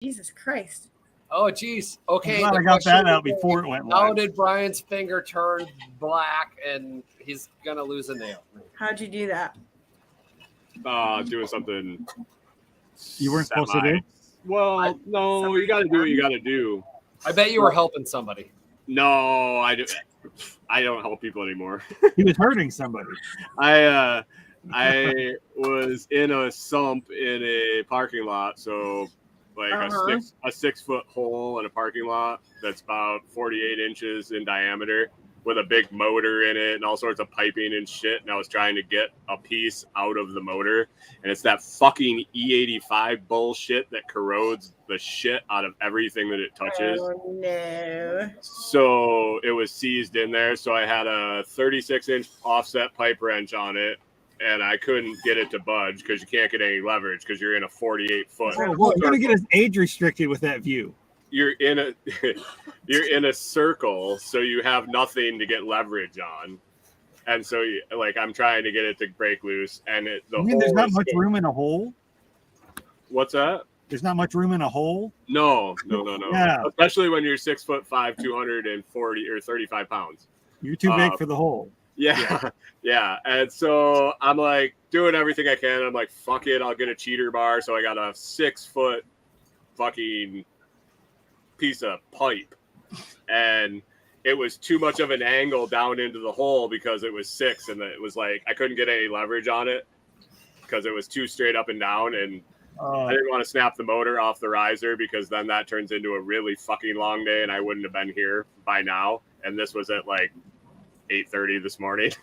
Jesus Christ. Oh, geez. Okay. I got that out before it went live. How did Brian's finger turn black and he's going to lose a nail? How'd you do that? Doing something you weren't supposed to do? Well, no, you got to do what you got to do. I bet you were helping somebody. No, I don't help people anymore. He was hurting somebody. I was in a sump in a parking lot, so like a 6 foot hole in a parking lot that's about 48 inches in diameter with a big motor in it and all sorts of piping and shit. And I was trying to get a piece out of the motor, and it's that fucking E85 bullshit that corrodes the shit out of everything that it touches. Oh, no. So it was seized in there. So I had a 36-inch offset pipe wrench on it, and I couldn't get it to budge because you can't get any leverage because you're in a 48-foot. Oh, well, you're gonna get us age restricted with that view. You're in a circle, so you have nothing to get leverage on, and so I'm trying to get it to break loose, and there's not much room in a hole. What's that? There's not much room in a hole. No. Yeah. Especially when you're 6'5", 240 or 35 pounds. You're too big for the hole. Yeah. And so I'm like doing everything I can. I'm like, fuck it, I'll get a cheater bar. So I got a 6 foot fucking piece of pipe, and it was too much of an angle down into the hole because it was 6, and it was like I couldn't get any leverage on it because it was too straight up and down, and I didn't want to snap the motor off the riser because then that turns into a really fucking long day and I wouldn't have been here by now. And this was at like 8:30 this morning.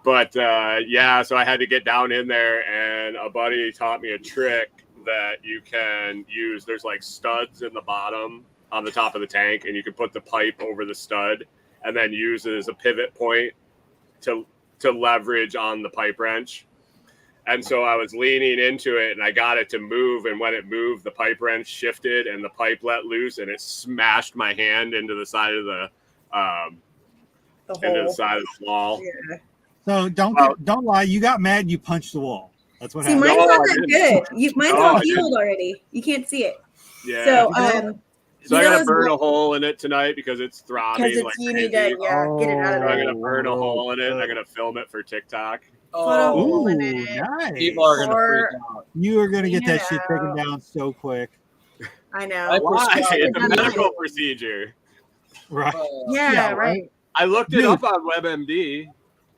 But so I had to get down in there, and a buddy taught me a trick that you can use. There's like studs in the bottom on the top of the tank, and you can put the pipe over the stud and then use it as a pivot point to leverage on the pipe wrench. And so I was leaning into it, and I got it to move, and when it moved, the pipe wrench shifted and the pipe let loose, and it smashed my hand into the side of the wall. Yeah. So don't lie. You got mad. You punched the wall. That's what happened. Mine's not that good. Mine's all healed already. You can't see it. Yeah. So I gotta burn a hole in it tonight because it's throbbing. Because you need to get it out of there. I'm gonna burn a hole in it, and I'm gonna film it for TikTok. Oh, nice. People are gonna freak out. You are gonna get that shit taken down so quick. I know. Why? It's a medical procedure. Right. Yeah, right. I looked it up on WebMD.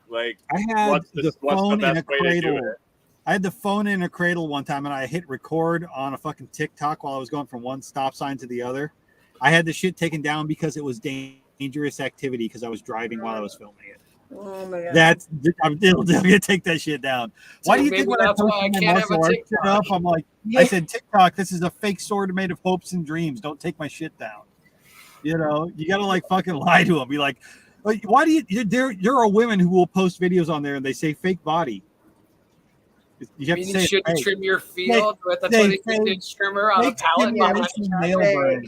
Like, I had what's the best way to do it? I had the phone in a cradle one time, and I hit record on a fucking TikTok while I was going from one stop sign to the other. I had the shit taken down because it was dangerous activity because I was driving while I was filming it. Oh my god! I'm gonna take that shit down. Why do you think when I posted my martial arts shit up, I'm like, I said TikTok, this is a fake sword made of hopes and dreams. Don't take my shit down. You know, you gotta like fucking lie to them. Be like why do you? There are women who will post videos on there and they say fake body. You have to say you should trim your field with a 26-inch trimmer on a pallet.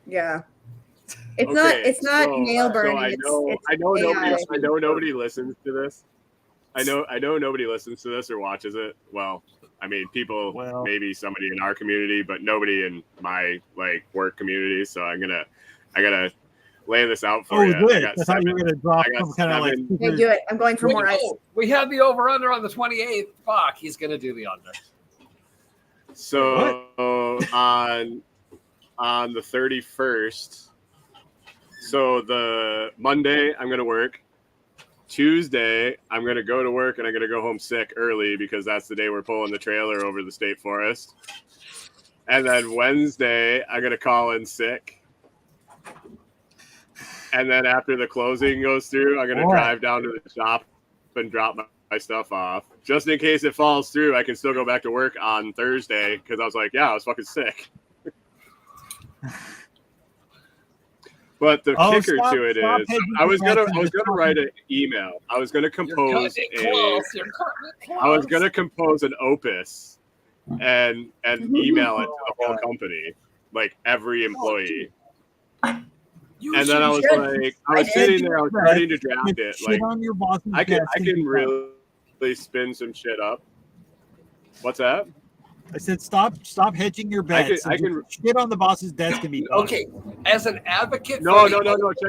Yeah. It's not nail burning. I know nobody listens to this. I know nobody listens to this or watches it. Well, I mean, maybe somebody in our community, but nobody in my work community. So I gotta lay this out for you. Good. I thought you were gonna drop some kind of Hey, do it. I'm going for more ice. We had the over/under on the 28th. Fuck, he's gonna do the under. So on the 31st. So the Monday I'm gonna work. Tuesday I'm gonna go to work and I'm gonna go home sick early because that's the day we're pulling the trailer over the state forest. And then Wednesday I'm gonna call in sick. And then after the closing goes through, I'm gonna drive down to the shop and drop my stuff off. Just in case it falls through, I can still go back to work on Thursday because I was like, I was fucking sick. But the kicker to it is, I was gonna write an email. I was gonna compose an opus and email it to the whole company, like every employee. And then I was sitting there, I was ready to draft it. Like, I can really spin some shit up. What's that? I said, stop hedging your bets. I can shit on the boss's desk and be done. Okay, as an advocate. No. Check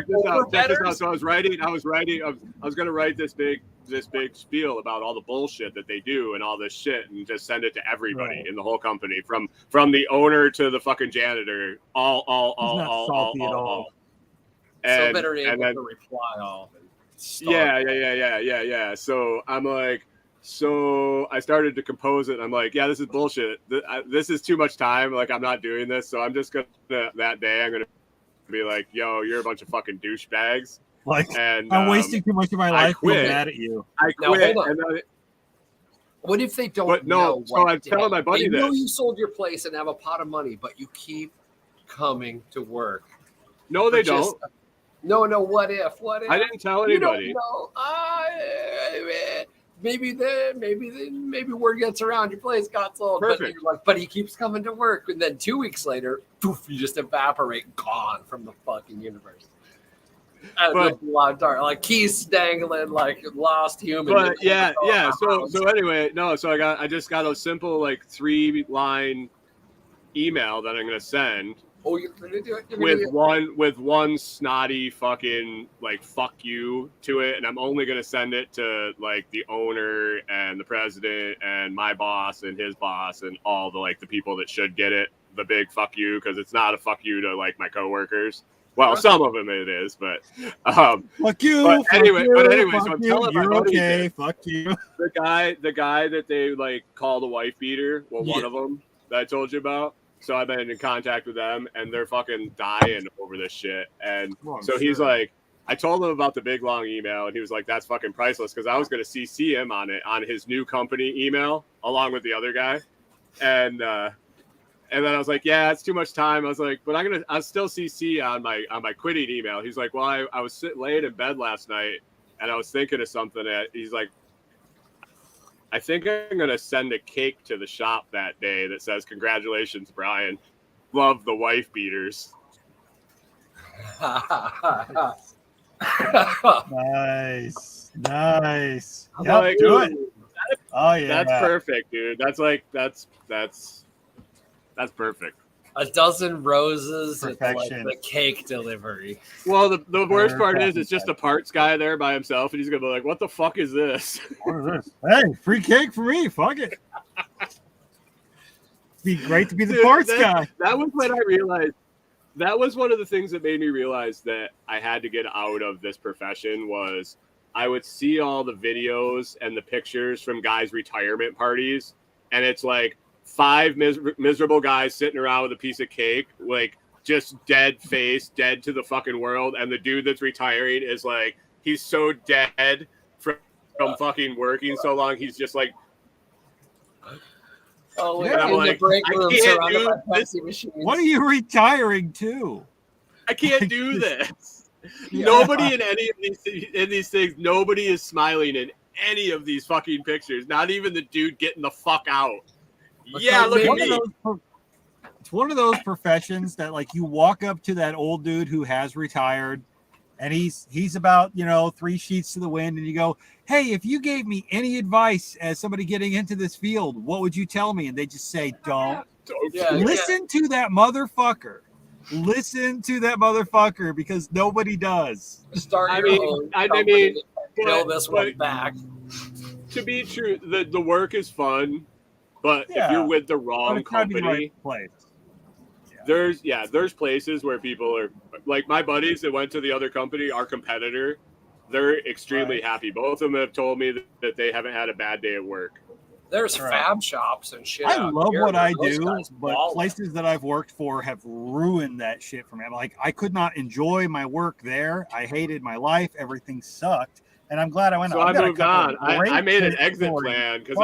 this out. So I was going to write this big spiel about all the bullshit that they do and all this shit, and just send it to everybody in the whole company, from the owner to the fucking janitor. All. And, so better able to reply all. Yeah. So I'm like. So I started to compose it. I'm like, yeah, this is bullshit. This is too much time. Like, I'm not doing this. So I'm just going to, that day, I'm going to be like, yo, you're a bunch of fucking douchebags. Like, and I'm wasting too much of my life being mad at you. I quit. What if they don't know? So I'm telling my buddy they this. know you sold your place and have a pot of money, but you keep coming to work. No, they don't. No, what if? I didn't tell anybody. You don't know. Maybe word gets around, your place got sold. Perfect. But he keeps coming to work, and then 2 weeks later, poof, you just evaporate, gone from the fucking universe. But like keys dangling, like lost human. But yeah. So anyway, so I just got a simple like 3-line email that I'm gonna send. Oh, you're gonna do it with one snotty fucking like fuck you to it, and I'm only gonna send it to like the owner and the president and my boss and his boss and all the like the people that should get it. The big fuck you, because it's not a fuck you to like my coworkers. Well, some of them it is, but fuck you. But anyway, so I'm telling my buddy okay. Fuck you. The guy that they like call the wife beater. Well, one of them that I told you about. So I've been in contact with them, and they're fucking dying over this shit. And he's like, I told him about the big long email, and he was like, "That's fucking priceless," because I was going to CC him on it on his new company email along with the other guy, and then I was like, "Yeah, it's too much time." I was like, "But I'll still CC on my quitting email." He's like, "Well, I was sitting late in bed last night, and I was thinking of something." He's like, I think I'm going to send a cake to the shop that day that says, "Congratulations, Brian. Love the wife beaters." Nice. Yep, like, do it. Oh yeah. That's perfect, dude. That's perfect. A dozen roses and like Perfection. the cake delivery. Well, the worst part is it's just a parts guy there by himself, and he's gonna be like, "What the fuck is this?" What is this? Hey, free cake for me. Fuck it. Be great to be the parts guy. That was when I realized. That was one of the things that made me realize that I had to get out of this profession. Was I would see all the videos and the pictures from guys' retirement parties, and it's like 5 miserable guys sitting around with a piece of cake, like just dead face, dead to the fucking world. And the dude that's retiring is like, he's so dead from fucking working so long. He's just like, oh, yeah, I'm like, the break room surrounded by Pepsi machines. What are you retiring to? I can't do this. Nobody in any of these things, nobody is smiling in any of these fucking pictures. Not even the dude getting the fuck out. Yeah, look at me. It's one of those professions that like you walk up to that old dude who has retired and he's about, 3 sheets to the wind, and you go, "Hey, if you gave me any advice as somebody getting into this field, what would you tell me?" And they just say, "Don't." Listen to that motherfucker. Listen to that motherfucker, because nobody does. I mean, build this one back. To be true, the work is fun. But if you're with the wrong company, there's places where people are like my buddies that went to the other company, our competitor. They're extremely happy. Both of them have told me that they haven't had a bad day at work. There's fab shops and shit. I love what I do, but places that I've worked for have ruined that shit for me. I'm like, I could not enjoy my work there. I hated my life. Everything sucked. And I'm glad I went. So I moved on. I made an exit plan because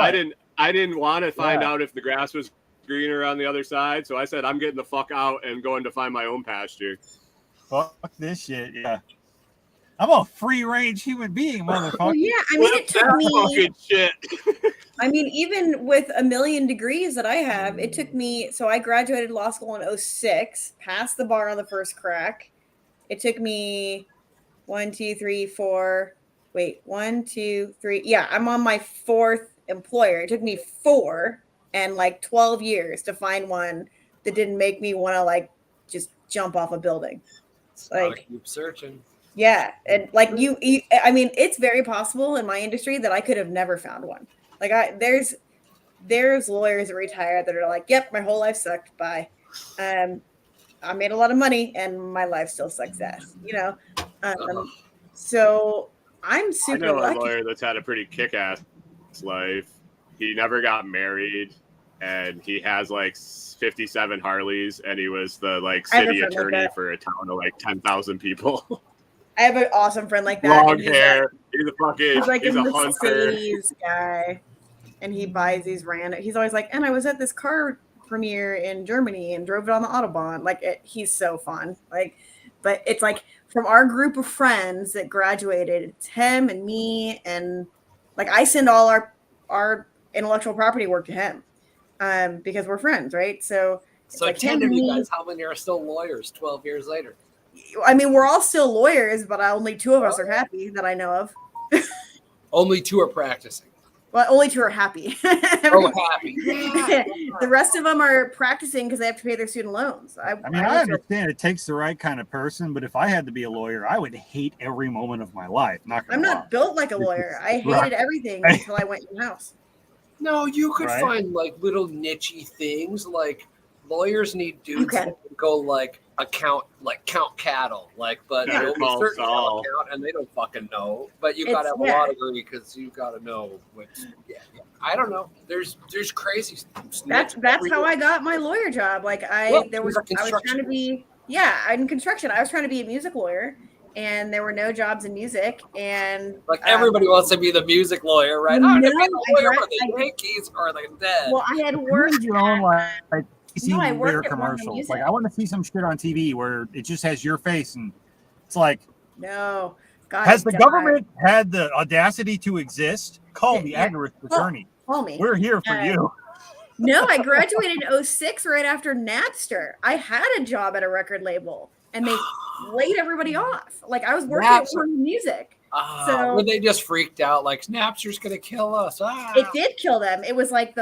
I didn't want to find out if the grass was greener on the other side. So I said, I'm getting the fuck out and going to find my own pasture. Fuck this shit. Yeah. I'm a free range human being, motherfucker. Well, yeah. I mean, it took me. Fucking shit. I mean, even with 1 million degrees that I have, it took me. So I graduated law school in 2006, passed the bar on the first crack. It took me 1, 2, 3, 4. Wait, 1, 2, 3. Yeah, I'm on my 4th employer. It took me 4 and like 12 years to find one that didn't make me want to like just jump off a building. Like, keep searching. Yeah, and like I mean, it's very possible in my industry that I could have never found one. Like there's lawyers that retire that are like, "Yep, my whole life sucked. Bye." I made a lot of money, and my life still sucks ass. So I'm super I know lucky. a lawyer that's had a pretty kick-ass life. He never got married, and he has like 57 Harleys, and he was the like city attorney for a town of like 10,000 people. I have an awesome friend like that. Long hair. He's a fucking. He's like he's a hunter. Mercedes guy, and he buys these random. He's always like, and I was at this car premiere in Germany and drove it on the Autobahn. Like he's so fun. Like, but it's like from our group of friends that graduated, it's him and me, and like I send all our intellectual property work to him, because we're friends, right? So like 10 of you guys, how many are still lawyers 12 years later? I mean, we're all still lawyers, but only 2 of us are happy that I know of. Only 2 are practicing. Well, only 2 are happy. Happy. The rest of them are practicing because they have to pay their student loans. I understand it takes the right kind of person, but if I had to be a lawyer, I would hate every moment of my life. I'm not built like a lawyer. I hated everything until I went in house. No, you could find like little nichey things. Like lawyers need dudes that can go like count cattle, but only certain cattle count, and they don't fucking know. But you gotta have a law degree because you gotta know what. Yeah, I don't know. There's crazy. That's how I got my lawyer job. Like I was trying to be in construction. I was trying to be a music lawyer, and there were no jobs in music. And like everybody wants to be the music lawyer, right? I want to be the lawyer for the Yankees or the Dead. Well, I had worked your own like. I work commercials. Like I want to see some shit on TV where it just has your face, and it's like, no. God, has the government had the audacity to exist? Call the agorist attorney. Call me. We're here for you. No, I graduated in 2006 right after Napster. I had a job at a record label, and they laid everybody off. Like I was working at Warner Music. So were they just freaked out? Like Napster's gonna kill us. It did kill them. It was like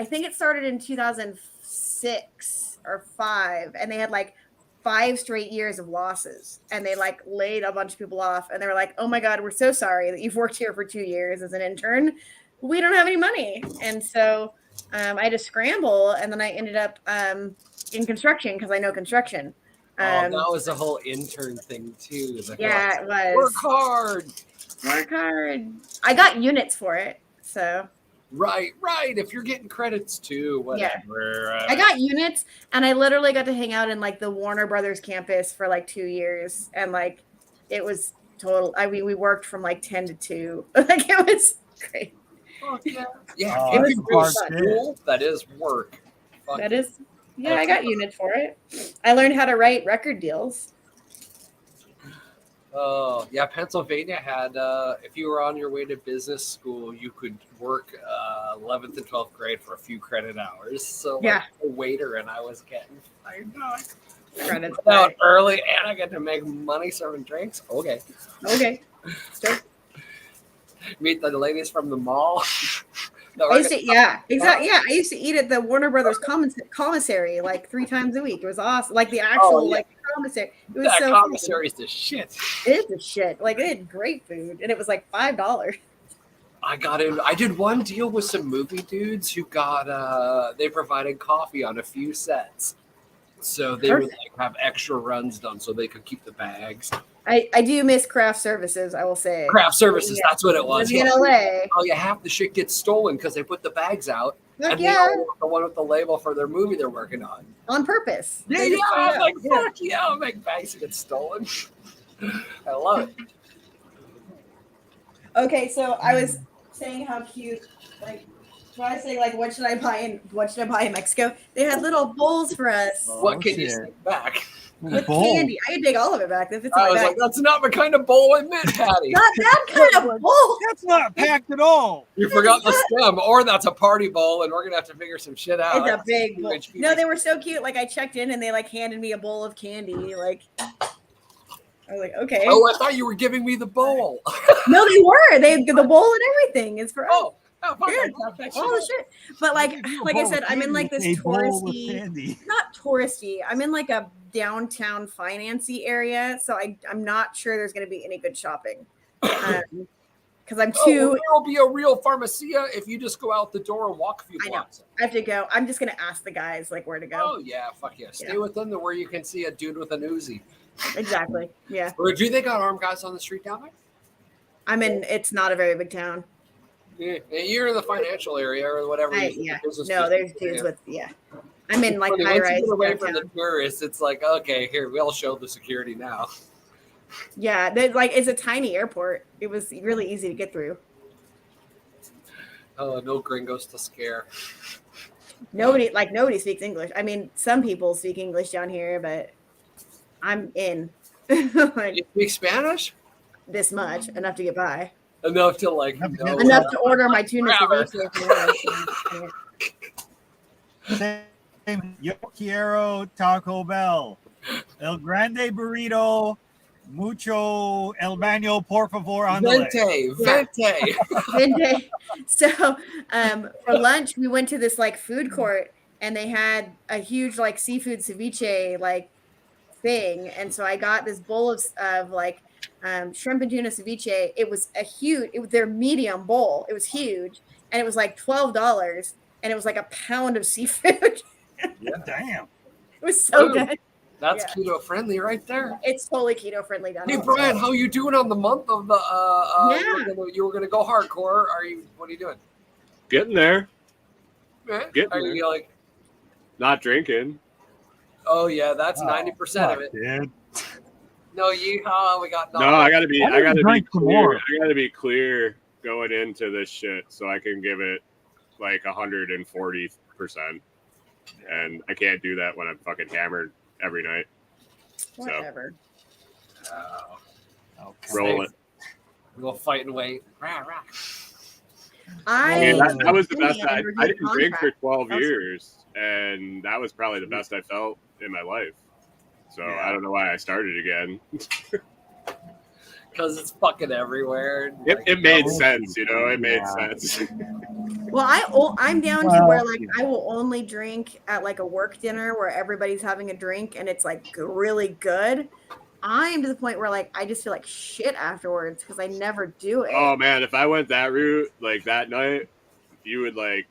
I think it started in 2006 or 5, and they had like 5 straight years of losses, and they like laid a bunch of people off, and they were like, "Oh my God, we're so sorry that you've worked here for 2 years as an intern. We don't have any money." And so I had to scramble, and then I ended up in construction because I know construction. That was the whole intern thing too. It was. Work hard. I got units for it, so. Right. If you're getting credits too, whatever. I got units, and I literally got to hang out in like the Warner Brothers campus for like 2 years, and like it was total. I mean, we worked from like 10 to 2. Like it was great. Oh, yeah. It was school. That is work. That is. Yeah, I got units for it. I learned how to write record deals. Oh, yeah. Pennsylvania had, if you were on your way to business school, you could work 11th and 12th grade for a few credit hours. So, like, a waiter, and I was getting credits out early, and I get to make money serving drinks. Okay. Start. Meet the ladies from the mall. Exactly. I used to eat at the Warner Brothers commissary like 3 times a week. It was awesome. Like the actual commissary. It was so commissary is the shit. It is the shit. Like they had great food, and it was like $5. I got in. I did one deal with some movie dudes who got. They provided coffee on a few sets, so they would like have extra runs done so they could keep the bags. I do miss craft services, I will say. Craft services, that's what it was. In LA. Oh, yeah, half the shit gets stolen because they put the bags out. Heck and they all want the one with the label for their movie they're working on. On purpose. I'm like, fuck yeah, I'll make bags that get stolen. I love it. Okay, so I was saying how cute, like, when I say, like, what should I buy in Mexico? They had little bowls for us. What can you stick back? With candy. I could take all of it back. I was like, that's not the kind of bowl I meant, Patti. Not that kind of bowl. That's not packed at all. You forgot the stem, or that's a party bowl, and we're going to have to figure some shit out. It's a big bowl. No, they were so cute. Like, I checked in, and they, like, handed me a bowl of candy. Like, I was like, okay. Oh, I thought you were giving me the bowl. No, they were. They the bowl and everything is for us. Oh, all the shit. But like I said, I'm in like this touristy, not touristy. I'm in like a downtown financy area, so I'm not sure there's going to be any good shopping. Because I'm too. There will be a real pharmacia if you just go out the door and walk a few blocks. I have to go. I'm just gonna ask the guys like where to go. Oh yeah, fuck yeah. Stay with them to where you can see a dude with an Uzi. Exactly. Yeah. Or do they got armed guys on the street down there? It's not a very big town. Yeah, you're in the financial area or whatever. No, there's dudes with I'm in like high rise. Away from the tourists, it's like okay, here we'll show the security now. Yeah, it's a tiny airport. It was really easy to get through. Oh, no gringos to scare. Nobody speaks English. I mean, some people speak English down here, but I'm in. You speak Spanish? This much, enough to get by. Enough to enough to order my tuna ceviche. Yo quiero Taco Bell, El Grande Burrito, mucho el baño por favor. Vente. So for lunch we went to this like food court and they had a huge like seafood ceviche like thing, and so I got this bowl of like shrimp and tuna ceviche. It was their medium bowl. It was huge and it was like $12 and it was like a pound of seafood. Yeah, damn. It was so good. That's keto friendly right there. It's totally keto friendly down here. Hey Brian, how you doing on the month of the you were gonna go hardcore? What are you doing? Getting there. Yeah. You like not drinking? Oh yeah, that's 90% of it. Dude. No, we got no. I gotta be clear. I gotta be clear going into this shit so I can give it like 140%, and I can't do that when I'm fucking hammered every night. Whatever. So, roll it. We'll fight and wait. That was the best. I didn't drink for 12 years, and that was probably the best I felt in my life. So I don't know why I started again. Because it's fucking everywhere. It made sense, It made sense. Well, I'm down to where like I will only drink at like a work dinner where everybody's having a drink and it's like really good. I am to the point where like I just feel like shit afterwards because I never do it. Oh man, if I went that route like that night, you would like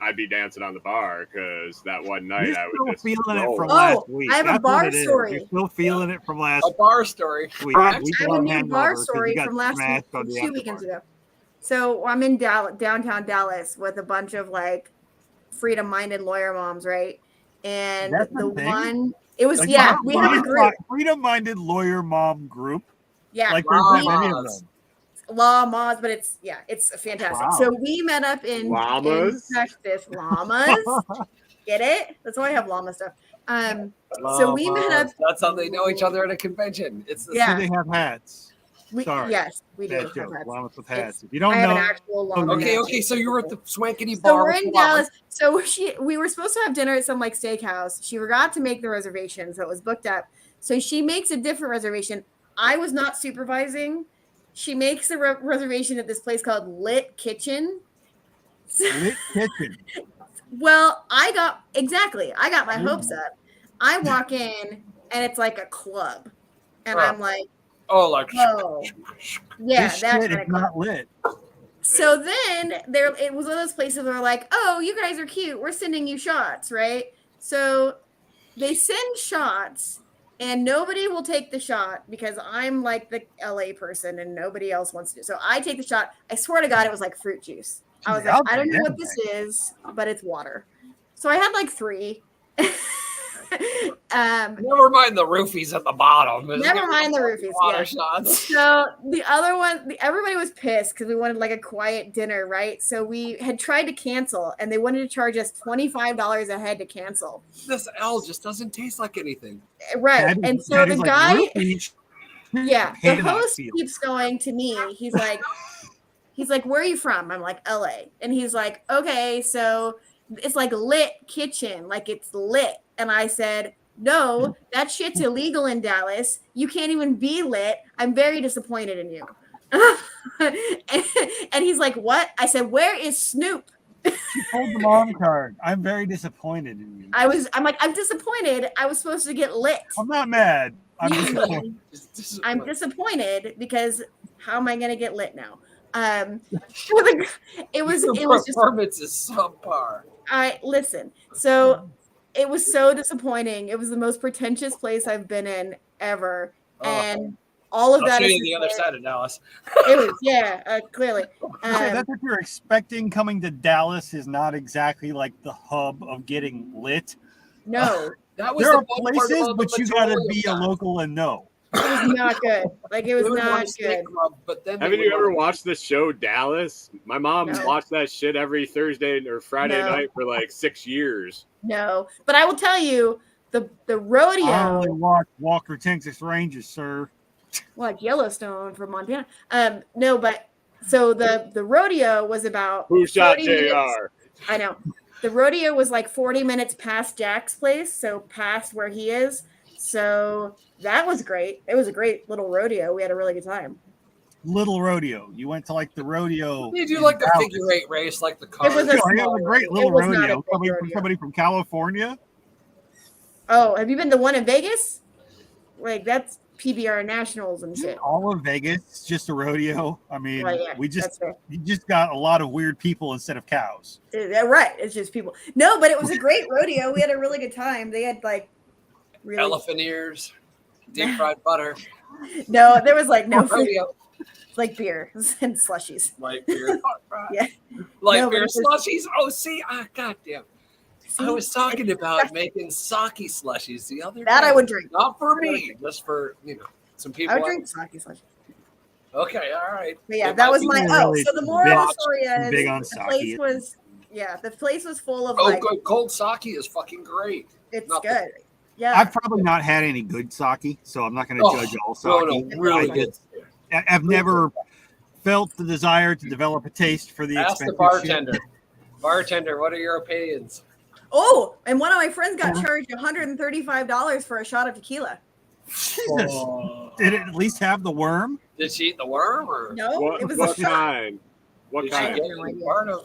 I'd be dancing on the bar because that one night I was still feeling it from last week. I have a bar story. You're still feeling it from last week. A bar story. I have a new bar story from last week, 2 weekends ago. So I'm in downtown Dallas with a bunch of like freedom-minded lawyer moms, right? And it was we have a group. Freedom-minded lawyer mom group. Yeah, like there's not many of them. Law mods, but it's fantastic. Wow. So we met up in Texas. Llamas. Get it? That's why I have llama stuff. So we met up. That's how they know each other at a convention. It's do they have hats? Yes, we do. Llamas with hats. If you don't know, an actual llama. Okay. So you were at the swankety bar. So we're in Dallas. So we were supposed to have dinner at some like steakhouse. She forgot to make the reservation, so it was booked up. So she makes a different reservation. I was not supervising. She makes a reservation at this place called Lit Kitchen. Lit Kitchen. Well, I got my hopes up. I walk in and it's like a club, and I'm like, yeah, this that shit kind is of not lit. So then it was one of those places where like, oh, you guys are cute. We're sending you shots, right? So they send shots. And nobody will take the shot because I'm like the LA person and nobody else wants to do. So I take the shot. I swear to God, it was like fruit juice. I was like, I don't know what this is, but it's water. So I had like 3. Never mind the roofies at the bottom. Never mind the roofies. Water shots. So the other one, everybody was pissed because we wanted like a quiet dinner, right? So we had tried to cancel, and they wanted to charge us $25 a head to cancel. This L just doesn't taste like anything, right? And so the guy, the host keeps going to me. He's like, "Where are you from?" I'm like, "LA," and he's like, "Okay, so." It's like Lit Kitchen, like it's lit. And I said, no, that shit's illegal in Dallas. You can't even be lit. I'm very disappointed in you. And he's like, what? I said, where is Snoop? You pulled the mom card. I'm very disappointed in you. I'm like, I'm disappointed. I was supposed to get lit. I'm not mad. I'm disappointed. I'm disappointed because how am I going to get lit now? It was just performance is subpar. Listen. So it was so disappointing. It was the most pretentious place I've been in ever, and all of I'll that show is you the other side of Dallas. It was clearly. That's what you're expecting. Coming to Dallas is not exactly like the hub of getting lit. No, that was there are places, but you got to be a local and know. It was not good. Like it was not good. Club, but then haven't you ever watched the show Dallas? My mom watched that shit every Thursday or Friday night for like 6 years. No, but I will tell you the rodeo. I only watch Walker, Texas Rangers, sir. Like Yellowstone from Montana. No, but so the rodeo was about who shot JR? Minutes. I know. The rodeo was like 40 minutes past Jack's place, so past where he is. So that was great. It was a great little rodeo. We had a really good time. Little rodeo. You went to like the rodeo. You do like the figure eight race, like the car. It was a great little rodeo. Somebody from California. Oh, have you been to one in Vegas? Like that's PBR Nationals and shit. All of Vegas, just a rodeo. I mean, you just got a lot of weird people instead of cows. Right. It's just people. No, but it was a great rodeo. We had a really good time. They had like elephant ears, deep fried butter. No, there was like no food. Like beer and slushies. Light beer. Yeah. Light beer slushies. Oh, see, goddamn. I was talking about making sake slushies the other day. That I would drink. Not for me, just for, some people. I would drink sake slushies. Okay, all right. But yeah, that was my so the moral of the story is the place was full of cold sake is fucking great. It's good. Yeah. I've probably not had any good sake, so I'm not going to judge all sake. No, really good. I've never felt the desire to develop a taste for the expensive. Ask the bartender. Bartender, what are your opinions? Oh, and one of my friends got charged $135 for a shot of tequila. Jesus. Did it at least have the worm? Did she eat the worm or no? It was what kind? What kind?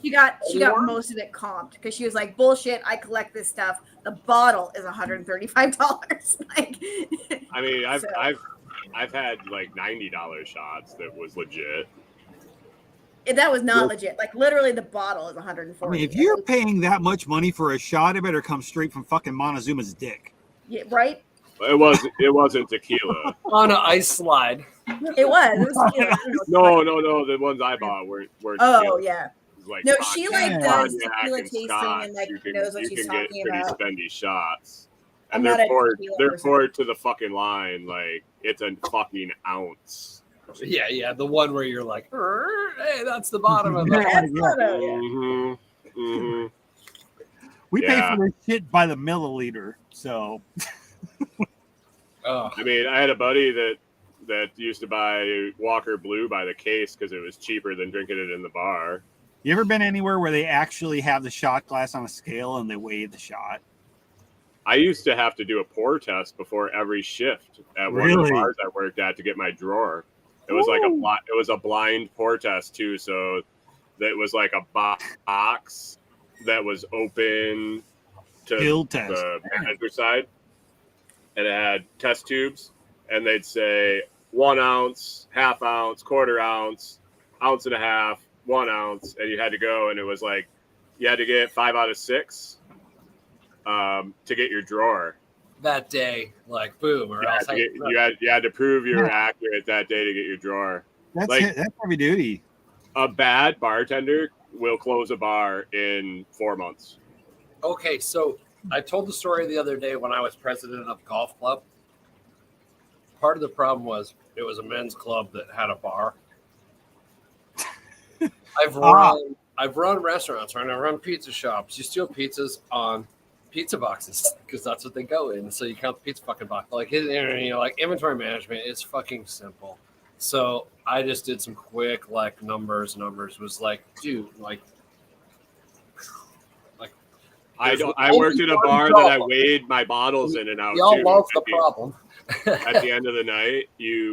She got most of it comped because she was like, "Bullshit! I collect this stuff. The bottle is $135." Like, I mean, I've had like $90 shots that was legit. That was not legit. Like literally, the bottle is $140. I mean, if you're paying that much money for a shot, it better come straight from fucking Montezuma's dick. Yeah, right. It wasn't tequila. On an ice slide. It was tequila. No. The ones I bought were oh tequila. Yeah. Like no, she like does tequila tasting and like knows what she's talking about. You can get pretty spendy shots, and they're poured to the fucking line like it's a fucking ounce. Yeah, the one where you're like, hey, that's the bottom of it. We pay for this shit by the milliliter, so. I mean, I had a buddy that used to buy Walker Blue by the case because it was cheaper than drinking it in the bar. You ever been anywhere where they actually have the shot glass on a scale and they weigh the shot? I used to have to do a pour test before every shift at one of the bars I worked at to get my drawer. It was like a blind pour test too, so that was like a box that was open to the manager side, and it had test tubes, and they'd say 1 ounce, half ounce, quarter ounce, ounce and a half, 1 ounce, and you had to go, and it was like you had to get 5 out of 6 to get your drawer. That day, like boom, or else you had to prove you were accurate that day to get your drawer. That's heavy duty. A bad bartender will close a bar in 4 months. Okay, so I told the story the other day when I was president of the golf club. Part of the problem was it was a men's club that had a bar. I've run restaurants, right? I run pizza shops. You steal pizzas on pizza boxes because that's what they go in. So you count the pizza fucking box. Like inventory management is fucking simple. So I just did some quick numbers was like, dude, like I worked at a bar that I weighed my bottles in and out. Y'all love the problem. At the end of the night,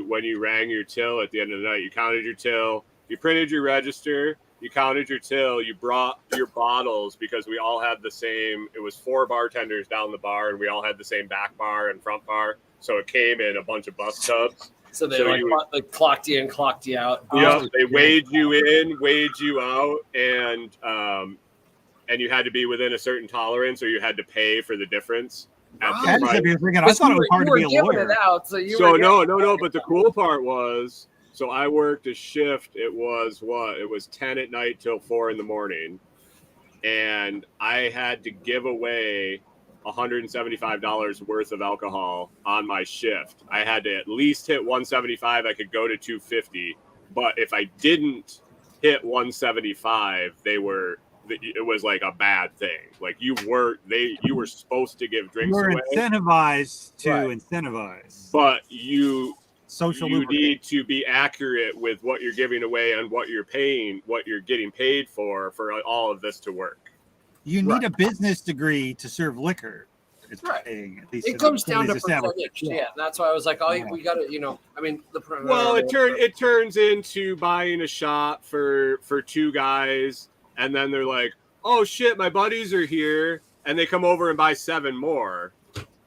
when you rang your till at the end of the night, you counted your till, you printed your register, you counted your till, you brought your bottles because we all had the same. It was 4 bartenders down the bar, and we all had the same back bar and front bar. So it came in a bunch of bus tubs. So they clocked you in, clocked you out. Yeah, they weighed you in, weighed you out, and you had to be within a certain tolerance, or you had to pay for the difference. I thought it was hard to be a lawyer. No. But the cool part was, so I worked a shift. It was 10 at night till 4 in the morning, and I had to give away $175 worth of alcohol on my shift. I had to at least hit 175. I could go to 250, but if I didn't hit 175, it was like a bad thing. Like you were supposed to give drinks away. Incentivized to incentivize, but you lubricant. Need to be accurate with what you're giving away and what you're paying, what you're getting paid for all of this to work. You need a business degree to serve liquor. It's it comes down to percentage. Yeah, that's why I was like, we got to, I mean, it turns into buying a shot for 2 guys. And then they're like, oh, shit, my buddies are here. And they come over and buy 7 more.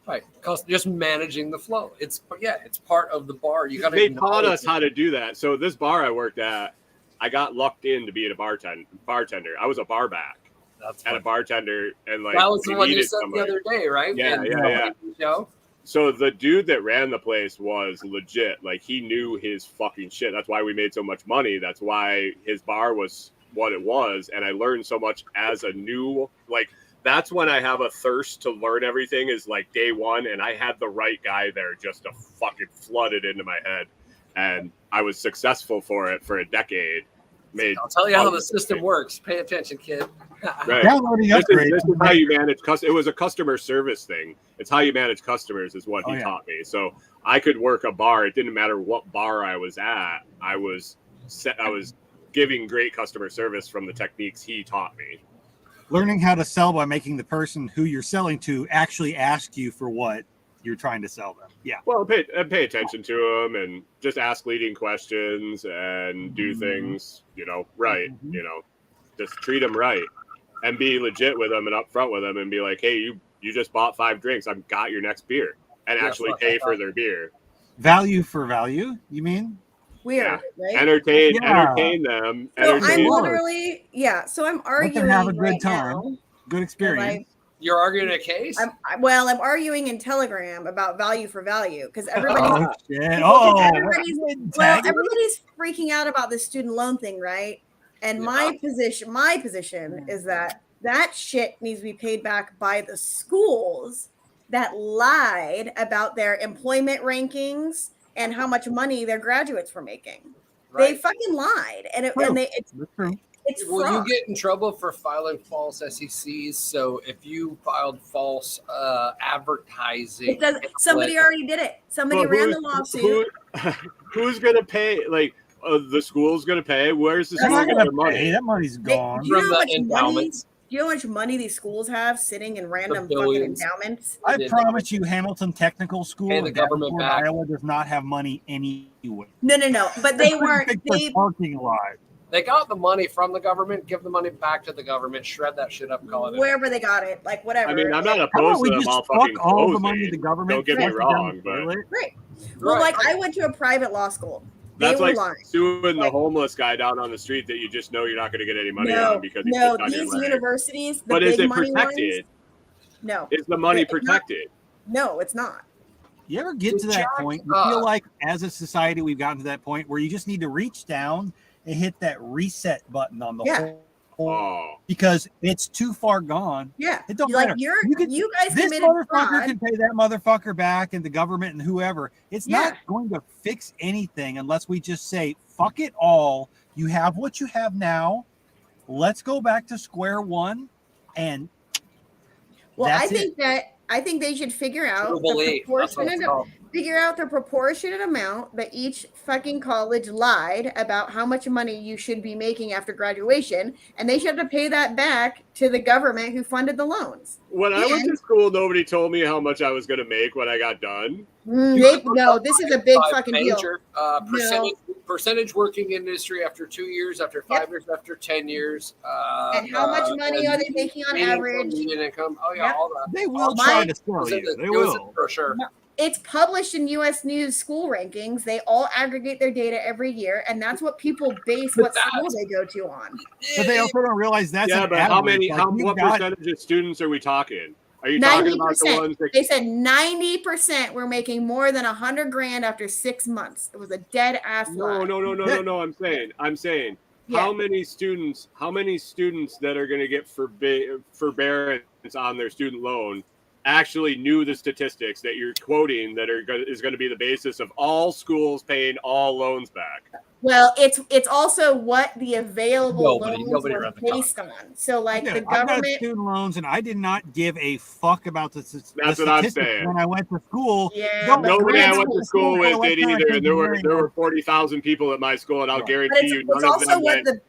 Right. Because just managing the flow. It's part of the bar. They taught us how to do that. So this bar I worked at, I got lucked in to be a bartender. I was a bar back. A bartender. And like, that was the one you said the other day, right? Yeah. So the dude that ran the place was legit. Like, he knew his fucking shit. That's why we made so much money. That's why his bar was what it was, and I learned so much as a new, like, that's when I have a thirst to learn everything, is like day one, and I had the right guy there just to fucking flood it into my head, and I was successful for it for a decade. I'll tell you how the system works. Pay attention, kid. Right. This is how you manage it was a customer service thing. It's how you manage customers is what he taught me. So I could work a bar. It didn't matter what bar I was at. I was giving great customer service from the techniques he taught me. Learning how to sell by making the person who you're selling to actually ask you for what you're trying to sell them. Yeah. Well, pay attention to them and just ask leading questions and do things, right. Just treat them right and be legit with them and upfront with them and be like, hey, you just bought 5 drinks. I've got your next beer, and actually pay for their beer. Value for value, you mean? Weird, right? Entertain them. So I'm literally, so I'm arguing. Have a good time, good experience. You're arguing a case? I'm arguing in Telegram about value for value because everybody's freaking out about this student loan thing, right? And my position is that shit needs to be paid back by the schools that lied about their employment rankings and how much money their graduates were making. Right. They fucking lied. It's Will you get in trouble for filing false SECs? So if you filed false advertising. Somebody already did it. Somebody ran the lawsuit. Who's going to pay? Like, the school's going to pay? Where's the school going to get their money? That money's gone. From the endowments. Do you know how much money these schools have sitting in random fucking endowments? I promise you, Hamilton Technical School in the government back. Iowa does not have money anyway. No. But they weren't. Parking lot. They got the money from the government. Give the money back to the government. Shred that shit up. And call it wherever they got it. Like whatever. I mean, I'm not opposed to them all fucking all the money to the government. Don't get me wrong, but right. Well, I went to a private law school. That's like suing the homeless guy down on the street that you just know you're not going to get any money on because these universities, but is it protected? No. Is the money protected? No, it's not. You ever get to that point? You feel like as a society we've gotten to that point where you just need to reach down and hit that reset button on the whole because it's too far gone. Yeah. It don't matter. You guys this committed motherfucker fraud. can pay that motherfucker back and the government and whoever. It's not going to fix anything unless we just say, fuck it all. You have what you have now. Let's go back to square one. And I think that I think they should figure out Jubilee. the proportionate amount that each fucking college lied about how much money you should be making after graduation, and they should have to pay that back to the government who funded the loans. When I went to school, nobody told me how much I was going to make when I got done. No, this is a big fucking deal. Percentage working industry after 2 years, after 5 years, after 10 years. And how much money are they making on average? Median income. Oh, yeah, all that. They will try to sell you. They will. For sure. It's published in U.S. News school rankings. They all aggregate their data every year, and that's what people base what school they go to on. But they also don't realize that's but average. what percentage of students are we talking? Are you talking about the ones that... They said 90% were making more than $100,000 after 6 months. It was a dead ass lie. No. I'm saying how many students that are going to get forbearance on their student loan actually knew the statistics that you're quoting that is going to be the basis of all schools paying all loans back? Well, it's also what the available loans were based on. So, like the government, I got student loans, and I did not give a fuck about the That's what I'm saying. When I went to school. Yeah, nobody I went to school with did either. And there were 40,000 people at my school, and I'll guarantee you, none of them.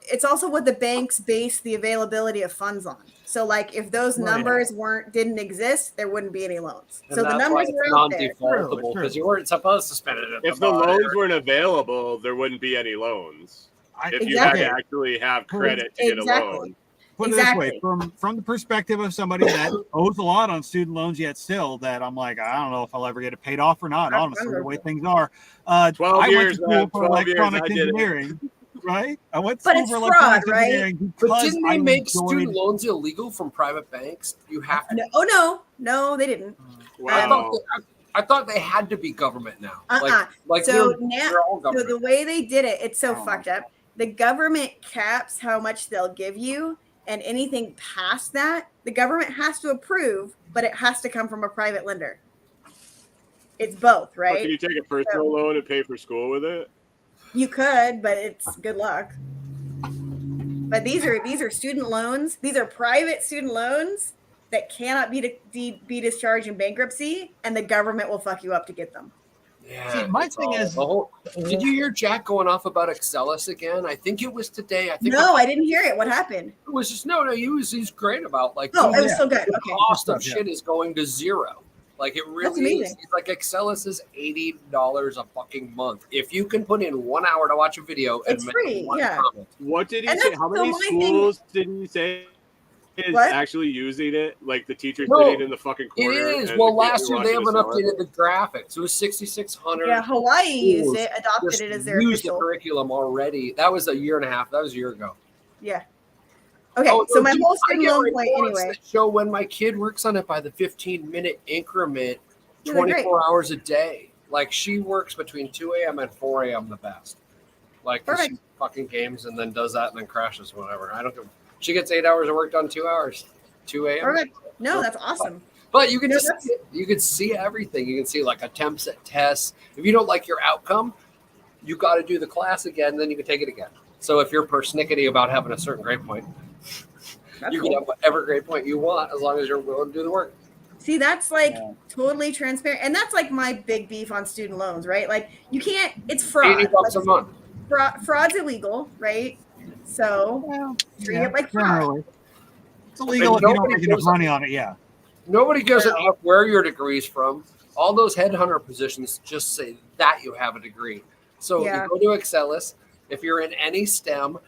It's also what the banks base the availability of funds on. So, like, if those numbers didn't exist, there wouldn't be any loans. And so the numbers were out there. Non-defaultable because you weren't supposed to spend it. If the loans weren't available, there wouldn't be any loans. If you had to actually have credit to get a loan. Put it this way, from the perspective of somebody that owes a lot on student loans, yet still that I'm like, I don't know if I'll ever get it paid off or not. Honestly, the way things are. 12 years, I went to school for electronic engineering. Right? I went but it's fraud, right? But didn't they make student loans illegal from private banks? You have to. No, they didn't. Wow. I thought they had to be government now. So the way they did it, it's so fucked up. The government caps how much they'll give you, and anything past that, the government has to approve, but it has to come from a private lender. It's both, right? Can you take a personal loan and pay for school with it? You could, but it's good luck. But these are student loans. These are private student loans that cannot be discharged in bankruptcy, and the government will fuck you up to get them. Yeah. See, my thing is, did you hear Jack going off about Excelis again? I think it was today. I didn't hear it. What happened? It was just he's great about it was so good. The cost of shit is going to zero. Like it really is. It's like Excelis is $80 a fucking month. If you can put in 1 hour to watch a video and make free, one comment. What did he say? How many schools did he say is actually using it? Like the teachers sitting in the fucking corner? It is. Well, last year they haven't updated the graphics. It was 6,600. Yeah, Hawaii used it, adopted it as their official the curriculum already. That was a year and a half. That was a year ago. Yeah. Okay, so my whole student loan point anyway. Show when my kid works on it by the 15-minute increment, 24 hours a day. Like she works between 2 a.m. and 4 a.m. the best. Like she fucking games and then does that and then crashes, whatever. I don't know. She gets 8 hours of work done 2 hours. 2 a.m. Perfect. No, that's awesome. But you can you can see everything. You can see like attempts at tests. If you don't like your outcome, you got to do the class again, then you can take it again. So if you're persnickety about having a certain grade point, you can have whatever grade point you want as long as you're willing to do the work. See, that's like totally transparent. And that's like my big beef on student loans, right? Like you can't, it's fraud. $80 a month. Fraud's illegal, right? So treat it like fraud. It's illegal if you don't make enough money on it, Nobody gives a fuck where your degree's from. All those headhunter positions just say that you have a degree. So if you go to Excelis, if you're in any STEM,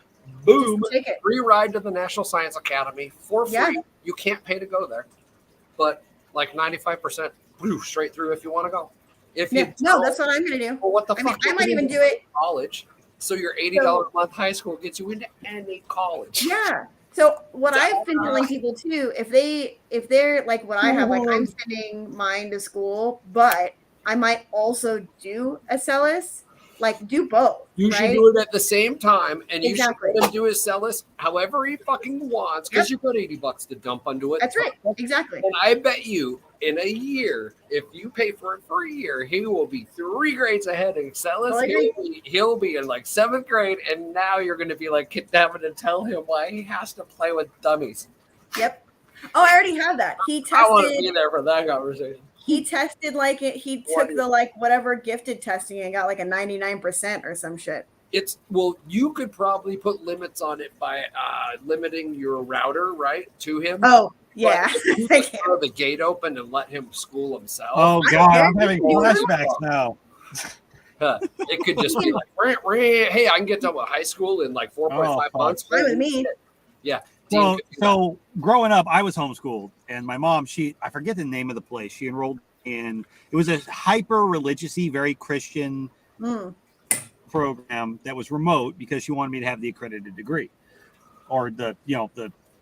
boom, free ride to the National Science Academy for free. Yeah. You can't pay to go there, but like 95% straight through if you want to go. If you that's what I'm going to do. Well, what the fuck? I might even do it college. So your $80 a month high school gets you into any college. Yeah. So what I've been telling people too, if they're like what I have, like I'm sending mine to school, but I might also do Excelis. Like, do both. You should do it at the same time, and you should let him do his Excelis however he fucking wants, because you've got $80 to dump onto it. That's right. Exactly. And I bet you, in a year, if you pay for it for a year, he will be 3 grades ahead in Excelis. He'll be in like 7th grade, and now you're going to be like having to tell him why he has to play with dummies. Yep. Oh, I already have that. He tested. I want to be there for that conversation. He tested like it. He took the like whatever gifted testing and got like a 99% or some shit. You could probably put limits on it by limiting your router, right, to him. Oh, yeah. You could throw the gate open and let him school himself. Oh, God, I'm having flashbacks now. It could just be like, hey, I can get done with high school in like 4.5 months. Fine with me. Yeah. So growing up, I was homeschooled, and my mom, I forget the name of the place. She enrolled in, it was a hyper religious-y, very Christian program that was remote because she wanted me to have the accredited degree or the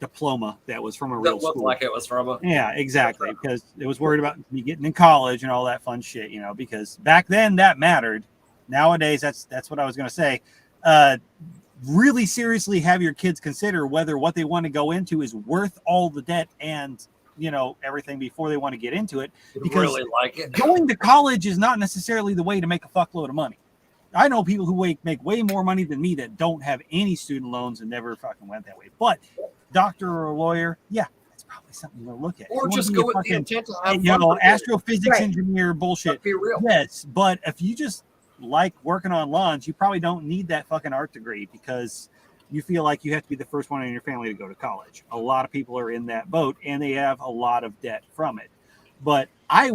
diploma that was from a real school. Looked like it was from a. Yeah, exactly. Because it was worried about me getting in college and all that fun shit, because back then that mattered. Nowadays, that's what I was going to say. Really seriously have your kids consider whether what they want to go into is worth all the debt and everything before they want to get into it, because really like it. Going to college is not necessarily the way to make a fuckload of money. I know people who make way more money than me that don't have any student loans and never fucking went that way. But doctor or lawyer, yeah, that's probably something to look at. Or just go with the intent to have fun, astrophysics engineer bullshit. Be real. Yes, but if you just like working on lawns, you probably don't need that fucking art degree because you feel like you have to be the first one in your family to go to college. A lot of people are in that boat and they have a lot of debt from it. But I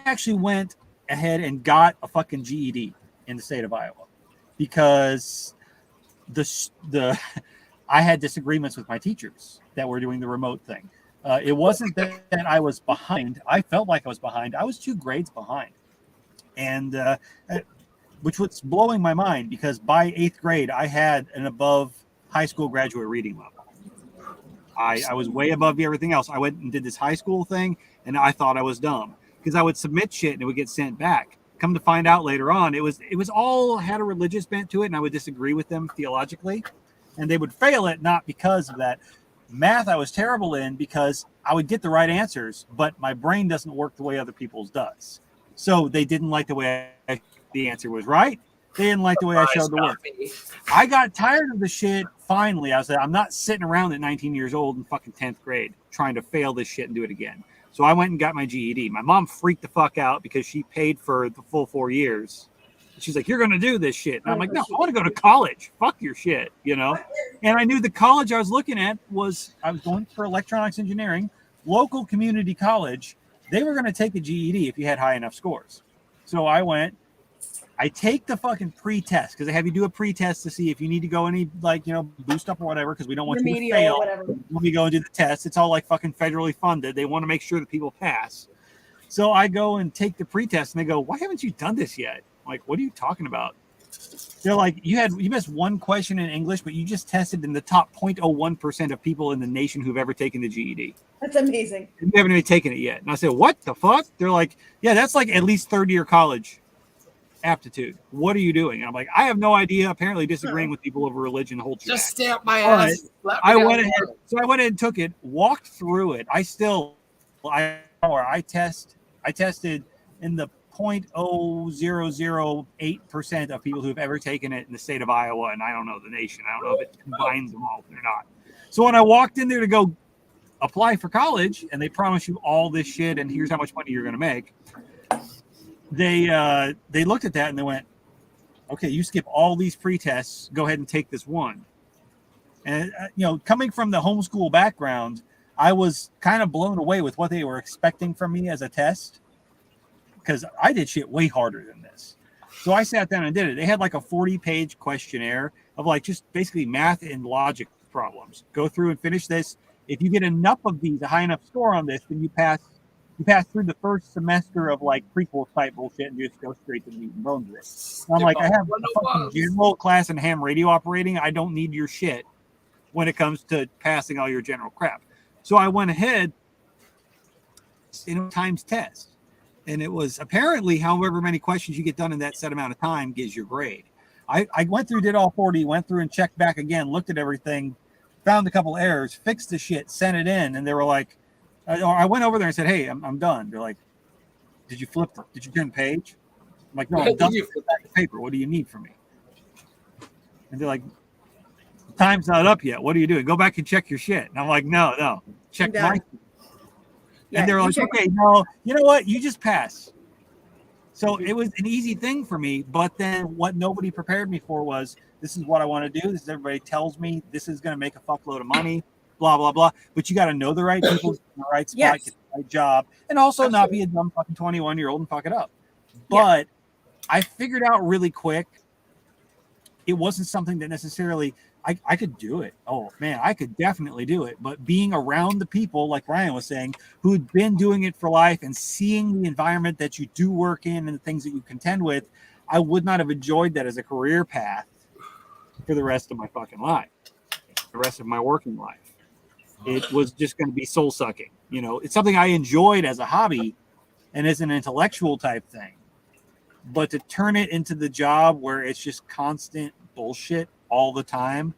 actually went ahead and got a fucking GED in the state of Iowa because I had disagreements with my teachers that were doing the remote thing. It wasn't that I was behind. I felt like I was behind. I was 2 grades behind. And which was blowing my mind because by 8th grade, I had an above high school graduate reading level. I was way above everything else. I went and did this high school thing, and I thought I was dumb because I would submit shit and it would get sent back. Come to find out later on, it was all had a religious bent to it, and I would disagree with them theologically, and they would fail it not because of that. Math I was terrible in because I would get the right answers, but my brain doesn't work the way other people's does. So they didn't like the way the answer was right. They didn't like the way I showed the work. I got tired of the shit. Finally, I was like, I'm not sitting around at 19 years old in fucking 10th grade trying to fail this shit and do it again. So I went and got my GED. My mom freaked the fuck out because she paid for the full 4 years. She's like, you're going to do this shit. And I'm like, no, I want to go to college. Fuck your shit, And I knew the college I was looking at I was going for electronics engineering, local community college. They were going to take a GED if you had high enough scores. So I went, I take the fucking pre-test because they have you do a pre-test to see if you need to go any boost up or whatever because we don't want you to fail when we go and do the test. It's all like fucking federally funded. They want to make sure that people pass. So I go and take the pre-test and they go, why haven't you done this yet? I'm like, what are you talking about? They're like, you missed one question in English, but you just tested in the top 0.01% of people in the nation who've ever taken the GED. That's amazing. You haven't even taken it yet. And I said, what the fuck? They're like, yeah, that's like at least third-year college aptitude. What are you doing? And I'm like, I have no idea. Apparently disagreeing with people over religion holds you back. Just stamp my ass. I went ahead and took it, walked through it. I tested in the 0.0008% of people who've ever taken it in the state of Iowa, and I don't know the nation. I don't know if it combines them all or not. So when I walked in there to go apply for college, and they promise you all this shit, and here's how much money you're going to make, they looked at that and they went, okay, you skip all these pre-tests, go ahead and take this one. And coming from the homeschool background, I was kind of blown away with what they were expecting from me as a test. Because I did shit way harder than this. So I sat down and did it. They had like a 40-page questionnaire of like just basically math and logic problems. Go through and finish this. If you get enough of these, a high enough score on this, then you pass through the first semester of like prequel type bullshit and just go straight to the meat and bones of it. I'm like, I have a fucking general class in ham radio operating. I don't need your shit when it comes to passing all your general crap. So I went ahead times test. And it was apparently however many questions you get done in that set amount of time gives your grade. I went through, did all 40, went through and checked back again, looked at everything, found a couple errors, fixed the shit, sent it in. And they were like, I went over there and said, hey, I'm done. They're like, did you turn the page? I'm like, no, I'm done with the paper. What do you need from me? And they're like, time's not up yet. What are you doing? Go back and check your shit. And I'm like, no, check my shit. And they're like, okay, no, you know what? You just pass. So it was an easy thing for me. But then what nobody prepared me for was, this is what I want to do. This is everybody tells me this is going to make a fuckload of money, blah, blah, blah. But you got to know the right people, the right spot, get the right job, and also not be a dumb fucking 21-year-old and fuck it up. But I figured out really quick, it wasn't something that necessarily I could do it. Oh man, I could definitely do it. But being around the people, like Ryan was saying, who had been doing it for life and seeing the environment that you do work in and the things that you contend with, I would not have enjoyed that as a career path for the rest of my fucking life, the rest of my working life. It was just going to be soul sucking. You know, it's something I enjoyed as a hobby and as an intellectual type thing. But to turn it into the job where it's just constant bullshit all the time,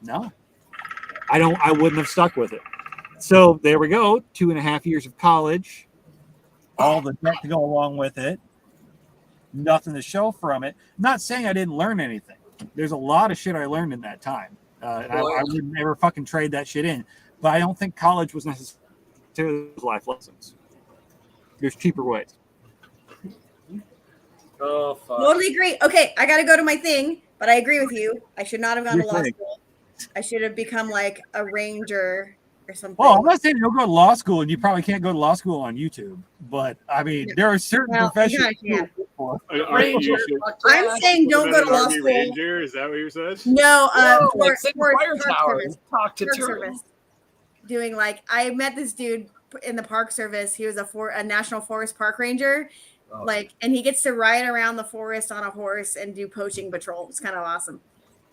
no, I wouldn't have stuck with it. So there we go. 2.5 years of college, all the debt to go along with it, nothing to show from it. Not saying I didn't learn anything. There's a lot of shit I learned in that time. I would never fucking trade that shit in. But I don't think college was necessarily life lessons. There's cheaper ways. Oh, fuck. Totally agree. Okay, I got to go to my thing, but I agree with you. I should not have gone to law school. I should have become like a ranger or something. Well, I'm not saying you'll go to law school, and you probably can't go to law school on YouTube. But I mean, there are certain professions. I'm saying don't go to law school. Ranger? Is that what you said? No, talk to service. Doing like I met this dude in the park service. He was a national forest park ranger. And he gets to ride around the forest on a horse and do poaching patrol. It's kind of awesome.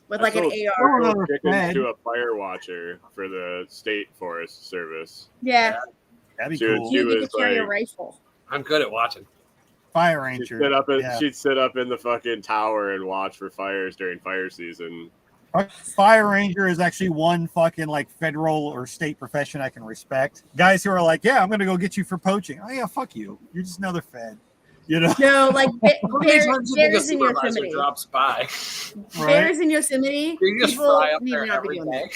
With like an AR. To a fire watcher for the state forest service. Yeah. That'd be cool. You get to carry a rifle. I'm good at watching. Fire ranger. She'd sit up in the fucking tower and watch for fires during fire season. Fire ranger is actually one fucking like federal or state profession I can respect. Guys who are like, yeah, I'm gonna go get you for poaching. Oh yeah, fuck you. You're just another fed. You know? No, like bears in Yosemite. Drops by. Bears in Yosemite. You just fly up there every day.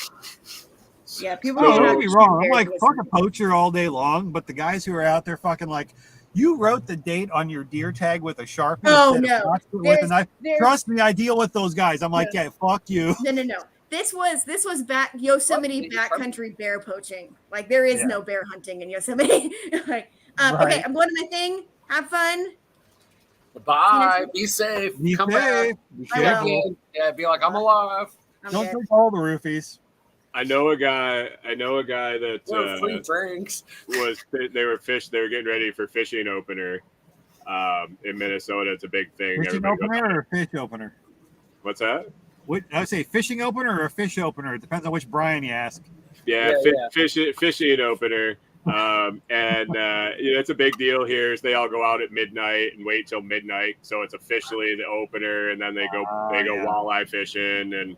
Yeah, people. Don't get me wrong. I'm like fuck a poacher all day long, but the guys who are out there fucking like, you wrote the date on your deer tag with a Sharpie. Oh no! With a knife. Trust me, I deal with those guys. I'm like, yeah, fuck you. No. This was back Yosemite backcountry bear poaching. Like there is no bear hunting in Yosemite. Okay, I'm going to my thing. Have fun. Bye. Be safe. Come back. Be careful. Yeah, be like, I'm alive. Don't drink all the roofies. I know a guy that free drinks. They were getting ready for fishing opener in Minnesota. It's a big thing. Fishing opener or fish opener? What's that? What I would say, fishing opener or a fish opener? It depends on which Brian you ask. Fishing opener. It's a big deal here. Is they all go out at midnight and wait till midnight, so it's officially the opener, and then they go walleye fishing, and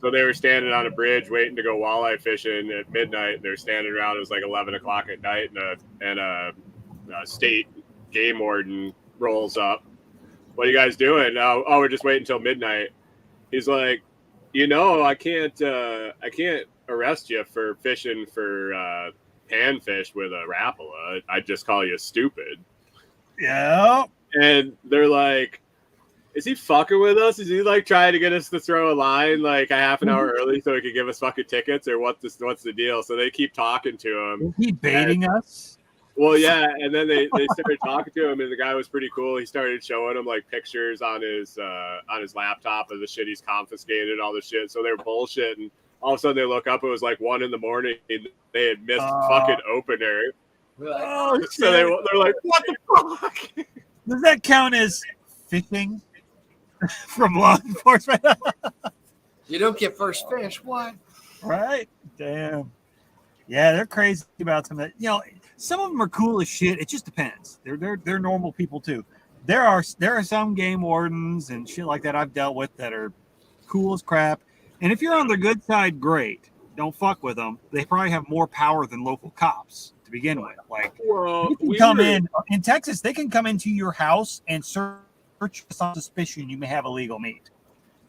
so they were standing on a bridge waiting to go walleye fishing at midnight. They're standing around. It was like 11 o'clock at night, and a state game warden rolls up. What are you guys doing? Oh, we're just waiting until midnight. He's like, I can't arrest you for fishing for panfish with a Rapala. I'd just call you stupid. Yeah. And they're like, is he fucking with us? Is he like trying to get us to throw a line like a half an hour early so he could give us fucking tickets, or what's the deal? So they keep talking to him. Is he baiting us? Well, yeah, and then they started talking to him, and the guy was pretty cool. He started showing him like pictures on his laptop of the shit he's confiscated and all the shit. So they were bullshitting. All of a sudden they look up, it was like 1 a.m. They had missed fucking opener. So they're like, what the fuck? Does that count as fishing from law enforcement? You don't get first fish. What? Right? Damn. Yeah, they're crazy about some of that. Some of them are cool as shit. It just depends. They're normal people too. There are some game wardens and shit like that I've dealt with that are cool as crap. And if you're on the good side, great. Don't fuck with them. They probably have more power than local cops to begin with. Like, you can come in Texas, they can come into your house and search on suspicion you may have illegal meat.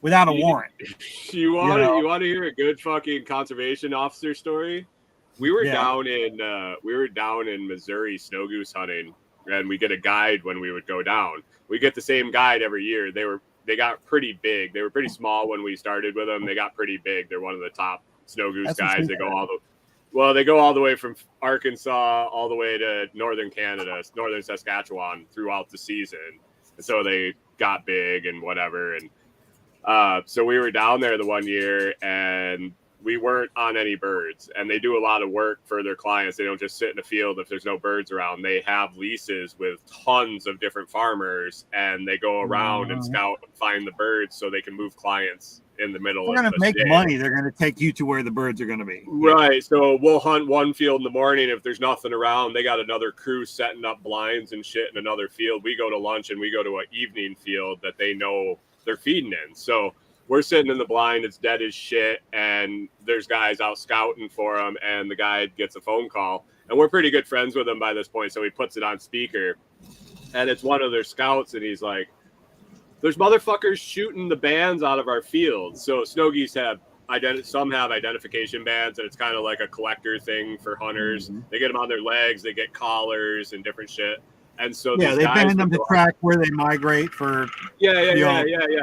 without a warrant. You want to hear a good fucking conservation officer story? We were down in Missouri snow goose hunting, and we get a guide when we would go down. We get the same guide every year. They got pretty big. They were pretty small when we started with them. They got pretty big. They're one of the top snow goose guys. They go all the way from Arkansas all the way to northern Canada, northern Saskatchewan throughout the season. And so they got big and whatever. And so we were down there the one year, and we weren't on any birds. And they do a lot of work for their clients. They don't just sit in a field if there's no birds around. They have leases with tons of different farmers, and they go around and scout and find the birds so they can move clients in the middle of the day. They're going to make money. They're going to take you to where the birds are going to be. Right. So we'll hunt one field in the morning. If there's nothing around, they got another crew setting up blinds and shit in another field. We go to lunch and we go to an evening field that they know they're feeding in. So we're sitting in the blind. It's dead as shit. And there's guys out scouting for them. And the guy gets a phone call. And we're pretty good friends with him by this point. So he puts it on speaker. And it's one of their scouts. And he's like, there's motherfuckers shooting the bands out of our fields. So snow geese have some have identification bands, and it's kind of like a collector thing for hunters. Mm-hmm. They get them on their legs, they get collars and different shit. And so they band them to track where they migrate for yeah.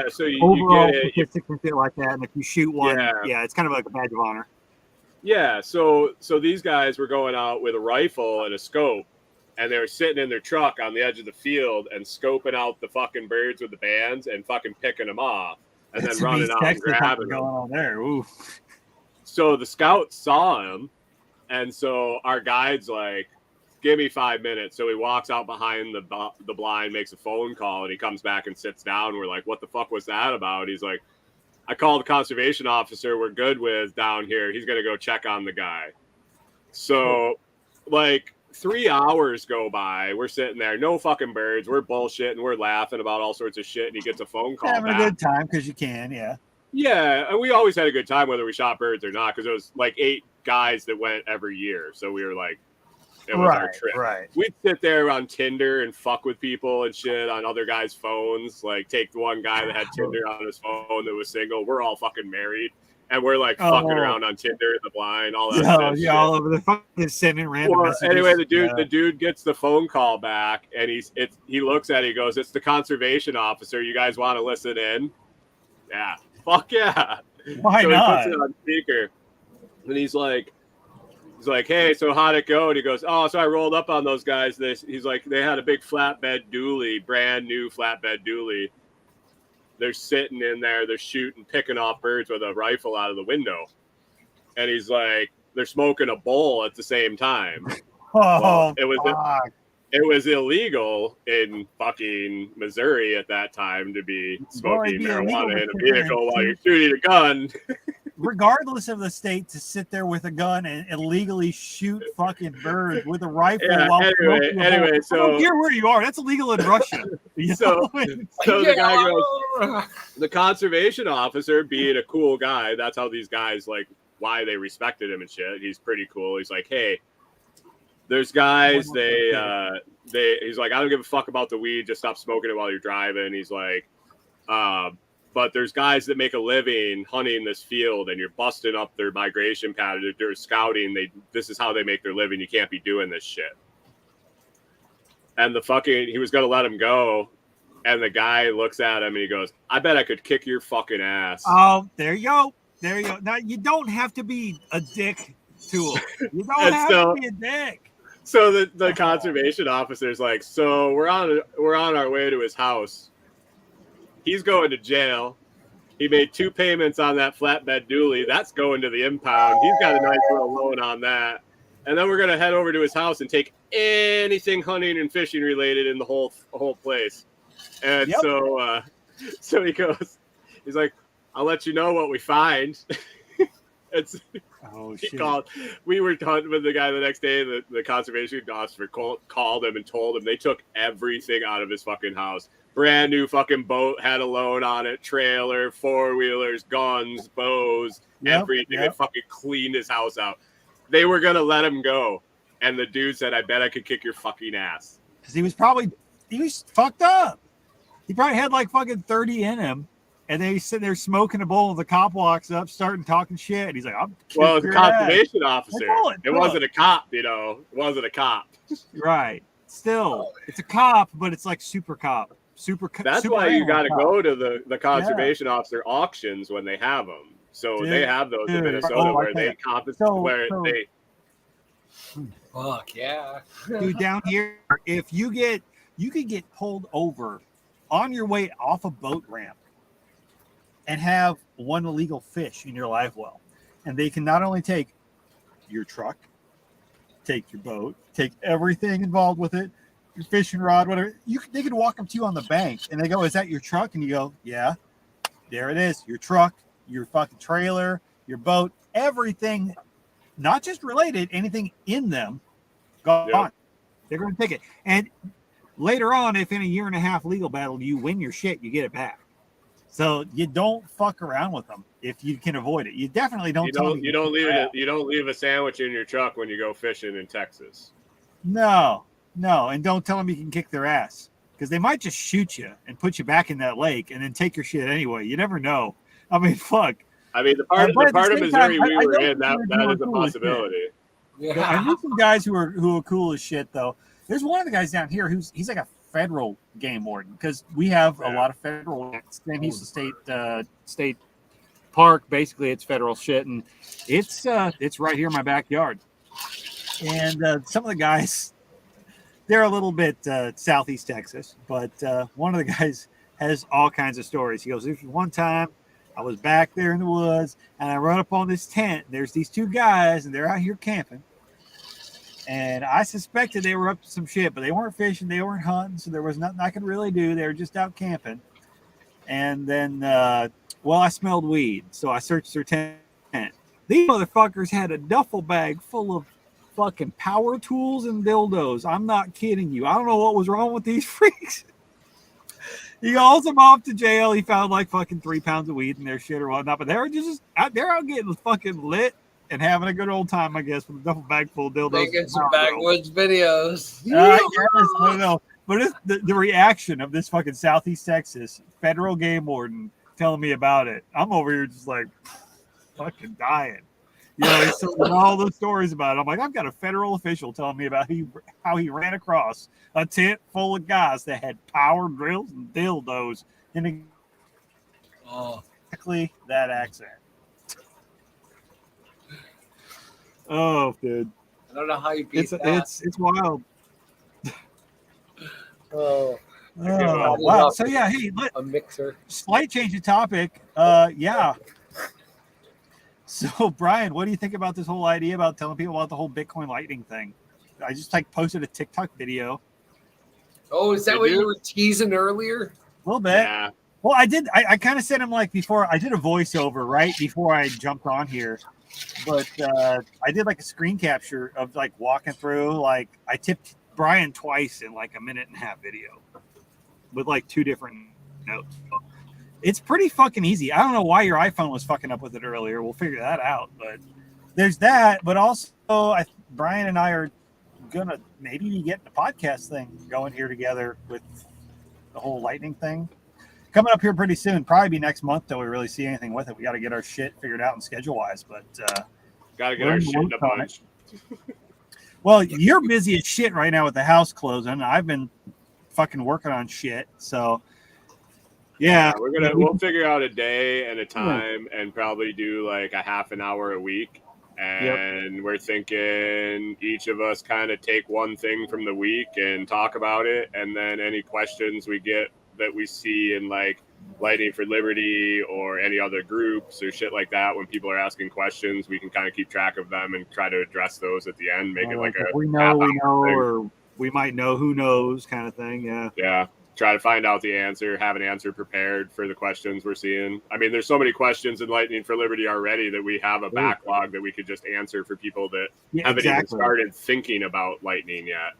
So you overall get it, statistics and shit like that. And if you shoot one, it's kind of like a badge of honor. Yeah. So these guys were going out with a rifle and a scope. And they were sitting in their truck on the edge of the field and scoping out the fucking birds with the bands and fucking picking them off and then running out and grabbing them. On there. Ooh. So the scouts saw him, and so our guide's like, give me 5 minutes. So he walks out behind the blind, makes a phone call, and he comes back and sits down. We're like, what the fuck was that about? He's like, I called the conservation officer we're good with down here. He's going to go check on the guy. So, 3 hours go by. We're sitting there, no fucking birds. We're bullshitting. We're laughing about all sorts of shit. And he gets a phone call. Having a good time because you can, yeah. Yeah, and we always had a good time whether we shot birds or not because it was 8 guys that went every year. So we were like, it was our trip. Right. We'd sit there on Tinder and fuck with people and shit on other guys' phones. Take the one guy that had Tinder on his phone that was single. We're all fucking married. And we're fucking around on Tinder in the blind, all that shit. All over the fucking sending random messages. Anyway, the dude gets the phone call back, and he looks at it. He goes, "It's the conservation officer. You guys want to listen in?" Yeah, fuck yeah. Why so not? He puts it on speaker, and he's like, "Hey, so how'd it go?" And he goes, "Oh, so I rolled up on those guys. He's like, they had a big flatbed dually, brand new flatbed dually. They're sitting in there, they're shooting, picking off birds with a rifle out of the window." And he's like, they're smoking a bowl at the same time. It was illegal in fucking Missouri at that time to be smoking marijuana in a vehicle while you're shooting a gun. Regardless of the state, to sit there with a gun and illegally shoot fucking birds with a rifle. Anyway, so I don't care where you are. That's illegal in Russia. So the guy goes, the conservation officer, being a cool guy, that's how these guys why they respected him and shit. He's pretty cool. He's like, hey, there's guys. He's like, I don't give a fuck about the weed. Just stop smoking it while you're driving. He's like, but there's guys that make a living hunting this field, and you're busting up their migration pattern. They're scouting. This is how they make their living. You can't be doing this shit. And he was going to let him go. And the guy looks at him and he goes, I bet I could kick your fucking ass. Oh, there you go. There you go. Now, you don't have to be a dick to him. You don't have to be a dick. So the conservation officer's like, so we're on our way to his house. He's going to jail. He made 2 payments on that flatbed dually. That's going to the impound. He's got a nice little loan on that. And then we're going to head over to his house and take anything hunting and fishing related in the whole place. And so he goes, he's like, I'll let you know what we find. We were hunting with the guy the next day. The conservation officer called him and told him they took everything out of his fucking house. Brand new fucking boat, had a loan on it, trailer, 4-wheelers, guns, bows, everything. They fucking cleaned his house out. They were going to let him go. And the dude said, I bet I could kick your fucking ass. Because he was fucked up. He probably had fucking 30 in him. And they sit there smoking a bowl, and the cop walks up, starting talking shit. And he's like, well, it's a conservation officer. It wasn't a cop, It wasn't a cop. Right. Still, it's a cop, but it's like super cop. That's super why you got to cop. go to the conservation officer auctions when they have them. So they have those in Minnesota where they compensate. Fuck yeah. Dude, down here, if you could get pulled over on your way off a boat ramp and have one illegal fish in your live well. And they can not only take your truck, take your boat, take everything involved with it, your fishing rod, whatever. They could walk up to you on the bank and they go, "Is that your truck?" And you go, "Yeah." There it is. Your truck, your fucking trailer, your boat, everything, not just related, anything in them, gone. Yep. They're going to take it. And later on, if in a 1.5 year legal battle you win your shit, you get it back. So you don't fuck around with them if you can avoid it. You definitely don't. You don't leave a sandwich in your truck when you go fishing in Texas. No, and don't tell them you can kick their ass because they might just shoot you and put you back in that lake and then take your shit anyway. You never know. I mean, fuck. I mean, the part of Missouri we were in, that is a possibility. Yeah. I knew some guys who are cool as shit though. There's one of the guys down here he's like a federal game warden because we have a lot of federal and he's the state park. Basically, it's federal shit, and it's right here in my backyard. And some of the guys, they're a little bit southeast Texas, but one of the guys has all kinds of stories. He goes, "There's one time I was back there in the woods, and I run up on this tent. There's these two guys, and they're out here camping. And I suspected they were up to some shit, but they weren't fishing, they weren't hunting, so there was nothing I could really do. They were just out camping. And then, I smelled weed, so I searched their tent. These motherfuckers had a duffel bag full of fucking power tools and dildos. I'm not kidding you. I don't know what was wrong with these freaks." He hauls them off to jail. He found like fucking 3 pounds of weed in their shit or whatnot, but they were just out getting fucking lit and having a good old time, I guess, with a duffel bag full of dildos. Making some backwoods videos. I don't know. But it's the reaction of this fucking Southeast Texas federal game warden telling me about it. I'm over here just like fucking dying. He's telling all those stories about it. I'm like, I've got a federal official telling me about how he ran across a tent full of guys that had power drills and dildos in exactly that accent. Oh, dude. I don't know how you beat that. It's wild. Oh, wow. So yeah, hey, a mixer. Slight change of topic. Yeah. So Brian, what do you think about this whole idea about telling people about the whole Bitcoin Lightning thing? I just posted a TikTok video. Oh, is that what you were teasing earlier? A little bit. Yeah. Well, I did. I kind of said him like before. I did a voiceover right before I jumped on here, but I did like a screen capture of like walking through. Like I tipped Brian twice in like a 1.5-minute video with like 2 different notes. It's pretty fucking easy. I don't know why your iPhone was fucking up with it earlier. We'll figure that out. But there's that. But also, Brian and I are gonna maybe get the podcast thing going here together with the whole Lightning thing coming up here pretty soon. Probably be next month till we really see anything with it. We got to get our shit figured out and schedule wise. But got to get our shit in a bunch. Well, you're busy as shit right now with the house closing. I've been fucking working on shit. So. Yeah, we'll figure out a day and a time and probably do like a half an hour a week. And we're thinking each of us kind of take one thing from the week and talk about it. And then any questions we get that we see in like Lightning for Liberty or any other groups or shit like that, when people are asking questions, we can kind of keep track of them and try to address those at the end. Make it like a we know, or we might know who knows kind of thing. Yeah. Yeah. Try to find out the answer, have an answer prepared for the questions we're seeing. I mean, there's so many questions in Lightning for Liberty already that we have a backlog that we could just answer for people that haven't even started thinking about Lightning yet.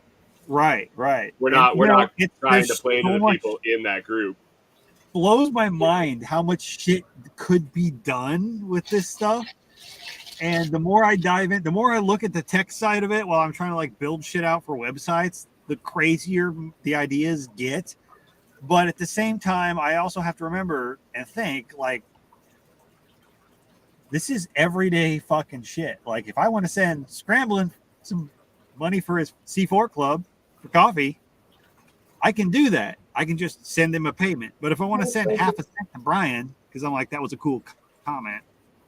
Right. We're not trying to play to the people in that group. Blows my mind how much shit could be done with this stuff. And the more I dive in, the more I look at the tech side of it while I'm trying to like build shit out for websites, the crazier the ideas get. But at the same time, I also have to remember and think like, this is everyday fucking shit. Like if I want to send Scrambling some money for his C4 club for coffee, I can do that. I can just send him a payment. But if I want to send half a cent to Brian, because I'm like, that was a cool comment,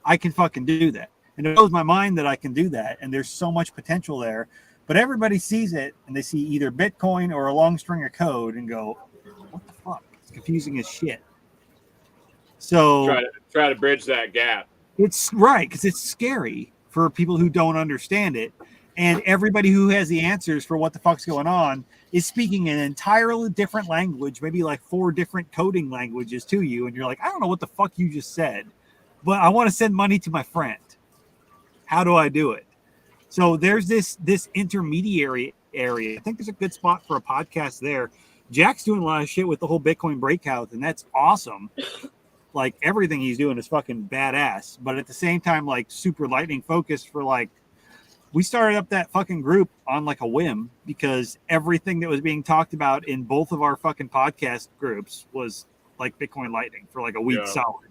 I can fucking do that. And it blows my mind that I can do that. And there's so much potential there. But everybody sees it and they see either Bitcoin or a long string of code and go, what the fuck? It's confusing as shit. So try to bridge that gap. It's right, because it's scary for people who don't understand it. And everybody who has the answers for what the fuck's going on is speaking an entirely different language, maybe like 4 different coding languages to you. And you're like, I don't know what the fuck you just said, but I want to send money to my friend. How do I do it? So there's this intermediary area. I think there's a good spot for a podcast there. Jack's doing a lot of shit with the whole Bitcoin breakout, and that's awesome. Like everything he's doing is fucking badass, but at the same time, like super lightning focused for like, we started up that fucking group on like a whim because everything that was being talked about in both of our fucking podcast groups was like Bitcoin Lightning for like a week solid.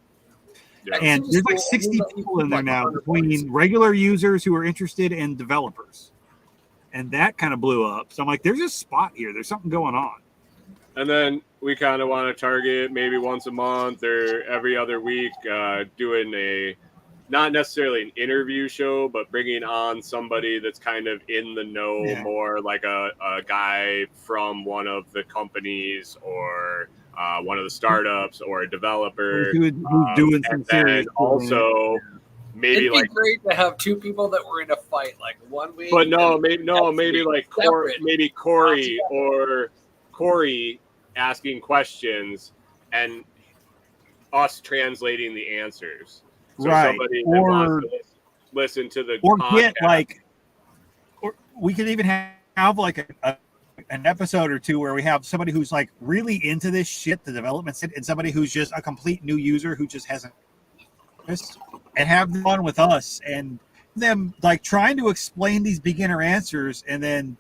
Yeah. And there's like 60 people in there now between regular users who are interested and developers. And that kind of blew up. So I'm like, there's a spot here. There's something going on. And then we kind of want to target maybe once a month or every other week, doing a, not necessarily an interview show, but bringing on somebody that's kind of in the know more, like a guy from one of the companies or one of the startups or a developer. Who's doing some serious also. Maybe it'd be great to have 2 people that were in a fight, like one week. But maybe like Corey or Corey asking questions and us translating the answers. So somebody that wants to listen to the podcast. Get like, or we could even have like an episode or 2 where we have somebody who's like really into this shit, the development, and somebody who's just a complete new user who just hasn't, and have them on with us and them like trying to explain these beginner answers, and then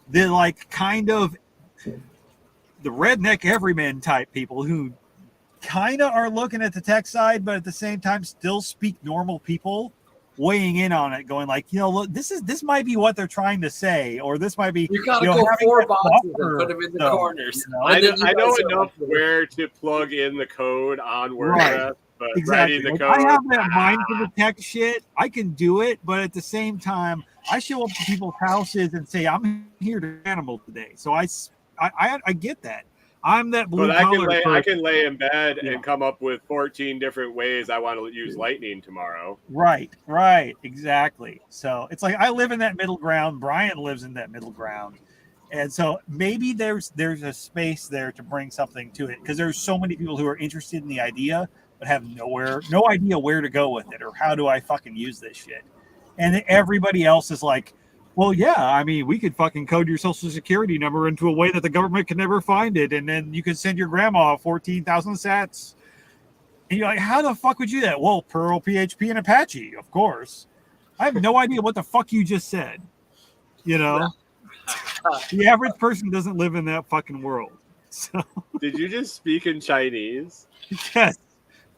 they're like kind of the redneck everyman type people who kind of are looking at the tech side, but at the same time still speak normal people, weighing in on it, going like, look, this might be what they're trying to say, or this might be. You gotta go 4 boxes and put them in the corners. I know enough where to plug in the code on WordPress, but writing the code. I have that mind for the tech shit. I can do it, but at the same time, I show up to people's houses and say, I'm here to animal today. So I get that. I'm that blue collar. But I can lay in bed and come up with 14 different ways I want to use Lightning tomorrow. Right, exactly. So it's like I live in that middle ground. Brian lives in that middle ground, and so maybe there's a space there to bring something to it, because there's so many people who are interested in the idea but have no idea where to go with it or how do I fucking use this shit, and everybody else is like, well, yeah, I mean, we could fucking code your social security number into a way that the government can never find it, and then you could send your grandma 14,000 sats. And you're like, how the fuck would you do that? Well, Perl, PHP, and Apache, of course. I have no idea what the fuck you just said. The average person doesn't live in that fucking world. So, did you just speak in Chinese? Yes,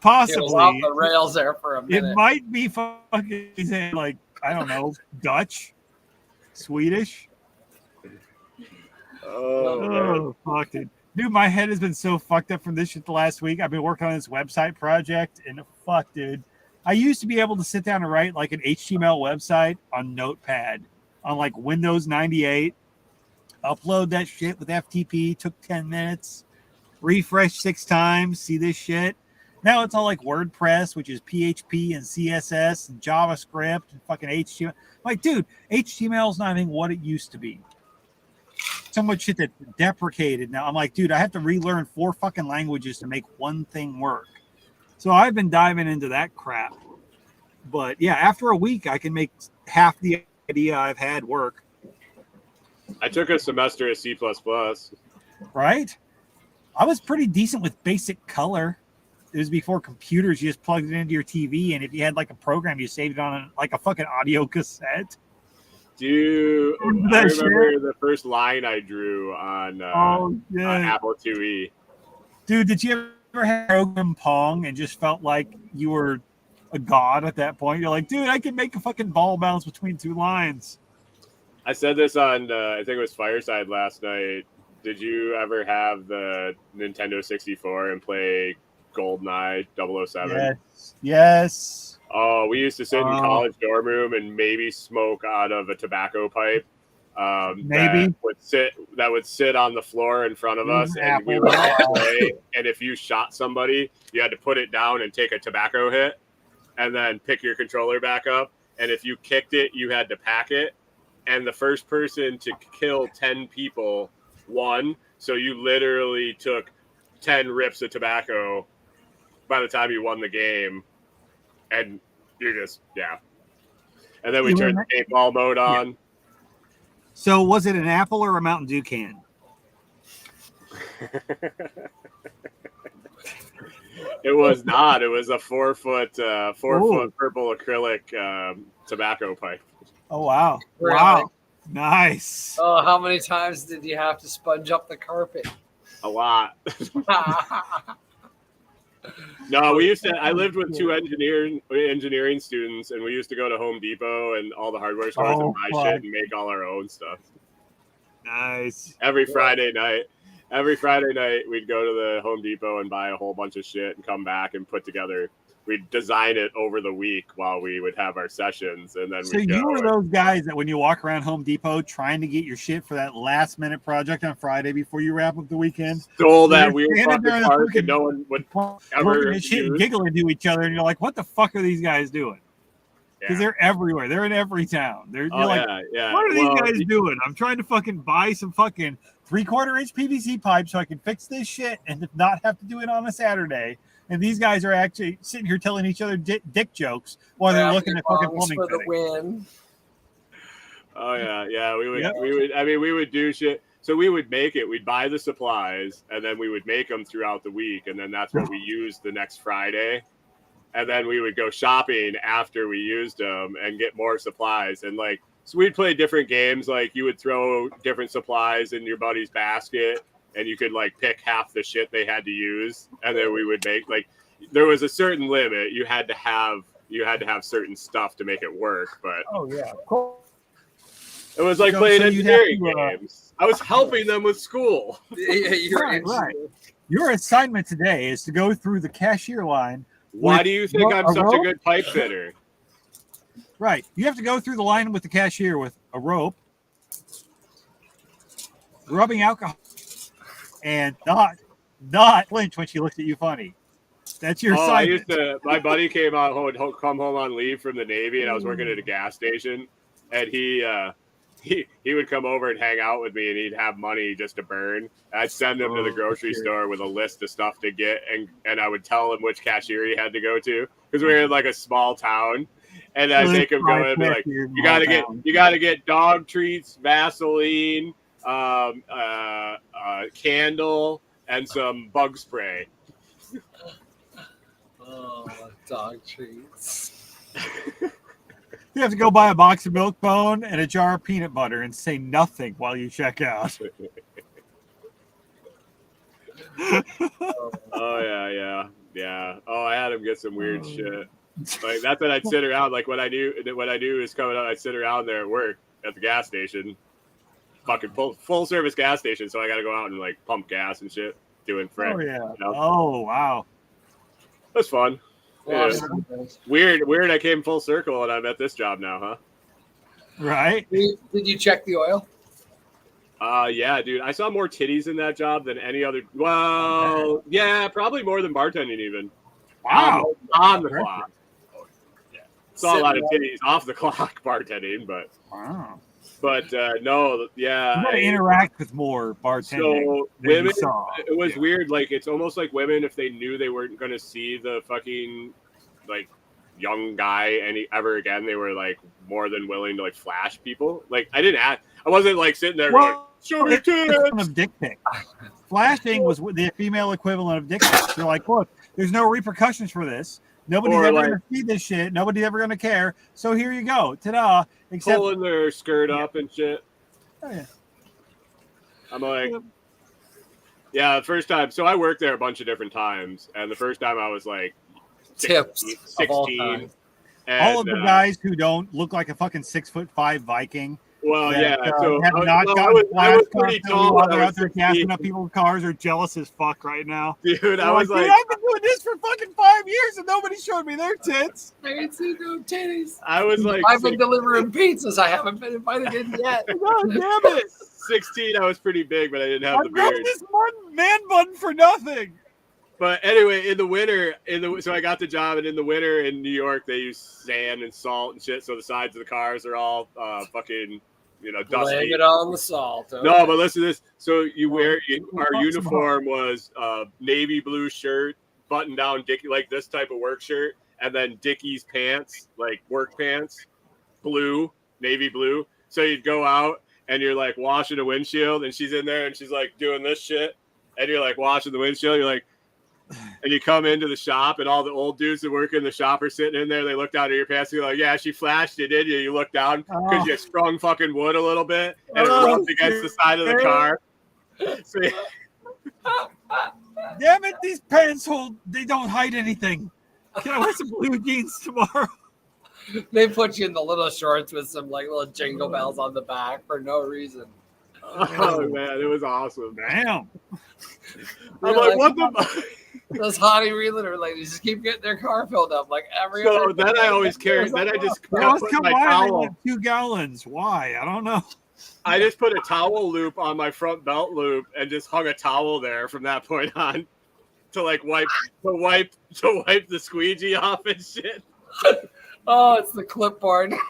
possibly. Off the rails there for a minute. It might be fucking like, I don't know, Dutch. Swedish. Oh fuck, dude. My head has been so fucked up from this shit the last week. I've been working on this website project, and fuck, dude. I used to be able to sit down and write like an HTML website on Notepad on like Windows 98, upload that shit with FTP, took 10 minutes, refresh 6 times, see this shit. Now it's all like WordPress, which is PHP and CSS and JavaScript and fucking HTML. Like, dude, HTML is not even what it used to be. So much shit that's deprecated now. I'm like, dude, I have to relearn 4 fucking languages to make one thing work. So I've been diving into that crap. But yeah, after a week, I can make half the idea I've had work. I took a semester of C++. Right? I was pretty decent with basic color. It was before computers. You just plugged it into your TV, and if you had like a program, you saved it on like a fucking audio cassette. Dude, I remember the first line I drew on Apple IIe. Dude, did you ever have program Pong and just felt like you were a god at that point? You're like, dude, I can make a fucking ball bounce between two lines. I said this on, I think it was Fireside last night. Did you ever have the Nintendo 64 and play GoldenEye 007? Yes. Oh, we used to sit in college dorm room and maybe smoke out of a tobacco pipe. Maybe that would sit on the floor in front of us, and we would play. And if you shot somebody, you had to put it down and take a tobacco hit, and then pick your controller back up. And if you kicked it, you had to pack it. And the first person to kill 10 people won. So you literally took 10 rips of tobacco by the time you won the game. And you're just, yeah. And then we turned the paintball mode on. Yeah. So was it an apple or a Mountain Dew can? It was not. It was a 4 foot purple acrylic tobacco pipe. Oh, wow. Really? Wow. Nice. Oh, how many times did you have to sponge up the carpet? A lot. No, I lived with two engineering students, and we used to go to Home Depot and all the hardware stores and buy shit and make all our own stuff. Nice. Every Friday night, we'd go to the Home Depot and buy a whole bunch of shit and come back and put together. We'd design it over the week while we would have our sessions, and then you were those guys that when you walk around Home Depot trying to get your shit for that last minute project on Friday before you wrap up the weekend, stole that weird fucking park and no one would ever shit and giggling to each other, and you're like, what the fuck are these guys doing? Because they're everywhere. They're in every town. You're like, what are these guys doing? I'm trying to fucking buy some fucking 3/4 inch PVC pipe so I can fix this shit and not have to do it on a Saturday. And these guys are actually sitting here telling each other dick jokes while they're looking at fucking plumbing for the win. Oh yeah. We would do shit. So we would make it. We'd buy the supplies, and then we would make them throughout the week, and then that's what we used the next Friday. And then we would go shopping after we used them and get more supplies. And so we'd play different games. Like you would throw different supplies in your buddy's basket, and you could pick half the shit they had to use. And then we would make there was a certain limit. You had to have certain stuff to make it work. But cool. It was like playing engineering games. I was helping them with school. Right. Your assignment today is to go through the cashier line. Why do you think I'm such a good pipe fitter? Right. You have to go through the line with the cashier with a rope, rubbing alcohol, and not flinch when she looks at you funny. That's your assignment. My buddy come home on leave from the Navy, and I was working at a gas station, and he would come over and hang out with me, and he'd have money just to burn. I'd send him to the grocery store with a list of stuff to get, and I would tell him which cashier he had to go to, because we were in a small town, and I'd make him go in and be like, you gotta get dog treats, Vaseline, candle, and some bug spray. Oh, dog treats. You have to go buy a box of Milk Bone and a jar of peanut butter and say nothing while you check out. Oh yeah. Oh, I had him get some weird shit. That's what I'd sit around. When I knew is coming up, I'd sit around there at work at the gas station, fucking full service gas station. So I got to go out and pump gas and shit, doing frick. Oh yeah. Oh wow. That's fun. Yeah. Weird. I came full circle and I'm at this job now, huh? Right. Did you check the oil? Yeah, dude. I saw more titties in that job than any other. Well, yeah, probably more than bartending even. Wow. On the clock. Yeah. Saw a lot of titties off the clock bartending, but wow. But no, yeah. You gotta interact with more bartending. So women, it was weird. It's almost like women, if they knew they weren't going to see the fucking young guy ever again, they were more than willing to flash people. I wasn't sitting there going, show me tits. Of dick pic. Flashing was the female equivalent of dick pics. You're like, look, there's no repercussions for this. Nobody's ever going to see this shit. Nobody's ever going to care. So here you go. Ta-da. Except pulling their skirt up and shit. Oh, yeah. I'm like, Yeah, the first time. So I worked there a bunch of different times, and the first time I was like 16. All of the guys who don't look like a fucking 6'5" Viking. Well, that, yeah. So have I was pretty tall. While they're out there gassing up people's cars are jealous as fuck right now. Dude, I was like, I've been doing this for fucking 5 years and nobody showed me their tits. I can see no titties. I was like, I've been delivering pizzas. I haven't been invited in yet. God damn it. 16, I was pretty big, but I didn't have the beard. This man bun for nothing. But anyway, in the winter, so I got the job, and in the winter in New York, they use sand and salt and shit. So the sides of the cars are all fucking, dusty. Blame it on the salt. Okay. No, but listen to this. So our uniform was navy blue shirt, button down Dickie, like this type of work shirt, and then Dickies pants, like work pants, navy blue. So you'd go out and you're like washing a windshield, and she's in there and she's like doing this shit, and you're like washing the windshield. You're like. And you come into the shop, and all the old dudes that work in the shop are sitting in there. They look down at your pants, and you're like, "Yeah, she flashed it, did you?" You look down because you sprung fucking wood a little bit, and it rubbed against the side of the car. So, damn it, these pants they don't hide anything. Can I wear some blue jeans tomorrow? They put you in the little shorts with some like little jingle bells on the back for no reason. Oh man, it was awesome. Damn. I'm like, what the? Those hottie realtor ladies just keep getting their car filled up like every. So then I always carry. Then I just put my towel. 2 gallons. Why? I don't know. I just put a towel loop on my front belt loop and just hung a towel there from that point on to wipe the squeegee off and shit. Oh, it's the clipboard. It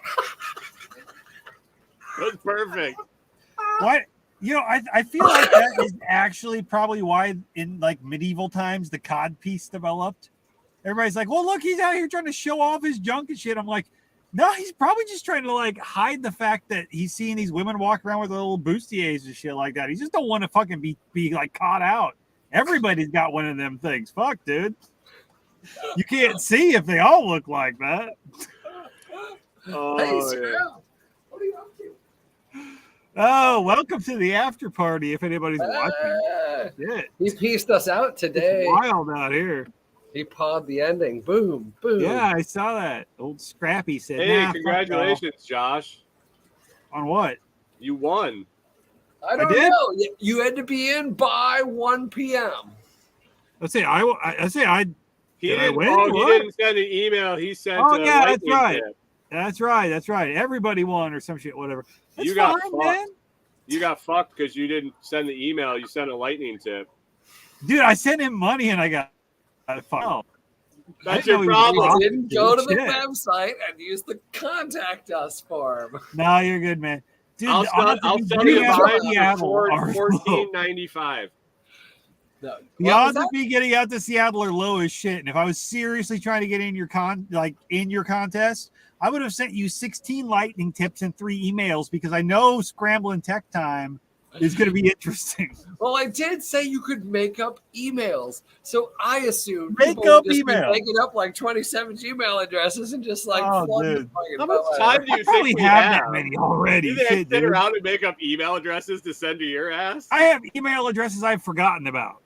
was perfect. What? I feel like that is actually probably why in like medieval times the cod piece developed. Everybody's like, well, look, he's out here trying to show off his junk and shit. I'm like, no, he's probably just trying to like hide the fact that he's seeing these women walk around with little bustiers and shit like that. He just don't want to fucking be like caught out. Everybody's got one of them things. Fuck, dude. You can't see if they all look like that. Oh, hey, yeah. What are you up to? Oh, welcome to the after party. If anybody's watching, shit. He pieced us out today. It's wild out here. He pawed the ending. Boom, boom. Yeah, I saw that. Old Scrappy said, "Hey, congratulations, Josh! On what? You won." I don't know. You had to be in by 1 p.m. He didn't send an email. He sent. Oh yeah, that's right. That's right. That's right. Everybody won or some shit, whatever. That's you got fine, fucked. Man. You got fucked because you didn't send the email. You sent a lightning tip. Dude, I sent him money and I got fucked. That's your problem. You didn't go to the website and use the contact us form. No, you're good, man. Dude, I'll send you for $14.95. No. The odds of me getting out to Seattle are low as shit. And if I was seriously trying to get in your contest, I would have sent you 16 lightning tips and 3 emails because I know Scrambling Tech Time is going to be interesting. Well, I did say you could make up emails, so I assumed make up emails, making up like 27 Gmail addresses and just like. Oh, dude. How much time do you think we have that many already? Do they sit around and make up email addresses to send to your ass? I have email addresses I've forgotten about.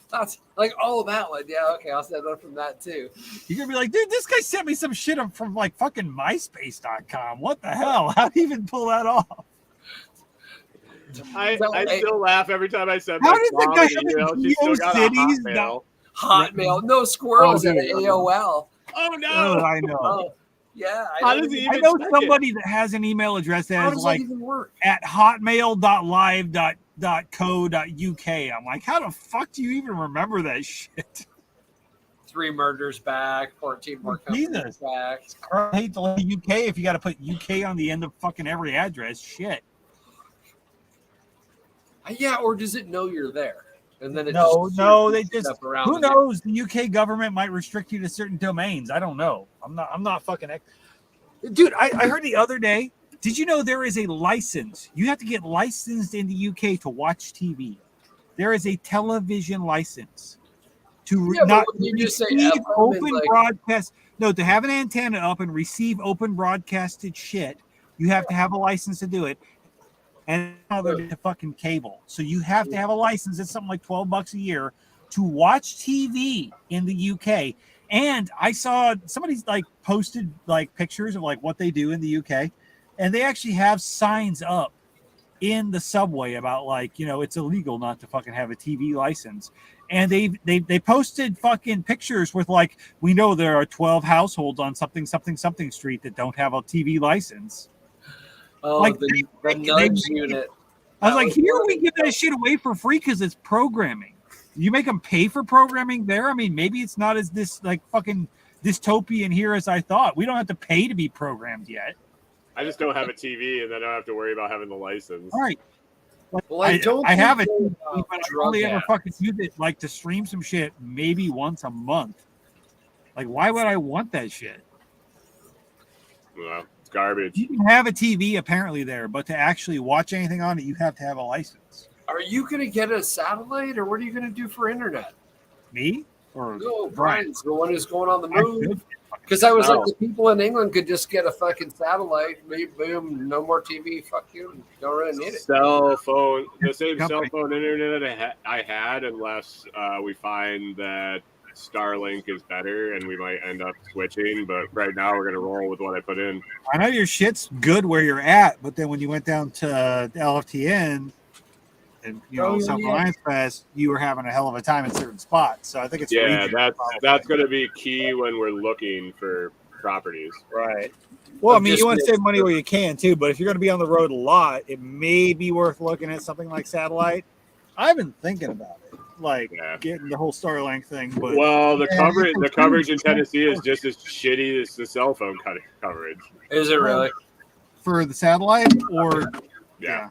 That's like, oh, that one. Yeah, okay, I'll send one from that too. You're gonna be like, dude, this guy sent me some shit from like fucking MySpace.com. What the hell? How do you even pull that off? I still laugh every time I send my mom an email. She's still got a Hotmail. Hotmail. No squirrels at AOL. Oh no! Oh, I know. Oh, yeah. How does he even I know somebody that has an email address that is like at hotmail.live.co.uk. I'm like, how the fuck do you even remember that shit? 3 murders back, 14 more companies back. I hate the UK if you got to put UK on the end of fucking every address. Shit. Yeah, or does it know you're there? And then they just who knows? The UK government might restrict you to certain domains. I don't know. I'm not fucking. Dude, I heard the other day. Did you know there is a license? You have to get licensed in the UK to watch TV. There is a television license to receive open broadcast. No, to have an antenna up and receive open broadcasted shit, you have to have a license to do it. and now they're into fucking cable. So you have to have a license. It's something like $12 a year to watch TV in the UK. And I saw somebody's like posted like pictures of like what they do in the UK, and they actually have signs up in the subway about like, you know, it's illegal not to fucking have a TV license. And they posted fucking pictures with like, we know there are 12 households on something street that don't have a TV license. Oh, like the nudge unit. I was like, here we give that shit away for free because it's programming. You make them pay for programming there. I mean, maybe it's not as this like fucking dystopian here as I thought. We don't have to pay to be programmed yet. I just don't have a TV, and then I don't have to worry about having the license. All right. Like, well, I have a TV, but I only ever fucking use it like to stream some shit maybe once a month. Like, why would I want that shit? Well, it's garbage. You can have a TV apparently there, but to actually watch anything on it, you have to have a license. Are you going to get a satellite, or what are you going to do for internet? Me? Or no, Brian's the one who's going on the move. Because I was like, the people in England could just get a fucking satellite, boom, no more TV, fuck you, don't really need it. Cell phone, the same cell phone internet I had, unless we find that Starlink is better and we might end up switching. But right now we're going to roll with what I put in. I know your shit's good where you're at, but then when you went down to LFTN and, you know, TheSquatchFEST, you were having a hell of a time in certain spots. So I think it's that's going to be key when we're looking for properties. Right. Well, I mean, you want to save money where you can too, but if you're going to be on the road a lot, it may be worth looking at something like satellite. I've been thinking about it, like getting the whole Starlink thing. But the coverage in Tennessee is just as shitty as the cell phone coverage. Is it really? For the satellite, or yeah.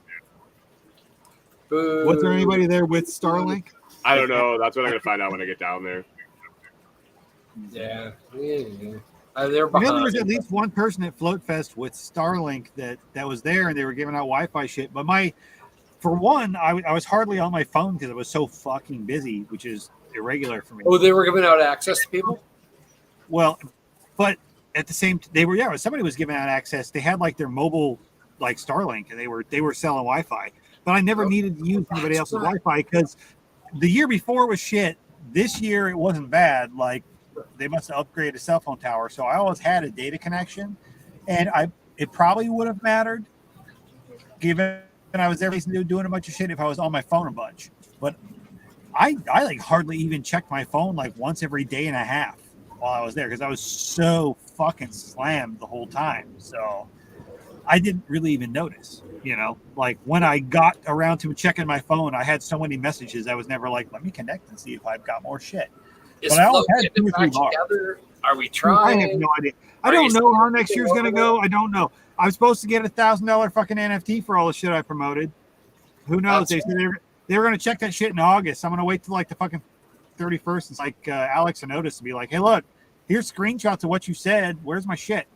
Was there anybody there with Starlink? I don't know. That's what I'm going to find out when I get down there. Yeah. There was at least one person at Float Fest with Starlink that was there, and they were giving out Wi-Fi shit. But for one, I was hardly on my phone because I was so fucking busy, which is irregular for me. Oh, they were giving out access to people? Well, but at the same somebody was giving out access. They had like their mobile like Starlink, and they were selling Wi-Fi. But I never needed to use anybody else's Wi-Fi because the year before was shit. This year it wasn't bad. Like they must have upgraded a cell phone tower, so I always had a data connection, and it probably would have mattered given I was there doing a bunch of shit if I was on my phone a bunch. But I like hardly even checked my phone like once every day and a half while I was there because I was so fucking slammed the whole time. So I didn't really even notice. You know, like when I got around to checking my phone, I had so many messages. I was never like, let me connect and see if I've got more shit. But I always had 2 or 3 bars. Are we trying? I have no idea. I don't know how next year's going to go. I don't know. I'm supposed to get $1,000 fucking NFT for all the shit I promoted. Who knows? They said they were going to check that shit in August. I'm going to wait till like the fucking 31st. It's like Alex and Otis to be like, hey, look, here's screenshots of what you said. Where's my shit?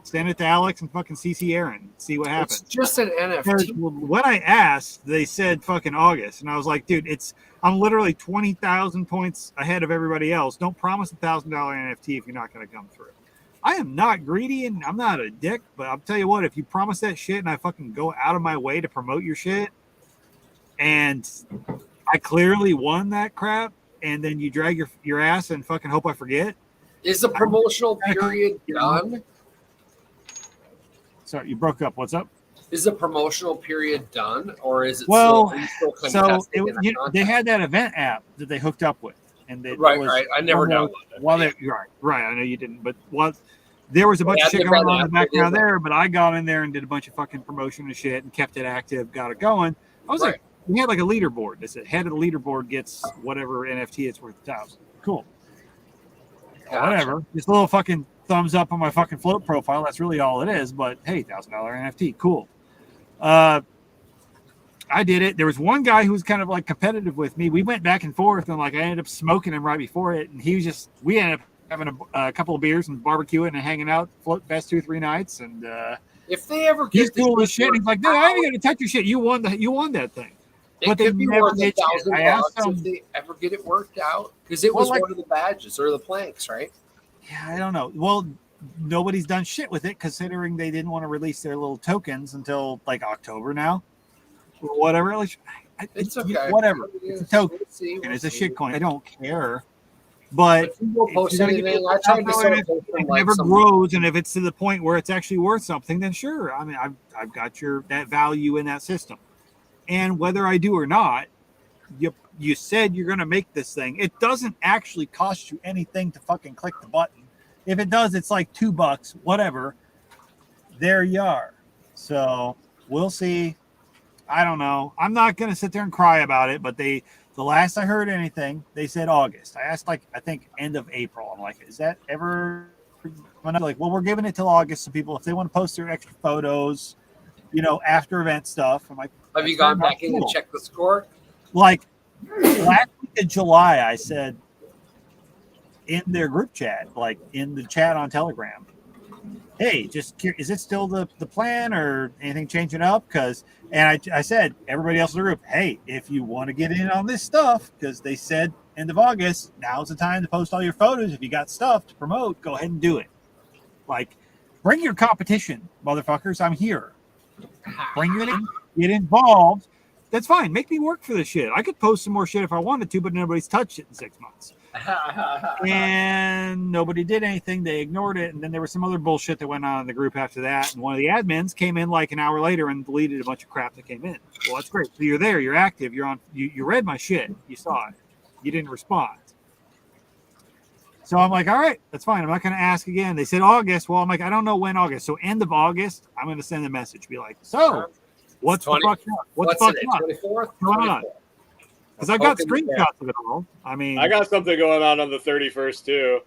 Send it to Alex and fucking CC Aaron. See what happens. It's just an NFT. When I asked, they said fucking August, and I was like, dude, I'm literally 20,000 points ahead of everybody else. Don't promise $1,000 NFT if you're not going to come through. I am not greedy and I'm not a dick, but I'll tell you what, if you promise that shit and I fucking go out of my way to promote your shit, and I clearly won that crap, and then you drag your ass and fucking hope I forget. Is the promotional period done? Sorry, you broke up. What's up? Is the promotional period done, or is it still they had that event app that they hooked up with, and right. I never downloaded it. Right. I know you didn't, but there was a bunch of shit going on in the background there. But I got in there and did a bunch of fucking promotion and shit, and kept it active, got it going. I was like, we had like a leaderboard. They said head of the leaderboard gets whatever NFT it's worth $1,000. Cool. Gotcha. Whatever. Just a little fucking thumbs up on my fucking float profile. That's really all it is. But hey, $1,000 NFT, cool. I did it. There was one guy who was kind of like competitive with me. We went back and forth, and like I ended up smoking him right before it. And he was we ended up having a couple of beers and barbecuing and hanging out, Float Fest 2 or 3 nights. And if they ever get he's cool as shit, he's like, dude, I ain't gonna touch your shit. You won that thing. It could be worth $1,000 if they ever get it worked out, because it was one of the badges or the planks, right? Yeah, I don't know. Well, nobody's done shit with it, considering they didn't want to release their little tokens until like October now, or whatever. It's okay. Whatever. It's a token, and it's a shit coin. I don't care. But if you will post anything, I tried to sort of post if it never grows, and if it's to the point where it's actually worth something, then sure. I mean, I've got that value in that system, and whether I do or not, you said you're going to make this thing. It doesn't actually cost you anything to fucking click the button. If it does, it's like $2, whatever. There you are. So we'll see. I don't know. I'm not going to sit there and cry about it, but the last I heard anything, they said August. I asked, like, I think end of April. I'm like, is that ever? Like, well, we're giving it till August. So people, if they want to post their extra photos, after event stuff. I'm like, have you gone back in and checked the score? Like last week in July, I said in their group chat, like in the chat on Telegram, hey, just is it still the plan or anything changing up? And I said, everybody else in the group, hey, if you want to get in on this stuff, because they said end of August, now's the time to post all your photos. If you got stuff to promote, go ahead and do it. Like, bring your competition, motherfuckers. I'm here. Bring it in, get involved. That's fine. Make me work for this shit. I could post some more shit if I wanted to, but nobody's touched it in 6 months. And nobody did anything. They ignored it. And then there was some other bullshit that went on in the group after that. And one of the admins came in like an hour later and deleted a bunch of crap that came in. Well, that's great. So you're there. You're active. You're on. You read my shit. You saw it. You didn't respond. So I'm like, all right, that's fine. I'm not going to ask again. They said August. Well, I'm like, I don't know when August. So end of August, I'm going to send a message. Be like, so what's the fuck up? What's the fuck up? 24th? Come on. Because I got screenshots of it all. I mean, I got something going on the 31st too.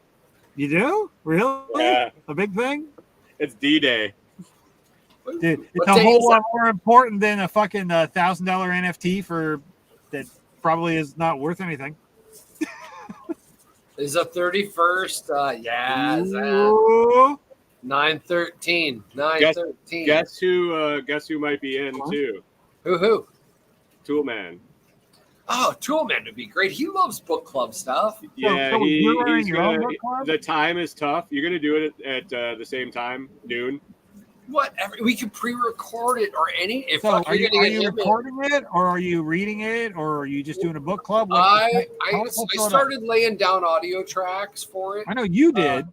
You do? Really? Yeah. A big thing? It's D-Day. Dude, it's a whole lot more important than a fucking $1,000 NFT that probably is not worth anything. Is the 31st? Yeah. 9/13. 9/13. Guess who might be in too? Who? Toolman. Oh, Toolman would be great. He loves book club stuff. Yeah, so he's gonna, the time is tough. You're going to do it at the same time, noon. Whatever. We can pre-record it or any. If so are you recording it, or are you reading it, or are you just doing a book club? I started laying down audio tracks for it. I know you did.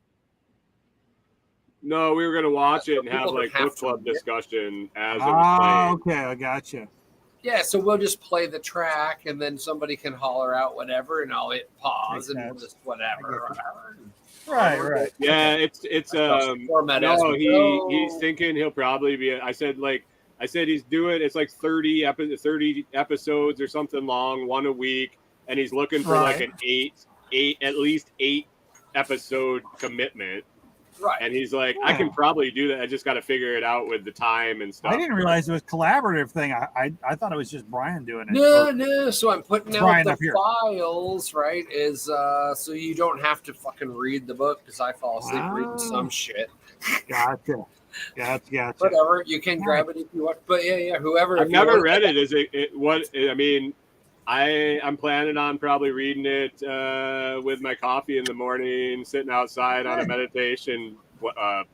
No, we were going to watch it and have like book club discussion as it was playing. Okay, I gotcha. Yeah, so we'll just play the track, and then somebody can holler out whatever, and I'll hit pause and we'll just whatever. Right. Yeah, it's no, he's thinking he'll probably be. I said he's doing. It's like 30 episodes or something long, one a week, and he's looking for like an at least 8 episode commitment. Right. And he's like, I can probably do that. I just got to figure it out with the time and stuff. I didn't realize it was a collaborative thing. I thought it was just Brian doing it. No. So I'm putting out Brian the files, right? Is so you don't have to fucking read the book because I fall asleep reading some shit. Gotcha. Whatever. You can grab it if you want. But yeah. Whoever. I've never read it. Is it what? I mean, I'm planning on probably reading it with my coffee in the morning, sitting outside on a meditation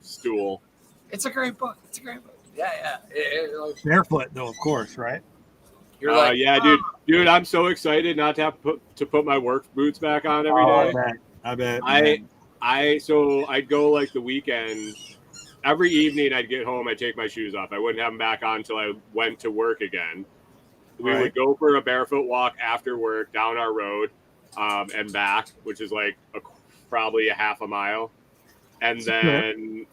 stool. It's a great book. Yeah. Barefoot, though, of course, right? You're like, yeah, dude, I'm so excited not to have to put my work boots back on every day. I bet. I'd go like the weekend. Every evening I'd get home, I'd take my shoes off. I wouldn't have them back on until I went to work again. We would go for a barefoot walk after work down our road and back, which is like probably a half a mile. And then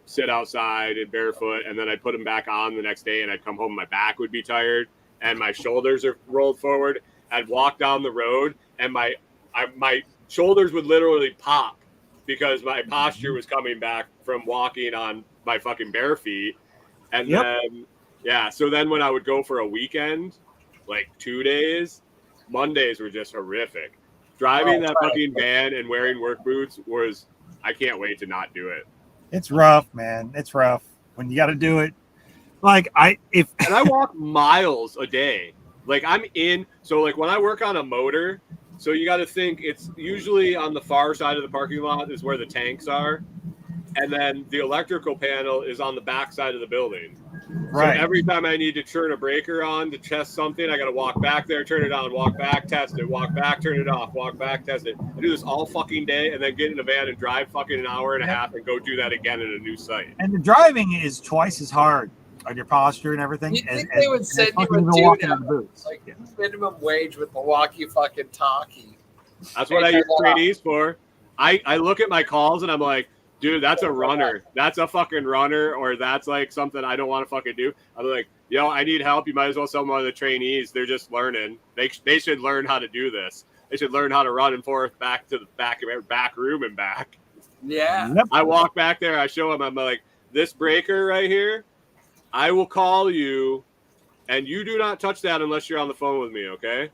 sit outside and barefoot. And then I'd put them back on the next day and I'd come home. My back would be tired and my shoulders are rolled forward. I'd walk down the road and my shoulders would literally pop because my posture was coming back from walking on my fucking bare feet. And then... Yeah, so then when I would go for a weekend, like 2 days, Mondays were just horrific. Driving that fucking van and wearing work boots I can't wait to not do it. It's rough, man. It's rough when you got to do it. And I walk miles a day. Like so like when I work on a motor, so you got to think it's usually on the far side of the parking lot is where the tanks are. and then the electrical panel is on the back side of the building. Right. So every time I need to turn a breaker on to test something, I got to walk back there, turn it on, walk back, test it, walk back, turn it off, walk back, test it. I do this all fucking day and then get in a van and drive fucking an hour and a half and go do that again at a new site. And the driving is twice as hard on your posture and everything. You think they would send you a dude out, like minimum wage with the walkie-fucking talkie? That's what I use trainees for. I look at my calls and I'm like, dude, that's a runner. That's a fucking runner, or that's like something I don't want to fucking do. I'm like, yo, I need help. You might as well sell one of the trainees. They're just learning. They should learn how to do this. They should learn how to run and forth back to the back room and back. Yeah. Yep. I walk back there. I show them. I'm like, this breaker right here, I will call you, and you do not touch that unless you're on the phone with me, okay?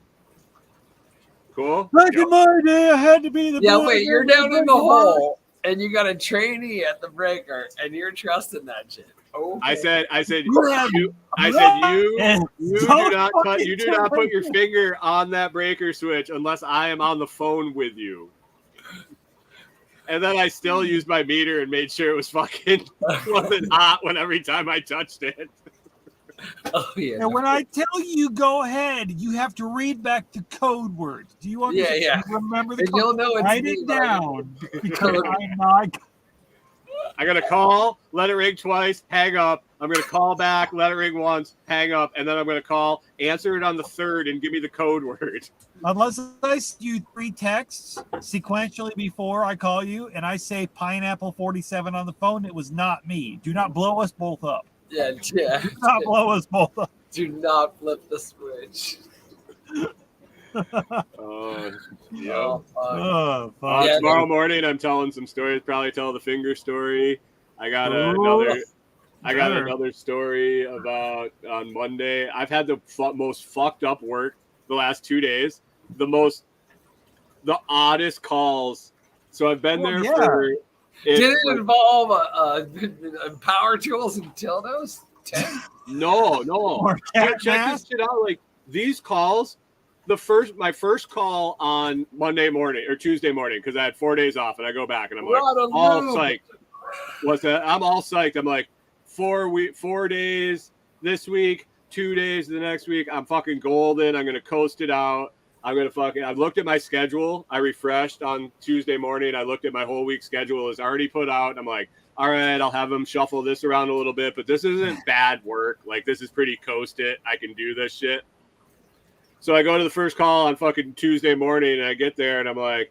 Cool? Back in my day, I had to be the Yeah, wait, you're down in the hole. And you got a trainee at the breaker, and you're trusting that shit. Okay. I said, you do not put your finger on that breaker switch unless I am on the phone with you. And then I still used my meter and made sure it was fucking wasn't hot every time I touched it. Oh yeah. And when I tell you go ahead, you have to read back the code words. Do you understand? Yeah. Remember the And code? you'll know it's Write me, it down. Because I gotta call, let it ring twice, hang up. I'm gonna call back, let it ring once, hang up, and then I'm gonna call, answer it on the third, and give me the code word. Unless I send you 3 texts sequentially before I call you, and I say Pineapple 47 on the phone, it was not me. Do not blow us both up. Yeah. Do not blow us both up. Do not flip the switch. Yeah. Fuck. Tomorrow morning, I'm telling some stories. Probably tell the finger story. I got another story about on Monday. I've had the most fucked up work the last 2 days. The oddest calls. So I've been there for. Did it involve power tools and dildos? No. Check this shit out. Like these calls. My first call on Monday morning or Tuesday morning, because I had 4 days off and I go back and I'm like all psyched. What's that? I'm all psyched. I'm like 4 days this week, 2 days the next week. I'm fucking golden. I'm gonna coast it out. I've looked at my schedule. I refreshed on Tuesday morning. I looked at my whole week schedule. It's already put out. I'm like, all right, I'll have them shuffle this around a little bit, but this isn't bad work. Like this is pretty coast it. I can do this shit. So I go to the first call on fucking Tuesday morning, and I get there, and I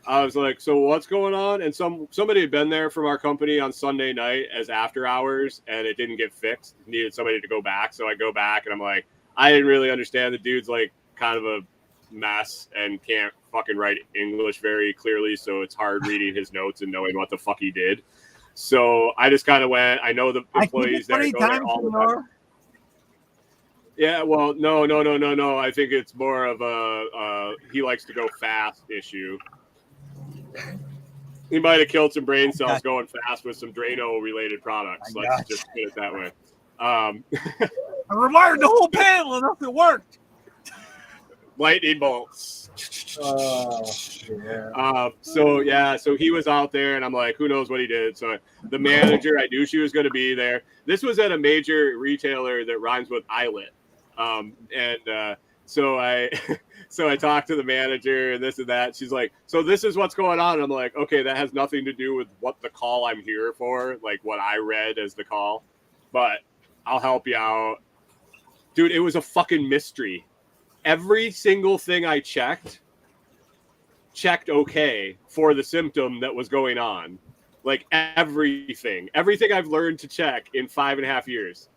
was like, so what's going on? And somebody had been there from our company on Sunday night as after hours, and it didn't get fixed. Needed somebody to go back, so I go back, and I'm like, I didn't really understand. The dude's like kind of a mess and can't fucking write English very clearly, so it's hard reading his notes and knowing what the fuck he did. So I just kind of went. I know the employees there go there all the time. Yeah, well, no. I think it's more of a he likes to go fast issue. He might have killed some brain cells going fast with some Drano-related products. Let's just put it that way. I rewired the whole panel and nothing worked. Lightning bolts. So he was out there, and I'm like, who knows what he did? So the manager, I knew she was going to be there. This was at a major retailer that rhymes with Islet. So I talked to the manager and this and that. She's like, so this is what's going on. And I'm like, okay, that has nothing to do with what the call I'm here for, like what I read as the call, but I'll help you out. Dude, it was a fucking mystery. Every single thing I checked okay for the symptom that was going on. Like everything I've learned to check in 5.5 years.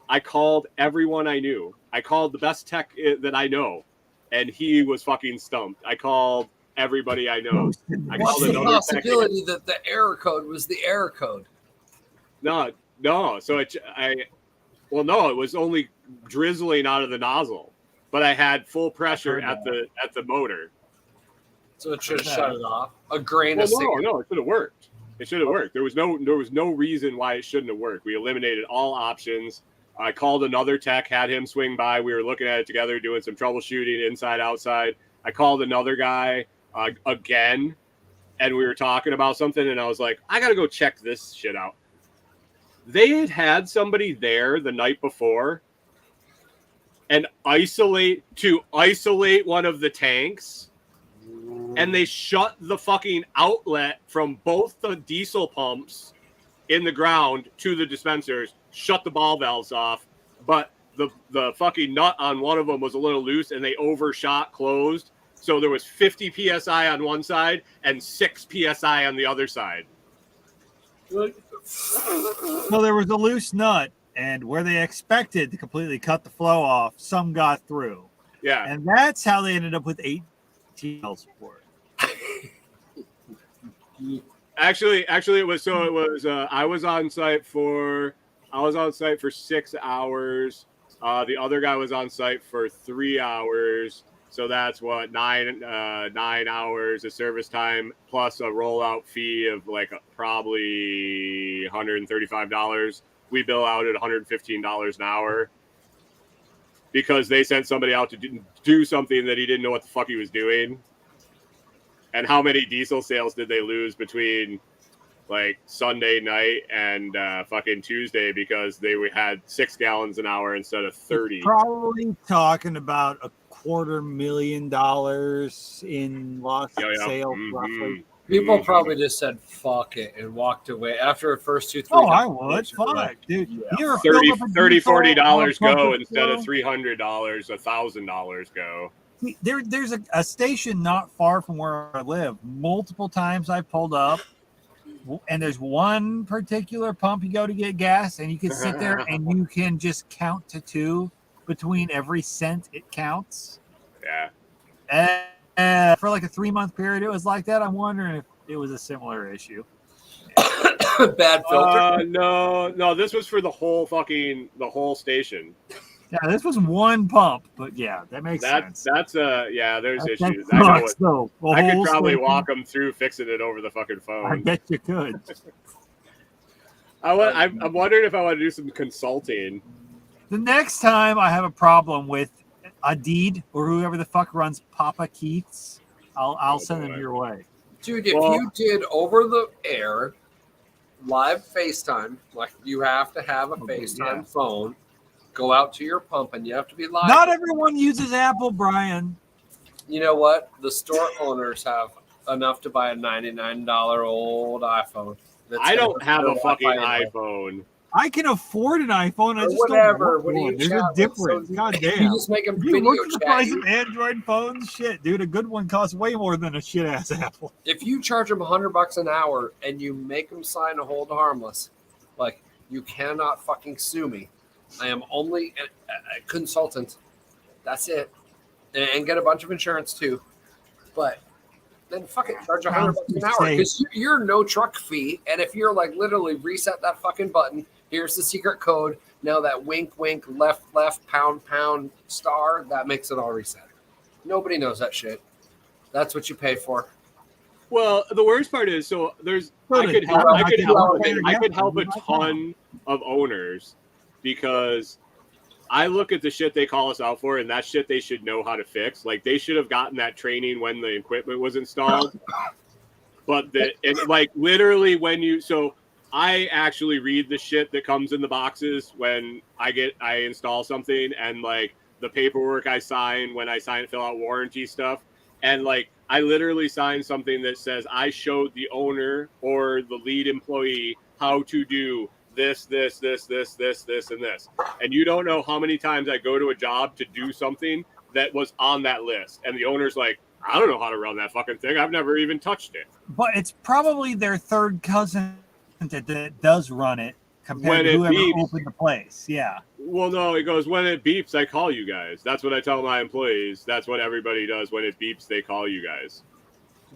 I called everyone I knew. I called the best tech that I know, and he was fucking stumped. I called everybody I know. What's the possibility that the error code was the error code? No. So it was only drizzling out of the nozzle, but I had full pressure at the motor. So it should have shut it off. A grain of cigarette. No, it should have worked. It should have worked. There was no reason why it shouldn't have worked. We eliminated all options. I called another tech, had him swing by. We were looking at it together, doing some troubleshooting inside, outside. I called another guy again. and we were talking about something, and I was like, I gotta go check this shit out. They had somebody there the night before and isolate one of the tanks, and they shut the fucking outlet from both the diesel pumps in the ground to the dispensers, shut the ball valves off, but the fucking nut on one of them was a little loose and they overshot closed. So there was 50 PSI on one side and 6 PSI on the other side. So there was a loose nut, and where they expected to completely cut the flow off, some got through. Yeah. And that's how they ended up with 8 TL support. Actually, it was I was on site for 6 hours. The other guy was on site for 3 hours. So that's what 9 hours of service time plus a rollout fee of like probably $135. We bill out at $115 an hour because they sent somebody out to do something that he didn't know what the fuck he was doing. And how many diesel sales did they lose between like Sunday night and fucking Tuesday because they had 6 gallons an hour instead of 30? Probably talking about $250,000 in lost sales, roughly. People probably just said fuck it and walked away after the first 2-3. Oh, I would. Fuck, dude. Yeah. $40 go instead of $300, $1,000 go. There's a station not far from where I live. Multiple times I pulled up, and there's one particular pump you go to get gas, and you can sit there and you can just count to 2 between every cent it counts. Yeah. And for like a 3-month period, it was like that. I'm wondering if it was a similar issue. Bad filter. No. This was for the whole station. Yeah, this was one pump, but yeah, that makes sense. There's issues. I could probably walk them through fixing it over the fucking phone. I bet you could. I'm wondering if I want to do some consulting. The next time I have a problem with Adid or whoever the fuck runs Papa Keith's, I'll send them your way. Dude, if you did over the air live FaceTime, like you have to have a FaceTime phone, go out to your pump and you have to be live. Not everyone uses Apple, Brian. You know what? The store owners have enough to buy a $99 old iPhone. I don't have a fucking iPhone. I can afford an iPhone. I just whatever. Don't want one. There's a difference. So God damn. You just make them video look at the chat. price of Android phones. Shit, dude, a good one costs way more than a shit ass Apple. If you charge them $100 an hour and you make them sign a hold harmless, like you cannot fucking sue me. I am only a consultant. That's it, and get a bunch of insurance too. But then fucking charge $100 an hour because you're no truck fee. And if you're like literally reset that fucking button. Here's the secret code. Now that wink, left, pound, star, that makes it all reset. Nobody knows that shit. That's what you pay for. Well, the worst part is, I could help a ton of owners because I look at the shit they call us out for, and that shit they should know how to fix. Like they should have gotten that training when the equipment was installed. But literally I actually read the shit that comes in the boxes when I install something, and like the paperwork I sign when I fill out warranty stuff. And like, I literally sign something that says I showed the owner or the lead employee how to do this, and this. And you don't know how many times I go to a job to do something that was on that list. And the owner's like, I don't know how to run that fucking thing. I've never even touched it. But it's probably their third cousin that does run it compared to whoever opened the place. Yeah. Well, no, it goes, when it beeps, I call you guys. That's what I tell my employees. That's what everybody does. When it beeps, they call you guys.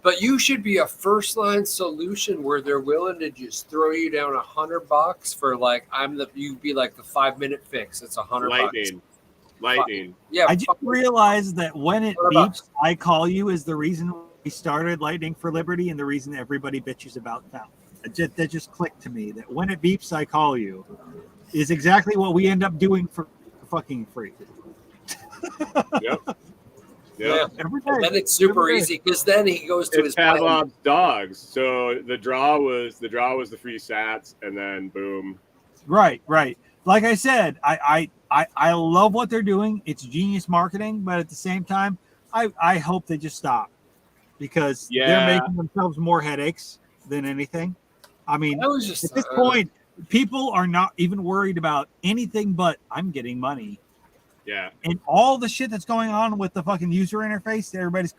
But you should be a first line solution where they're willing to just throw you down $100 for like, you'd be like the 5-minute fix. It's $100. Lightning. Yeah. I just realized that when it beeps, I call you is the reason we started Lightning for Liberty and the reason everybody bitches about now. That just clicked to me that when it beeps, I call you is exactly what we end up doing for fucking free. Yep. Yeah. And then it's super easy because then he goes to his Pavlov's dogs. So the draw was the free sats, and then boom. Right. Like I said, I love what they're doing. It's genius marketing, but at the same time, I hope they just stop because they're making themselves more headaches than anything. I mean, at this point, people are not even worried about anything but I'm getting money. Yeah. And all the shit that's going on with the fucking user interface that everybody's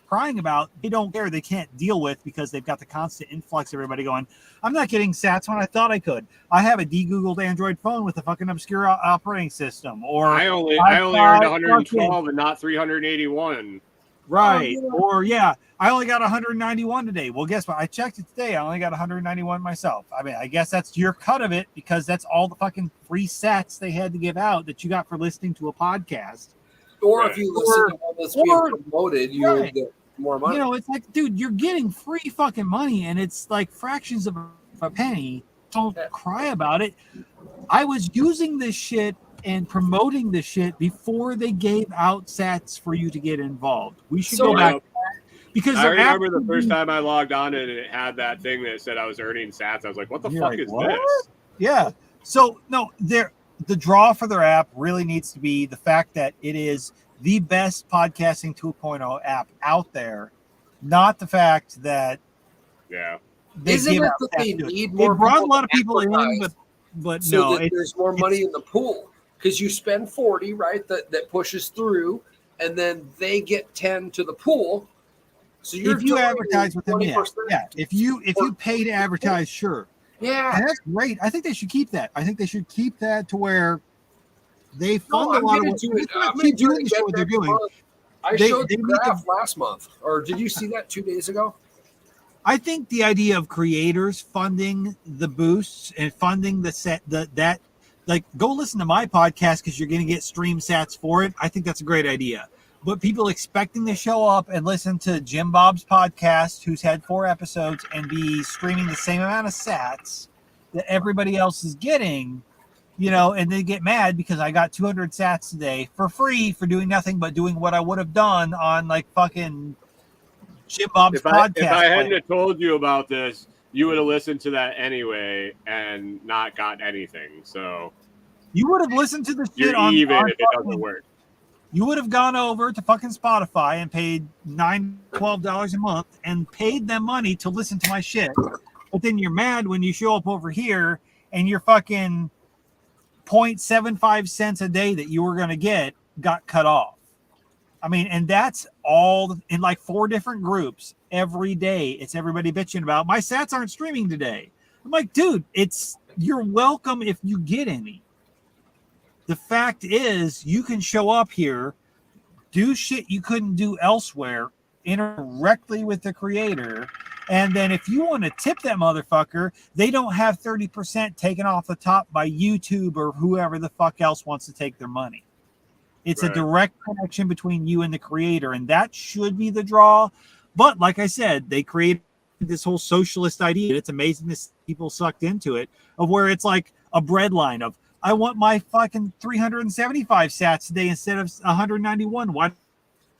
crying about, they don't care. They can't deal with because they've got the constant influx of everybody going, I'm not getting sats when I thought I could. I have a de-Googled Android phone with a fucking obscure operating system. Or I only earned 112 and not 381. Right. Or I only got 191 today. Well, guess what? I checked it today. I only got 191 myself. I mean, I guess that's your cut of it because that's all the fucking free sats they had to give out that you got for listening to a podcast. Or if you listen to one that's being promoted, you get more money. You know, it's like, dude, you're getting free fucking money and it's like fractions of a penny. Don't cry about it. I was using this shit and promoting the shit before they gave out sats for you to get involved. We should go back because I remember the first time I logged on and it had that thing that said I was earning sats. I was like, what the fuck is this? Yeah. So no, the draw for their app really needs to be the fact that it is the best podcasting 2.0 app out there, not the fact that isn't it that they need more? They brought a lot of people in, but so that there's more money in the pool. Because you spend 40, right? That pushes through, and then they get 10 to the pool. So if you advertise with them, if you pay to advertise, sure. Yeah, and that's great. I think they should keep that. I think they should keep that to where they fund a lot of what they're doing. I showed the graph last month, or did you see that 2 days ago? I think the idea of creators funding the boosts and funding that. Like, go listen to my podcast because you're going to get stream sats for it. I think that's a great idea. But people expecting to show up and listen to Jim Bob's podcast, who's had 4 episodes, and be streaming the same amount of sats that everybody else is getting, you know, and they get mad because I got 200 sats today for free for doing nothing but doing what I would have done on, like, fucking Jim Bob's podcast. If I hadn't have told you about this, you would have listened to that anyway and not got anything. So you would have listened to the shit if it doesn't work. You would have gone over to fucking Spotify and paid $12 a month and paid them money to listen to my shit. But then you're mad when you show up over here and your fucking 0.75 cents a day that you were going to get got cut off. I mean, and that's all in like 4 different groups every day. It's everybody bitching about my sats aren't streaming today. I'm like, dude, you're welcome if you get any. The fact is, you can show up here, do shit you couldn't do elsewhere, interact directly with the creator, and then if you want to tip that motherfucker, they don't have 30% taken off the top by YouTube or whoever the fuck else wants to take their money. It's a direct connection between you and the creator, and that should be the draw. But like I said, they created this whole socialist idea. It's amazing that people sucked into it, of where it's like a bread line of, I want my fucking 375 sats today instead of 191. Why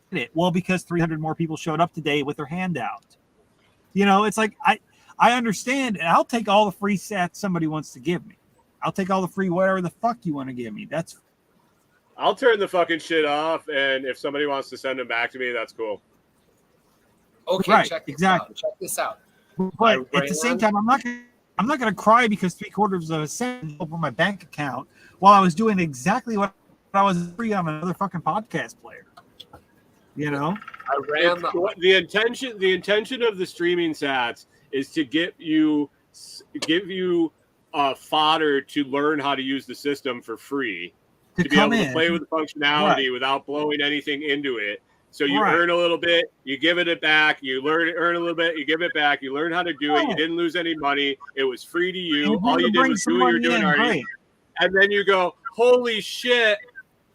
did it? Well, because 300 more people showed up today with their hand out. You know, it's like, I understand, and I'll take all the free sats somebody wants to give me. I'll take all the free whatever the fuck you want to give me. I'll turn the fucking shit off, and if somebody wants to send them back to me, that's cool. Okay, right, check this out. But at the same time, I'm not going to cry because 3/4 of a cent over my bank account while I was doing exactly what I was free on another fucking podcast player. You know, I ran the intention of the streaming sats is to give you fodder to learn how to use the system for free. To be able to play with the functionality without blowing anything into it. So you earn a little bit, you give it back, you earn a little bit, you give it back, you learn how to do it, you didn't lose any money, it was free to you, all you did was do what you're doing already. And then you go, holy shit,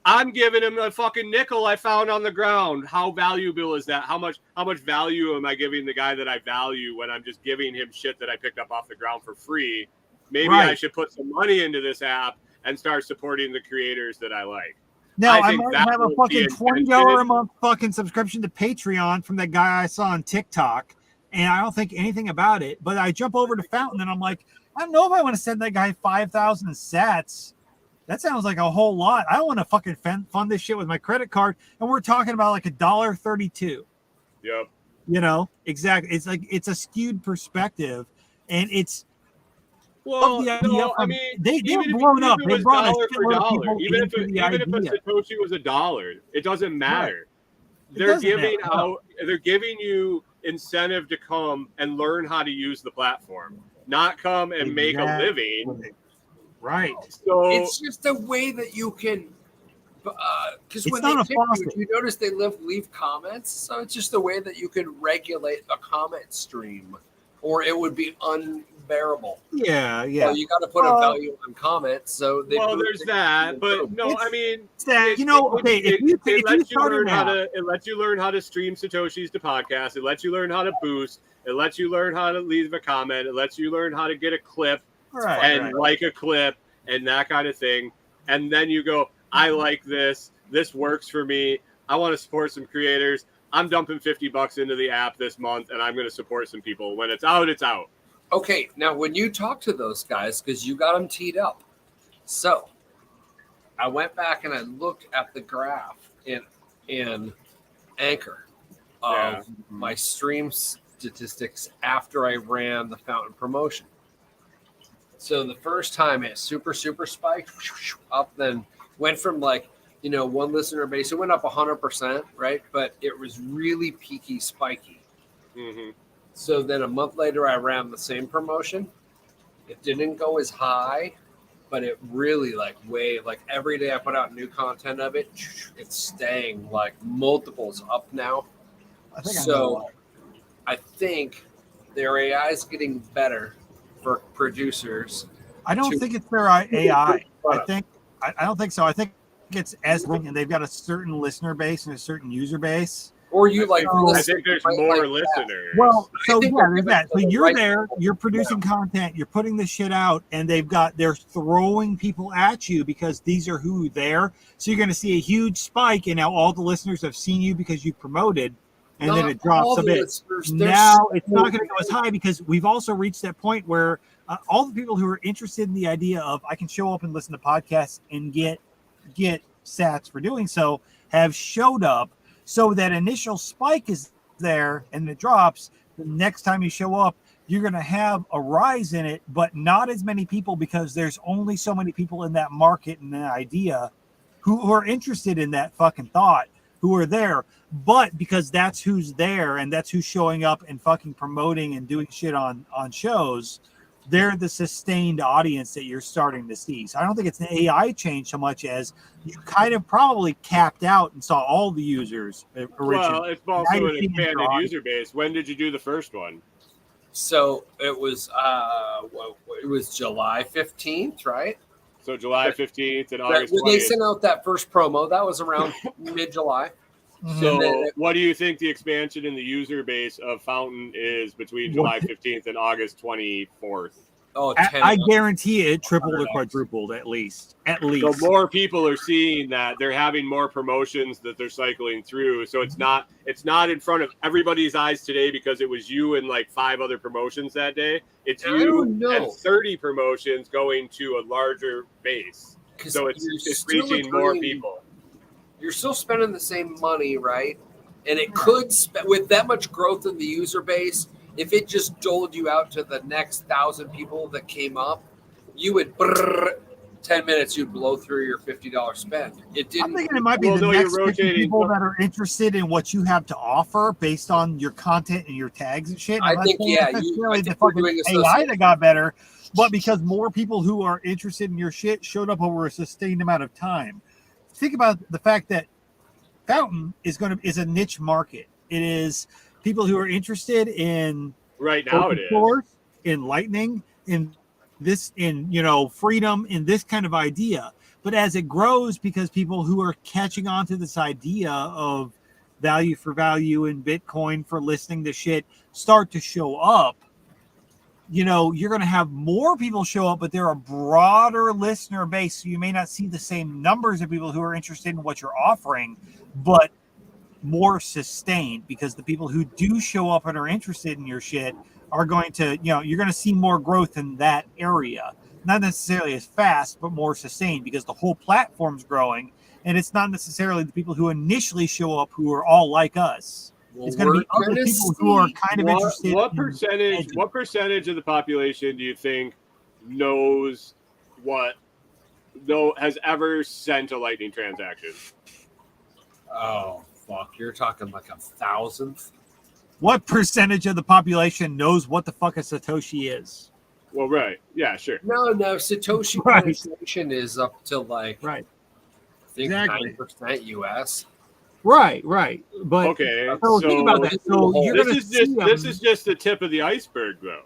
I'm giving him a fucking nickel I found on the ground. How valuable is that? How much value am I giving the guy that I value when I'm just giving him shit that I picked up off the ground for free? Maybe I should put some money into this app and start supporting the creators that I like. Now I might have a fucking $20 a month fucking subscription to Patreon from that guy I saw on TikTok, and I don't think anything about it. But I jump over to Fountain, and I'm like, I don't know if I want to send that guy 5,000 sats. That sounds like a whole lot. I don't want to fucking fund this shit with my credit card, and we're talking about like $1.32. Yep. You know, exactly. It's like it's a skewed perspective, and it's. Well, no, I mean, they've blown up. They brought dollar for dollar. Even if a Satoshi was $1, it doesn't matter. Right. They're giving you incentive to come and learn how to use the platform, not come and make a living. Right. So it's just a way that you can. Because when they pick you notice they leave comments, so it's just a way that you can regulate a comment stream, or it would be unbearable. Yeah. So you got to put a value on comments. So there's that, but no, I mean, it lets you learn how to stream Satoshis to podcasts. It lets you learn how to boost. It lets you learn how to leave a comment. It lets you learn how to get a clip like a clip and that kind of thing. And then you go, I like this. This works for me. I want to support some creators. I'm dumping $50 into the app this month, and I'm going to support some people. When it's out, it's out. Okay, now when you talk to those guys, because you got them teed up, so I went back and I looked at the graph in Anchor of my stream statistics after I ran the Fountain promotion. So the first time it super spiked up, then went from like, one listener base, it went up 100%, right? But it was really peaky, spiky. Mm-hmm. So then a month later, I ran the same promotion. It didn't go as high, but it really every day I put out new content of it. It's staying like multiples up now. I think their AI is getting better for producers. I don't think it's their AI. I don't think so. I think it's and they've got a certain listener base and a certain user base. Or you I think there's more listeners. Well, there's that. So you're there, you're producing content, you're putting this shit out, and they're throwing people at you because these are who there. So you're going to see a huge spike, and now all the listeners have seen you because you promoted, and then it drops a bit. Now it's not going to go as high because we've also reached that point where all the people who are interested in the idea of I can show up and listen to podcasts and get sats for doing so have showed up. So that initial spike is there and it drops. The next time you show up, you're going to have a rise in it, but not as many people because there's only so many people in that market and that idea who are interested in that fucking thought, who are there. But because that's who's there and that's who's showing up and fucking promoting and doing shit on shows, they're the sustained audience that you're starting to see. So I don't think it's an AI change so much as you kind of probably capped out and saw all the users originally. Well, it's also an expanded user base. When did you do the first one? So it was July 15th, right? So July 15th and August 20th. They sent out that first promo. That was around mid-July. So what do you think the expansion in the user base of Fountain is between July 15th and August 24th? Oh, I guarantee it tripled or quadrupled at least. So more people are seeing that. They're having more promotions that they're cycling through. So it's not in front of everybody's eyes today because it was you and like 5 other promotions that day. It's you and 30 promotions going to a larger base. So it's reaching more people. You're still spending the same money, right? And it could, with that much growth in the user base, if it just doled you out to the next 1,000 people that came up, you would 10 minutes, you'd blow through your $50 spend. It didn't. I'm thinking it might be the next 50 people that are interested in what you have to offer based on your content and your tags and shit. I think the fucking AI that got better, but because more people who are interested in your shit showed up over a sustained amount of time. Think about the fact that Fountain is a niche market. It is people who are interested in right now it is in lightning, in freedom, in this kind of idea. But as it grows, because people who are catching on to this idea of value for value and Bitcoin for listening to shit start to show up, you know, you're going to have more people show up, but they're a broader listener base. So you may not see the same numbers of people who are interested in what you're offering, but more sustained, because the people who do show up and are interested in your shit are going to, you know, you're going to see more growth in that area. Not necessarily as fast, but more sustained, because the whole platform's growing, and it's not necessarily the people who initially show up who are all like us. Well, it's going to be other people who are kind of interested. What percentage of the population do you think has ever sent a Lightning transaction? Oh, fuck. You're talking like 1,000th? What percentage of the population knows what the fuck a Satoshi is? Well, right. Yeah, sure. No. Satoshi penetration is up to like, right. I think exactly. 9% US. Right. But okay, so think about that. So this is just the tip of the iceberg, though.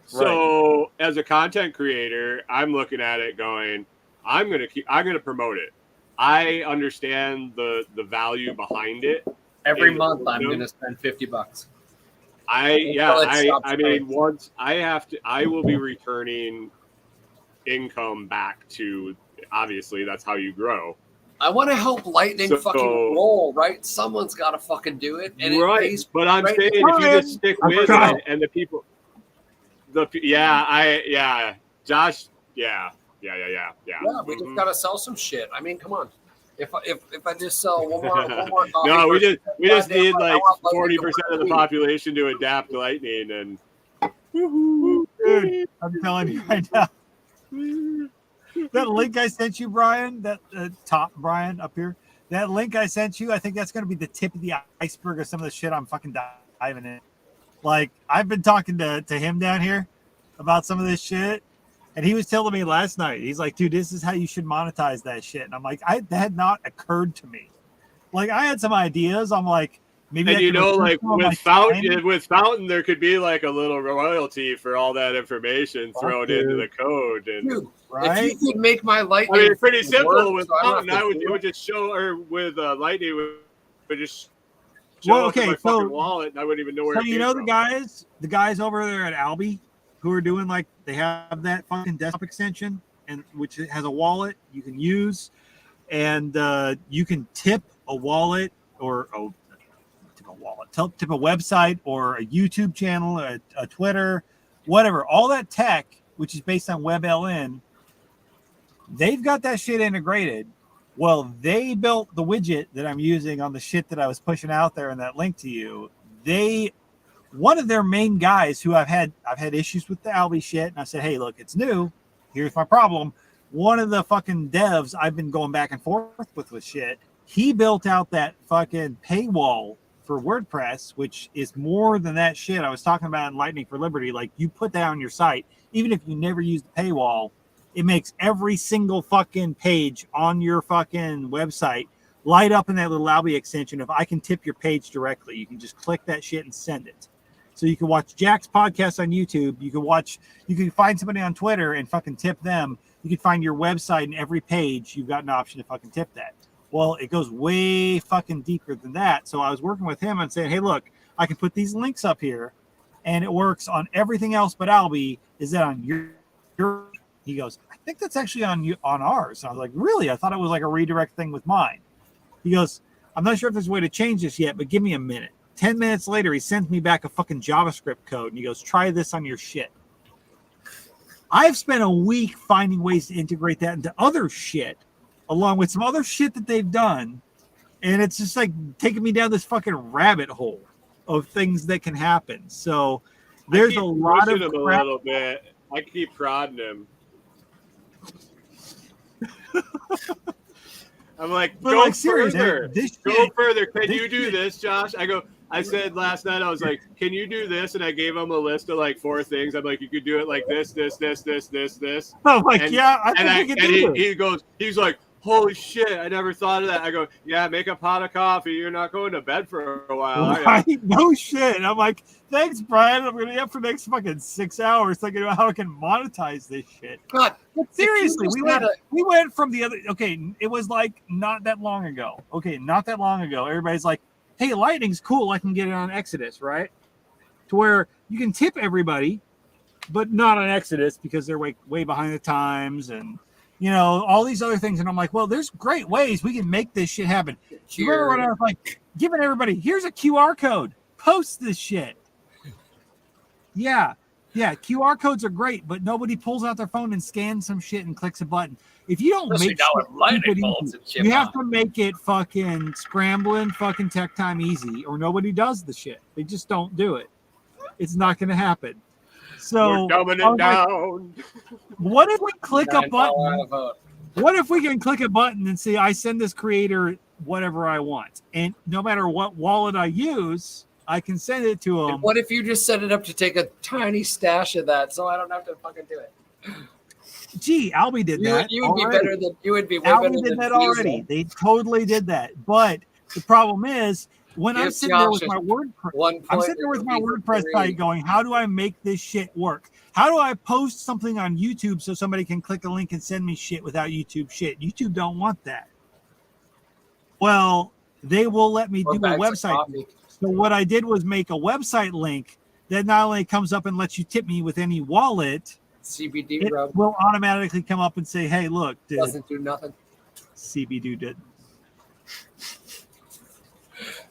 So as a content creator, I'm looking at it going, I'm gonna promote it. I understand the value behind it. Every month I'm gonna spend $50. I mean, once I will be returning income back to, obviously that's how you grow. I want to help Lightning fucking roll, right? Someone's got to fucking do it. And right. But I'm saying if you just stick with it and the people, Josh, yeah. We just got to sell some shit. I mean, come on. If I just sell one more coffee. No, we just need like 40% of the population to adapt to Lightning, and dude, I'm telling you right now. That link I sent you, Brian, that top Brian up here, that link I sent you, I think that's going to be the tip of the iceberg of some of the shit I'm fucking diving in. Like, I've been talking to him down here about some of this shit, and he was telling me last night, he's like, dude, this is how you should monetize that shit. And I'm like, that had not occurred to me. Like, I had some ideas. I'm like, maybe. And you know, like with Fountain, there could be like a little royalty for all that information thrown into the code. And dude, right? If you could make my Lightning, I mean, it's pretty simple with Fountain. It would just show, or with Lightning, would just show up in my fucking wallet, and I wouldn't even know where. So you know the guys over there at Albi who are doing, like, they have that fucking desktop extension, and which has a wallet you can use, and you can tip a wallet or tip a website or a YouTube channel, a Twitter, whatever. All that tech, which is based on WebLN, they've got that shit integrated. Well, they built the widget that I'm using on the shit that I was pushing out there in that link to you. One of their main guys who I've had issues with the Albi shit, and I said, hey, look, it's new. Here's my problem. One of the fucking devs I've been going back and forth with shit, he built out that fucking paywall for WordPress, which is more than that shit I was talking about in Lightning for Liberty. Like, you put that on your site, even if you never use the paywall, it makes every single fucking page on your fucking website light up in that little Albi extension. If I can tip your page directly, you can just click that shit and send it. So you can watch Jack's podcast on YouTube. You can find somebody on Twitter and fucking tip them. You can find your website and every page, you've got an option to fucking tip that. Well, it goes way fucking deeper than that. So I was working with him and saying, hey, look, I can put these links up here and it works on everything else but Albi. Is that on your? He goes, I think that's actually on ours. And I was like, really? I thought it was like a redirect thing with mine. He goes, I'm not sure if there's a way to change this yet, but give me a minute. 10 minutes later, he sends me back a fucking JavaScript code and he goes, try this on your shit. I've spent a week finding ways to integrate that into other shit, along with some other shit that they've done. And it's just like taking me down this fucking rabbit hole of things that can happen. So there's a lot of him a little bit. I keep prodding him. I'm like, go like, further. Go further. Can you do this, Josh? I said last night, I was like, can you do this? And I gave him a list of like 4 things. I'm like, you could do it like this. I'm like, I think you can do it. He's like, holy shit, I never thought of that. I go, yeah, make a pot of coffee. You're not going to bed for a while. Right? No shit. And I'm like, thanks, Brian. I'm going to be up for the next fucking 6 hours thinking about how I can monetize this shit. God, but seriously, we went from the other. Okay, it was like not that long ago. Everybody's like, hey, Lightning's cool. I can get it on Exodus, right? To where you can tip everybody, but not on Exodus because they're way behind the times and, you know, all these other things. And I'm like, well, there's great ways we can make this shit happen. You remember when I was like giving everybody, here's a QR code, post this shit. Yeah, QR codes are great, but nobody pulls out their phone and scans some shit and clicks a button. If you don't make shit, you have to make it fucking scrambling fucking tech time easy, or nobody does the shit. They just don't do it. It's not going to happen. So we're dumbing it down. What if we click a button? What if we can click a button and say, I send this creator whatever I want, and no matter what wallet I use, I can send it to them. And what if you just set it up to take a tiny stash of that, so I don't have to fucking do it? Gee, Albie did that. You would be better than you would be. Albie did that already. They totally did that. But the problem is, when I'm sitting there with my WordPress site going, how do I make this shit work? How do I post something on YouTube so somebody can click a link and send me shit without YouTube shit? YouTube don't want that. Well, they will let me do a website. So what I did was make a website link that not only comes up and lets you tip me with any wallet, CBD it will automatically come up and say, hey, look, dude, doesn't do nothing. CBD did.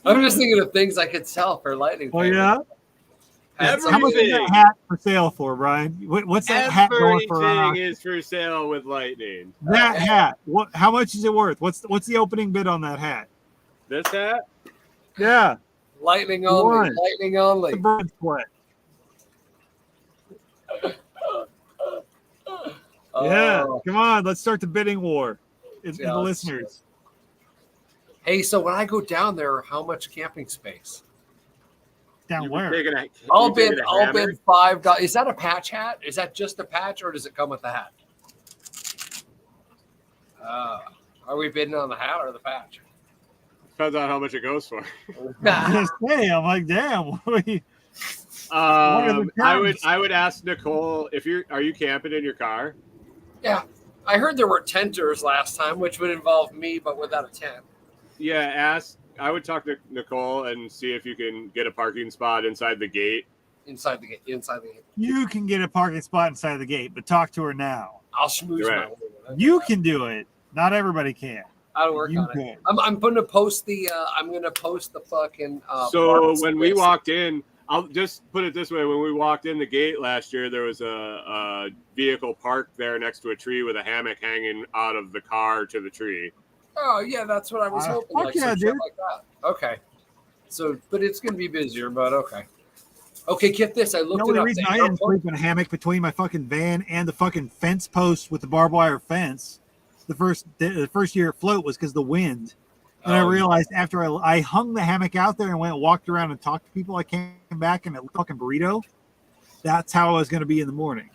I'm just thinking of things I could sell for Lightning. Oh, yeah? How much is that hat for sale for, Brian? What's that hat going for? Everything is for sale with Lightning. That hat. How much is it worth? What's the opening bid on that hat? This hat? Yeah. Lightning only. Lightning only. The bird split. Yeah, come on, let's start the bidding war. It's the listeners. Hey, so when I go down there, how much camping space? Down where? I'll bid $5. Is that a patch hat? Is that just a patch, or does it come with the hat? Are we bidding on the hat or the patch? Depends on how much it goes for. I'm like, damn. I would ask Nicole are you camping in your car? Yeah, I heard there were tenters last time, which would involve me, but without a tent. Yeah, I would talk to Nicole and see if you can get a parking spot inside the gate. Inside the gate. You can get a parking spot inside the gate, but talk to her now. I'll schmooze my way. You can do it. Not everybody can. I'll work on it. I'm going to post the. I'm going to post the fucking. So when we walked in, I'll just put it this way: when we walked in the gate last year, there was a vehicle parked there next to a tree with a hammock hanging out of the car to the tree. Oh yeah, that's what I was hoping. Like some shit like that. Okay. So, but it's going to be busier. But okay. Okay, get this. I looked it up. The only reason I didn't sleep in a hammock between my fucking van and the fucking fence post with the barbed wire fence the first year afloat was because of the wind. And I realized after I hung the hammock out there and walked around and talked to people, I came back and it looked fucking burrito. That's how I was going to be in the morning.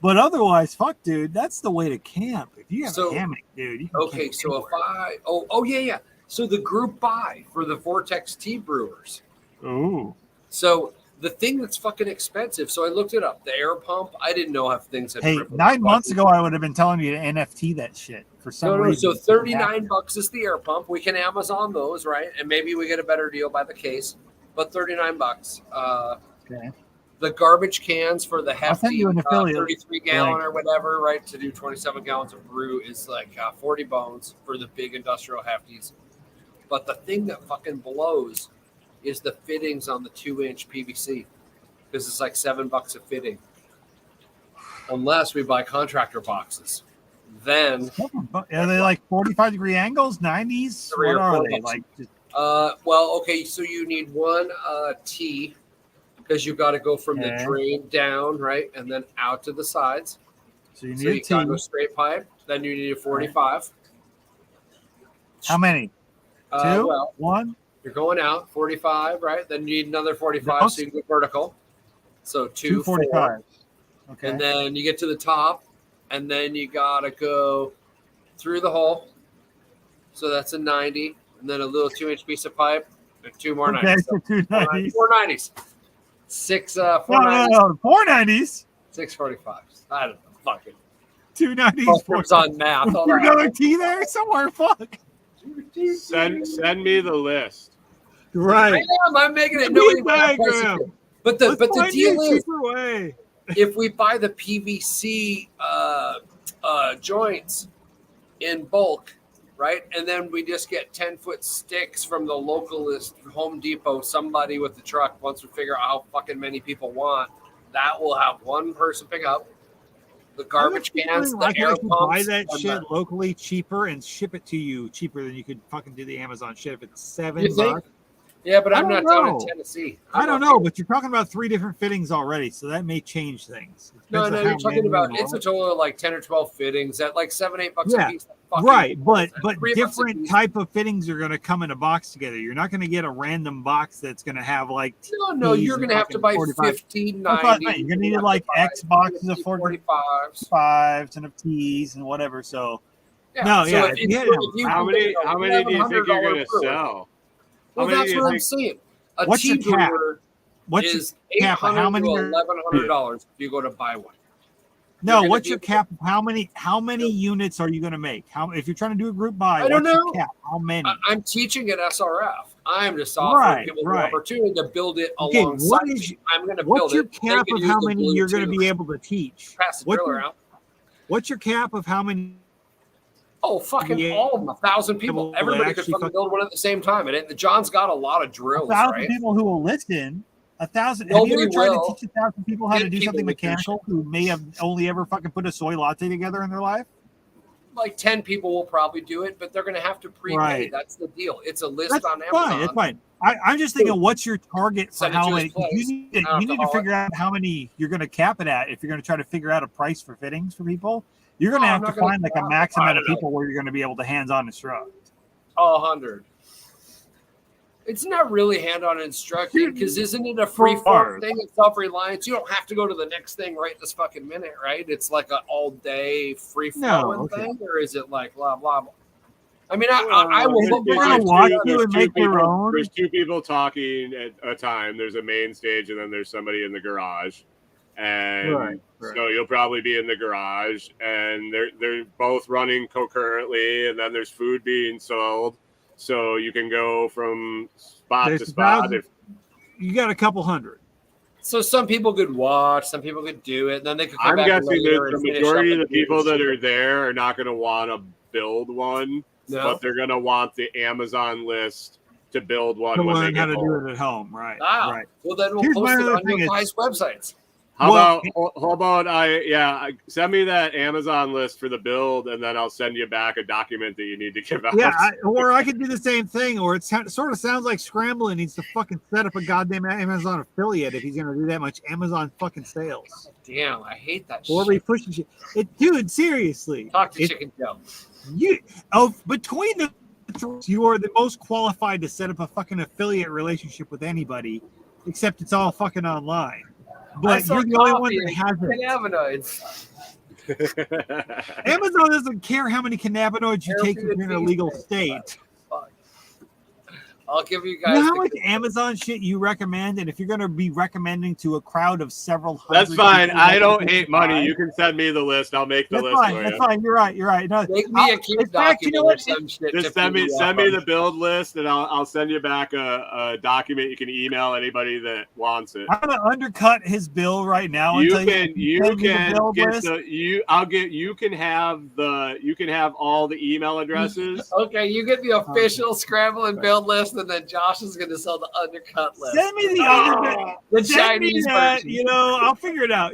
But otherwise, fuck, dude, that's the way to camp. If you have a hammock, dude. You can camp anywhere. Yeah. So the group buy for the Vortex Tea Brewers. Oh. So the thing that's fucking expensive. So I looked it up. The air pump. I didn't know how things had. Hey, 9 months ago, I would have been telling you to NFT that shit for some reason. So $39 is the air pump. We can Amazon those, right? And maybe we get a better deal by the case. But $39. Okay. The garbage cans for the hefty 33 gallon or whatever, right? To do 27 gallons of brew is like 40 bones for the big industrial hefties. But the thing that fucking blows is the fittings on the 2-inch PVC. Because it's like $7 a fitting. Unless we buy contractor boxes. Then are they like 45-degree angles, 90s? What are they like? Well, okay, so you need one T because you've got to go from the drain down, right, and then out to the sides. So you need got to go straight pipe. Then you need a 45. How many? 2? Well, 1? You're going out 45, right? Then you need another 45 so you can go vertical. So 2 45. Okay. And then you get to the top, and then you gotta go through the hole. So that's a 90, and then a little 2-inch piece of pipe, and 2 more 90s. So 2 90s. 4 90s. 6 4 90s. 4 90s. 6 45s. I don't know. Fucking 2 90s. Focus on math. You're another T there somewhere. Fuck. Send me the list. Right. I'm making it. No, diagram. but the deal is if we buy the PVC joints in bulk, right, and then we just get 10-foot sticks from the localist Home Depot, somebody with the truck, once we figure out how fucking many people want, that will have one person pick up the garbage cans, the air pumps. Buy that shit locally cheaper and ship it to you cheaper than you could fucking do the Amazon shit. If it's $7. Yeah, but I'm not down in Tennessee. I don't know, but you're talking about 3 different fittings already, so that may change things. No, you're talking about it's a total of like 10 or 12 fittings at like $7-8 a piece. Right, but different type of fittings are going to come in a box together. You're not going to get a random box that's going to have like no, you're going to have to buy 15, 90. You're going to need like X boxes of 45s and of T's and whatever. So how many do you think you're going to sell? Well, that's what I'm saying. What's your cap? Is $800 to $1,100 if you go to buy one. No, what's your cap? How many units are you going to make? If you're trying to do a group buy, I don't know. Your cap? How many? I'm teaching at SRF. I'm just offering people the opportunity to build it alongside. I'm going to build it. What's your cap of how many you're going to be able to teach? Pass the driller out. What's your cap of how many? Oh, fucking all of them. 1,000 people. Everybody could fucking build one at the same time. And John's got a lot of drills, 1,000 people who will listen. 1,000. Have you ever tried to teach 1,000 people how to do something mechanical who may have only ever fucking put a soy latte together in their life? Like 10 people will probably do it, but they're going to have to prepay. Right. That's the deal. It's a list on Amazon. That's fine. I'm just thinking, what's your target for how many? You need to figure out how many you're going to cap it at if you're going to try to figure out a price for fittings for people. You're going to have to find like a max amount of people where you're going to be able to hands-on instruct. 100. It's not really hand-on instructing because isn't it a free-form thing? It's self-reliance. You don't have to go to the next thing right this fucking minute, right? It's like an all-day free-flowing thing, or is it like blah, blah, blah? I mean, I will look around, watch you and make your own. There's 2 people talking at a time. There's a main stage, and then there's somebody in the garage. And so you'll probably be in the garage, and they're both running concurrently, and then there's food being sold. So you can go from spot to spot. You got a couple hundred. So some people could watch, some people could do it, and then they could I'm guessing that the majority of the people that are there are not going to want to build one, but they're going to want the Amazon list to build one to when learn they how get to home. do it at home. Right. Right. Well, then we'll post it on your guys' websites. How about send me that Amazon list for the build, and then I'll send you back a document that you need to give out. Yeah, or I could do the same thing, or it sort of sounds like Scrambling needs to fucking set up a goddamn Amazon affiliate if he's going to do that much Amazon fucking sales. Damn, I hate that or shit. Or pushing shit. Dude, seriously. Talk to Chicken Joe. Between the you are the most qualified to set up a fucking affiliate relationship with anybody, except it's all fucking online. But you're the only one that has it. Amazon doesn't care how many cannabinoids you take if you're in a legal state. I'll give you guys. You know how much Amazon shit you recommend, and if you're going to be recommending to a crowd of several hundred, that's fine. I don't hate money. You can send me the list. I'll make the list. That's fine. You're right. No, make me a cute document or some shit. Just send me the build list, and I'll send you back a document. You can email anybody that wants it. I'm going to undercut his bill right now. You can have all the email addresses. Okay, you get the official Scramble and build list. And then Josh is going to sell the undercut list. Send me the Chinese version. I'll figure it out.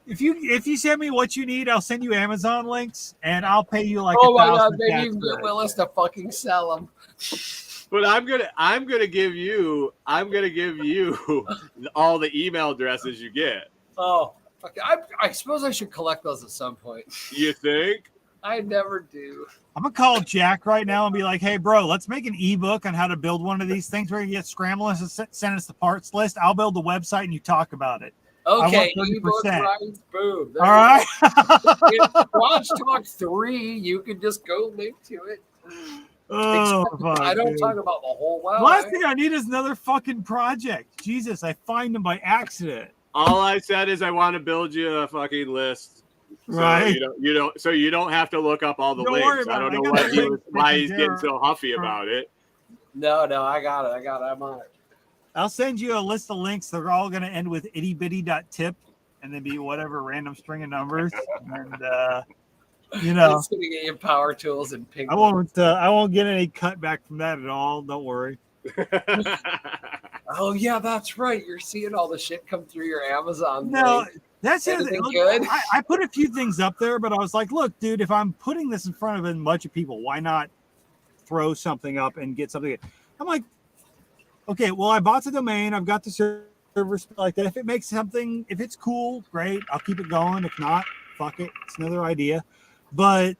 If you send me what you need, I'll send you Amazon links, and I'll pay you like. Oh my god, maybe you can get Willis to fucking sell them. But I'm gonna give you all the email addresses you get. Oh, fuck. I suppose I should collect those at some point. You think? I never do. I'm gonna call Jack right now and be like, "Hey, bro, let's make an ebook on how to build one of these things. We're gonna get Scrambling to send us the parts list. I'll build the website and you talk about it." Okay, ebook rights, boom. All right. Watch Talk 3. You can just go link to it. I don't talk about the whole The last thing I need is another fucking project. Jesus, I find them by accident. All I said is I want to build you a fucking list. So right. You don't have to look up all the links. I don't know why he's getting so huffy about it. No, I got it. I'm on it. I'll send you a list of links. They're all going to end with ittybitty.tip. and then be whatever random string of numbers, and you know, it's gonna get you power tools and pink. I won't get any cut back from that at all. Don't worry. Oh yeah, that's right. You're seeing all the shit come through your Amazon. No, link. that's it. Anything good? I put a few things up there, but I was like, look, dude, if I'm putting this in front of a bunch of people, why not throw something up and get something? I'm like, okay, well, I bought the domain. I've got the server like that. If it makes something, if it's cool, great. I'll keep it going. If not, fuck it. It's another idea. But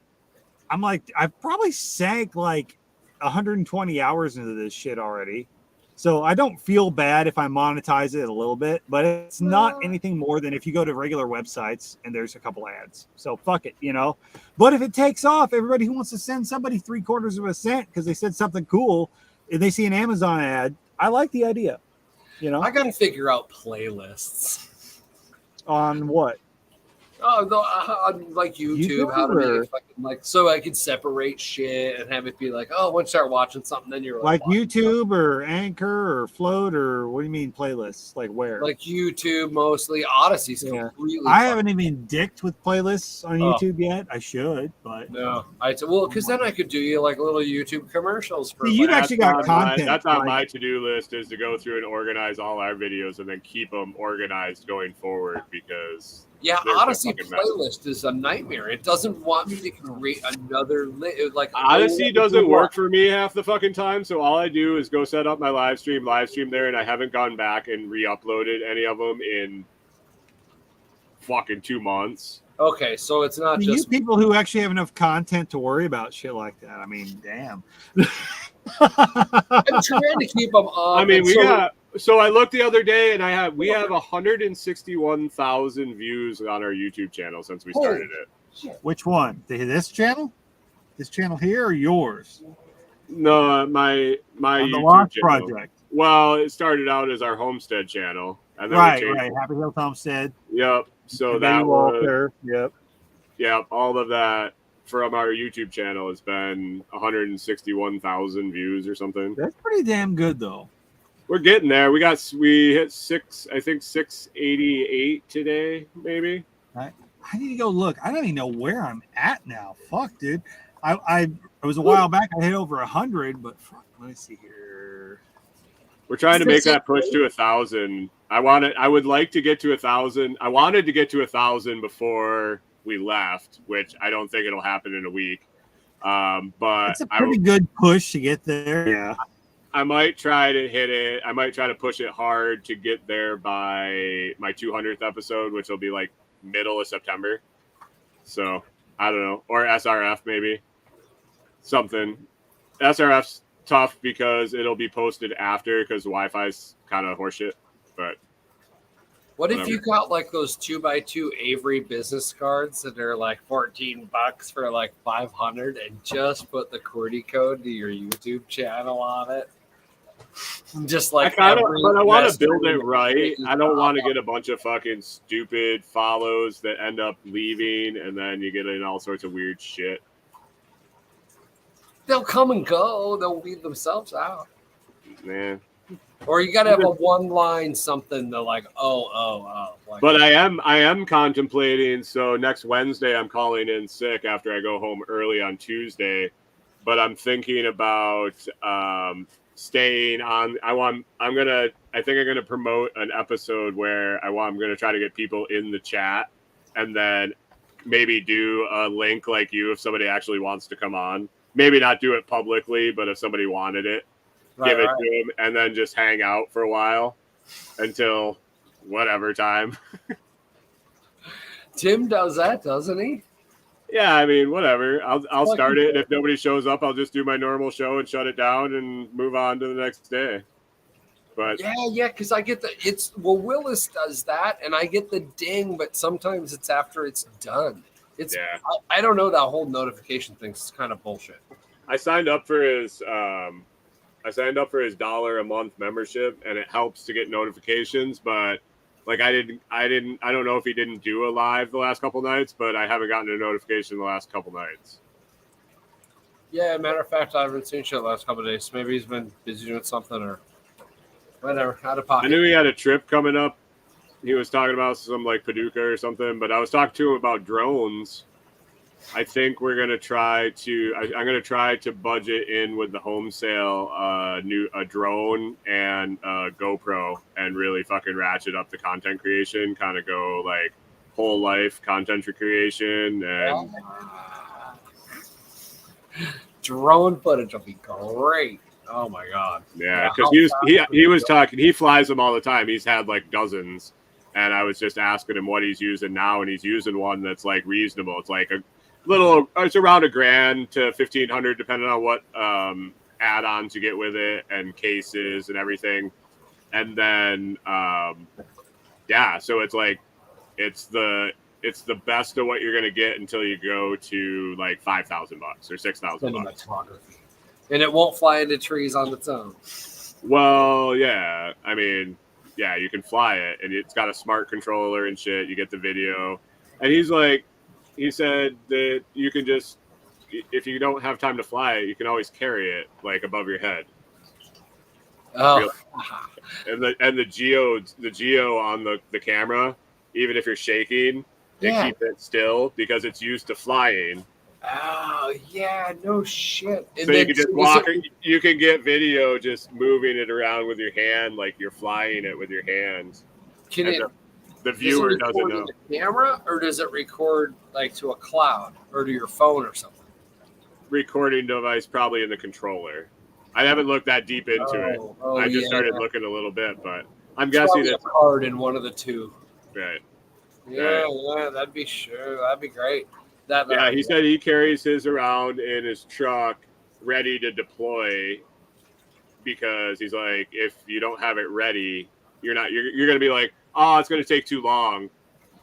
I'm like, I've probably sank like 120 hours into this shit already. So I don't feel bad if I monetize it a little bit, but it's not anything more than if you go to regular websites and there's a couple ads. So fuck it, you know. But if it takes off, everybody who wants to send somebody 3/4 of a cent because they said something cool and they see an Amazon ad, I like the idea. You know, I gotta figure out playlists. On what? Oh, on like YouTube, how to make fucking like so I can separate shit and have it be like, oh, once you start watching something, then you're like YouTube or Anchor or Float or what do you mean playlists? Like where? Like YouTube mostly. Odyssey's completely. I haven't even dicked with playlists on YouTube yet. I should, but no. Because then I could do you like little YouTube commercials for. You've actually got content. That's on my to-do list is to go through and organize all our videos and then keep them organized going forward because. Yeah, Odyssey playlist is a nightmare. It doesn't want me to create another Odyssey doesn't work for me half the fucking time. So all I do is go set up my live stream there, and I haven't gone back and re-uploaded any of them in fucking 2 months. Okay, so it's not just you people who actually have enough content to worry about shit like that. I mean, damn. I'm trying to keep them on. I mean, So I looked the other day, and we have 161,000 views on our YouTube channel since we started it. Which one? This channel? This channel here or yours? No, my YouTube Launch channel. Project. Well, it started out as our Homestead channel, and then right. Happy Hills Homestead. Yep. So that was Yep. All of that from our YouTube channel has been 161,000 views or something. That's pretty damn good, though. We're getting there. We hit 688 today, maybe. I need to go look. I don't even know where I'm at now. Fuck, dude. It was a while back. I hit over 100, but fuck, let me see here. We're trying to make that push to 1,000. I would like to get to 1,000. I wanted to get to 1,000 before we left, which I don't think it'll happen in a week. But it's a pretty good push to get there. Yeah. I might try to hit it. I might try to push it hard to get there by my 200th episode, which will be like middle of September. So I don't know, or SRF maybe something. SRF's tough because it'll be posted after because Wi-Fi's kind of horseshit. But what if you got like those 2x2 Avery business cards that are like $14 for like 500 and just put the QWERTY code to your YouTube channel on it? Just like but I want to build it right. I don't want to get a bunch of fucking stupid follows that end up leaving, and then you get in all sorts of weird shit. They'll come and go. They'll weed themselves out. Man. Or you gotta have a one line something to like, oh. Like, but I am contemplating. So next Wednesday, I'm calling in sick after I go home early on Tuesday. But I'm thinking about staying on. I think I'm gonna promote an episode where I'm gonna try to get people in the chat, and then maybe do a link like you if somebody actually wants to come on. Maybe not do it publicly, but if somebody wanted it, give it to them, and then just hang out for a while until whatever time. Tim does that, doesn't he? Yeah, I mean, whatever. I'll start it, and if nobody shows up, I'll just do my normal show and shut it down and move on to the next day. But yeah, because I get Willis does that, and I get the ding, but sometimes it's after it's done. I don't know, that whole notification thing's kind of bullshit. I signed up for his $1 a month membership, and it helps to get notifications, but like I don't know if he didn't do a live the last couple nights, but I haven't gotten a notification the last couple nights. Yeah, matter of fact, I haven't seen shit the last couple of days. Maybe he's been busy doing something or whatever, out of pocket. I knew he had a trip coming up he was talking about some like Paducah or something, but I was talking to him about drones. I think we're gonna try to. I'm gonna try to budget in with the home sale a drone and a GoPro and really fucking ratchet up the content creation. Kind of go like whole life content creation and drone footage will be great. Oh my god. Yeah, because he was talking. He flies them all the time. He's had like dozens, and I was just asking him what he's using now, and he's using one that's like reasonable. It's like a little. It's around $1,000 to $1,500, depending on what add-ons you get with it and cases and everything. And then yeah, so it's like it's the best of what you're gonna get until you go to like $5,000 or $6,000. And it won't fly into trees on its own. Well, yeah. I mean, yeah, you can fly it, and it's got a smart controller and shit. You get the video. And he said that you can just, if you don't have time to fly it, you can always carry it like above your head. Oh. And the geo on the camera, even if you're shaking, it keeps it still because it's used to flying. Oh yeah, no shit. And so you can just walk. You can get video just moving it around with your hand, like you're flying it with your hands. Can it? The viewer doesn't know. The camera, or does it record like to a cloud or to your phone or something? Recording device probably in the controller. I haven't looked that deep into it. I just started looking a little bit, but I'm guessing it's hard in one of the two. Right. Yeah, that'd be sure. That'd be great. Yeah, he said he carries his around in his truck ready to deploy because he's like, if you don't have it ready, you're going to be like, oh, it's going to take too long.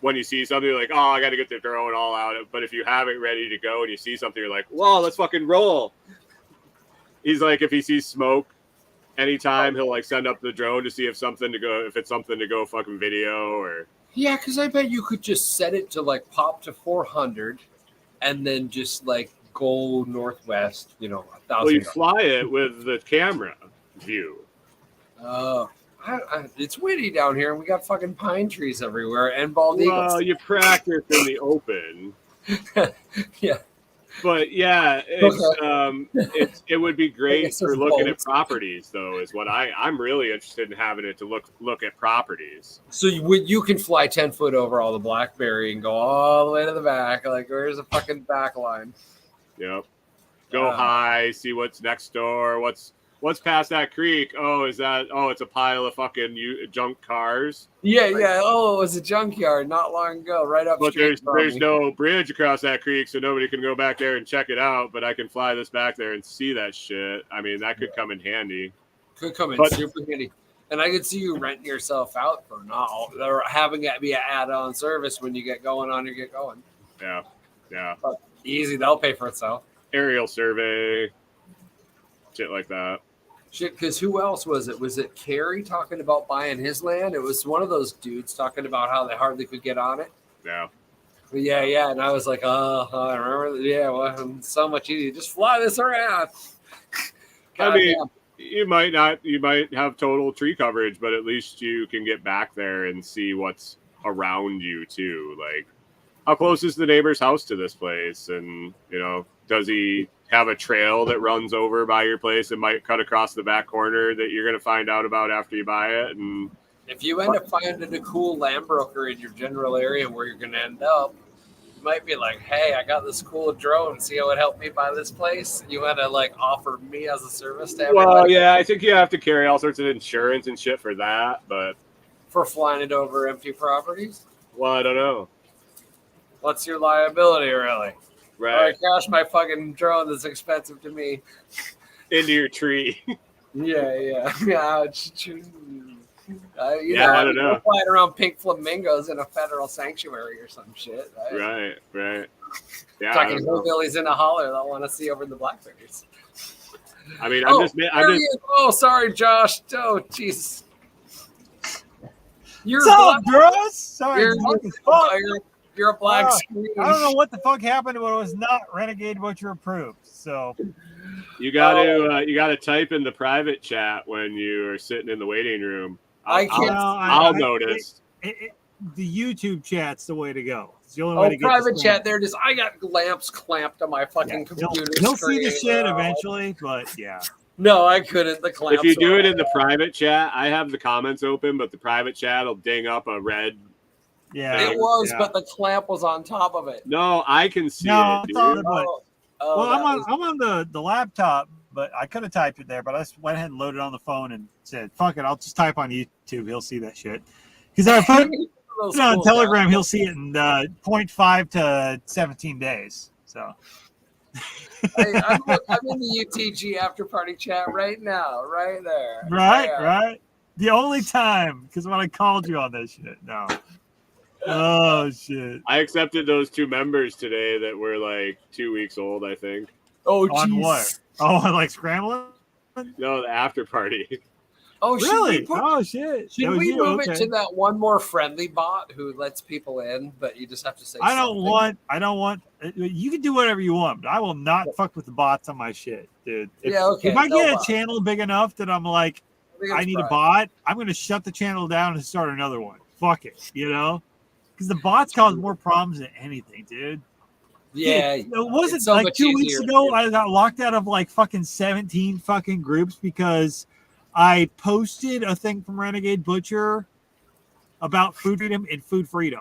When you see something, you're like, oh, I got to get the drone all out. But if you have it ready to go and you see something, you're like, whoa, let's fucking roll. He's like, if he sees smoke anytime, he'll like send up the drone to see if it's something to go fucking video or. Yeah, because I bet you could just set it to like pop to 400 and then just like go northwest, 1,000. Well, you fly it with the camera view. It's windy down here and we got fucking pine trees everywhere and bald eagles. Well, you practice in the open. Yeah. But yeah, it would be great for looking at properties, though. Is what I'm really interested in having it to look at properties. So you can fly 10 foot over all the blackberry and go all the way to the back. Like, where's the fucking back line? Yep. Go high, see what's next door. What's past that creek? It's a pile of fucking junk cars. Yeah. Oh, it was a junkyard not long ago, right up. But there's no bridge across that creek, so nobody can go back there and check it out. But I can fly this back there and see that shit. I mean, that could come in handy. Could come in super handy. And I could see you renting yourself out for now. Or having it be an add-on service when you get going on, you get going. Yeah. But easy, they'll pay for itself. Aerial survey, shit like that. Shit, because who else was it? Was it Kerry talking about buying his land? It was one of those dudes talking about how they hardly could get on it. Yeah. Yeah. And I was like, I remember. Yeah, well, so much easier. Just fly this around. I mean, you might have total tree coverage, but at least you can get back there and see what's around you too. Like, how close is the neighbor's house to this place? And, does he have a trail that runs over by your place and might cut across the back corner that you're going to find out about after you buy it? And if you end up finding a cool land broker in your general area where you're going to end up, you might be like, hey, I got this cool drone. See how it helped me buy this place? You want to like offer me as a service to everybody? Well, yeah, I think you have to carry all sorts of insurance and shit for that. But for flying it over empty properties? Well, I don't know. What's your liability, really? Right. I crashed my fucking drone that's expensive to me. Into your tree. Yeah. I don't know. Flying around pink flamingos in a federal sanctuary or some shit. Right. Yeah. Talking hillbillies in a holler that want to see over the blackberries. I mean, sorry, Josh. Oh, jeez. What's up, bros? Sorry, you're a black screen. I don't know what the fuck happened, but it was not Renegade Butcher approved. So you got to type in the private chat when you are sitting in the waiting room. I'll notice. the YouTube chat's the way to go. It's the only way to get private chat. There it is. I got lamps clamped on my fucking computer. He'll see the shit eventually, but yeah. No, I couldn't. The clamps. If you do it in the private chat, I have the comments open, but the private chat will ding up a red. Yeah, it was, but the clamp was on top of it. No, I can see it. Dude. Well, I'm on the laptop, but I could have typed it there, but I just went ahead and loaded it on the phone and said, "Fuck it, I'll just type on YouTube. He'll see that shit." Because if I put it on Telegram, he'll see it in 0.5 to 17 days. So. I'm in the UTG After Party chat right now, right there. Right. The only time, because when I called you on this shit, no. Oh shit! I accepted those 2 members today that were like 2 weeks old, I think. Oh, on what? Oh, like scrambling? No, the after party. Oh, really? Oh shit! Should we move it to that one more friendly bot who lets people in, but you just have to say? I don't want. You can do whatever you want, but I will not fuck with the bots on my shit, dude. If I get a channel big enough that I'm like, I need a bot, I'm gonna shut the channel down and start another one. Fuck it, because the bots cause more problems than anything, dude. Yeah, it wasn't so like 2 weeks ago. I got locked out of like fucking 17 fucking groups because I posted a thing from Renegade Butcher about food freedom and food freedom.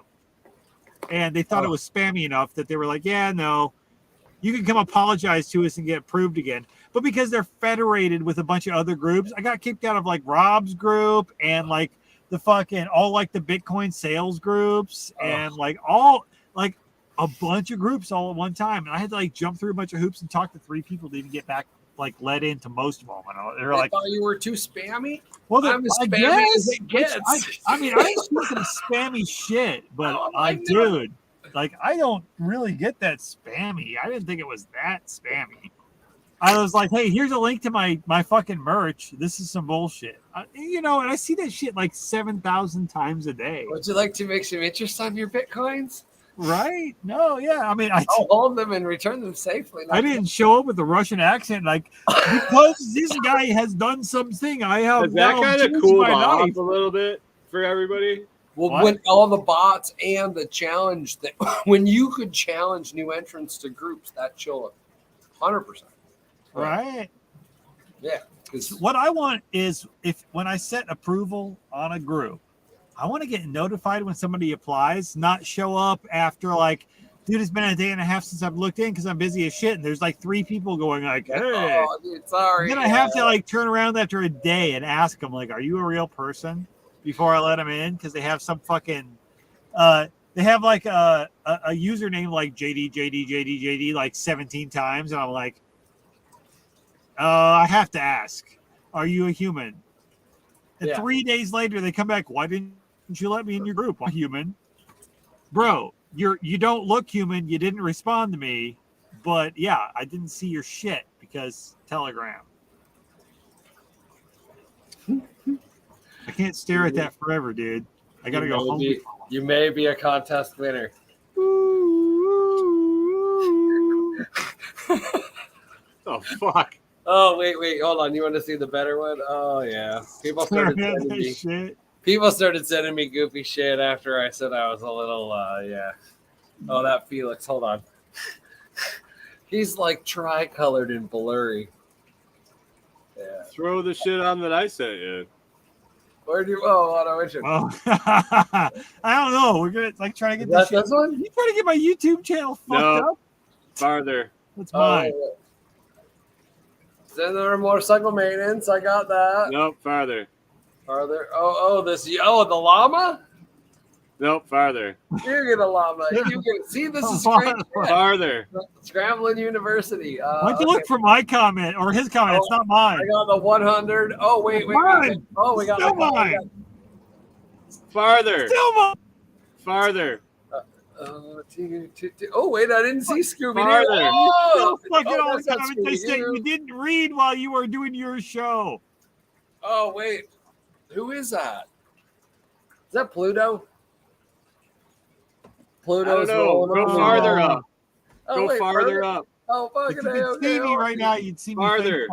And they thought it was spammy enough that they were like, yeah, no, you can come apologize to us and get approved again. But because they're federated with a bunch of other groups, I got kicked out of like Rob's group and like the fucking all like the Bitcoin sales groups and like all like a bunch of groups all at one time. And I had to like jump through a bunch of hoops and talk to 3 people to even get back like let into most of them. And they're like, thought you were too spammy. Well, I'm as spammy as it gets. I mean, I see some spammy shit, but dude, like I don't really get that spammy. I didn't think it was that spammy. I was like, hey, here's a link to my fucking merch. This is some bullshit. And I see that shit like 7,000 times a day. Would you like to make some interest on your Bitcoins? Right? No, yeah. I mean, I'll hold them and return them safely. I didn't show up with a Russian accent, like because this guy has done something. I have. Does that kind of cool off a little bit for everybody? Well, when all the bots and the challenge that when you could challenge new entrants to groups, that show up 100%. Right. Yeah. What I want is when I set approval on a group, I want to get notified when somebody applies, not show up after like, dude, it's been a day and a half since I've looked in because I'm busy as shit. And there's like 3 people going like, hey, oh, dude, sorry. And then I have to like turn around after a day and ask them like, are you a real person before I let them in? Because they have some fucking, they have like a username like JD like 17 times. And I'm like, I have to ask, are you a human? And 3 days later, they come back. Why didn't you let me in your group? I'm human, bro. You don't look human. You didn't respond to me, but yeah, I didn't see your shit because Telegram. I can't stare at that forever, dude. I gotta go home. You may be a contest winner. Oh fuck. Oh wait, hold on. You want to see the better one? Oh yeah. People started sending me goofy shit after I said I was a little yeah. Oh, that Felix. Hold on. He's like tri-colored and blurry. Yeah. Throw the shit on that I sent you. Where do you? Oh, on which one? Oh, I don't know. We're gonna like try to get this one. You trying to get my YouTube channel fucked up? Farther. That's mine. Then there are motorcycle maintenance. I got that. Nope, farther. Farther. The llama. Nope, farther. You get a llama. You get see. This is great. Farther. Scrambling University. Why don't you look for my comment or his comment? It's not mine. I got the 100. Oh wait. Oh, we got still mine. Farther. Still mine. Farther. Oh wait, I didn't see Scooby. Farther. You didn't read while you were doing your show. Oh wait, who is that? Is that Pluto? Pluto's Go farther up. Oh, Go farther up. Oh fucking if you could see me right now, you'd see me farther.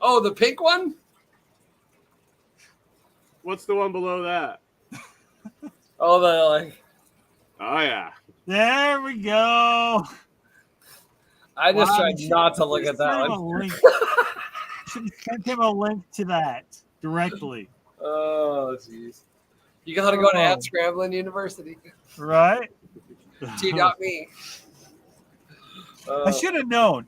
Oh, the pink one. What's the one below that? Oh, they're like. Oh yeah. There we go. I just tried not to look at that one. Should have sent him a link to that directly. Oh, jeez. You got to go to @Scrambling University. Right? T.me. I should have known.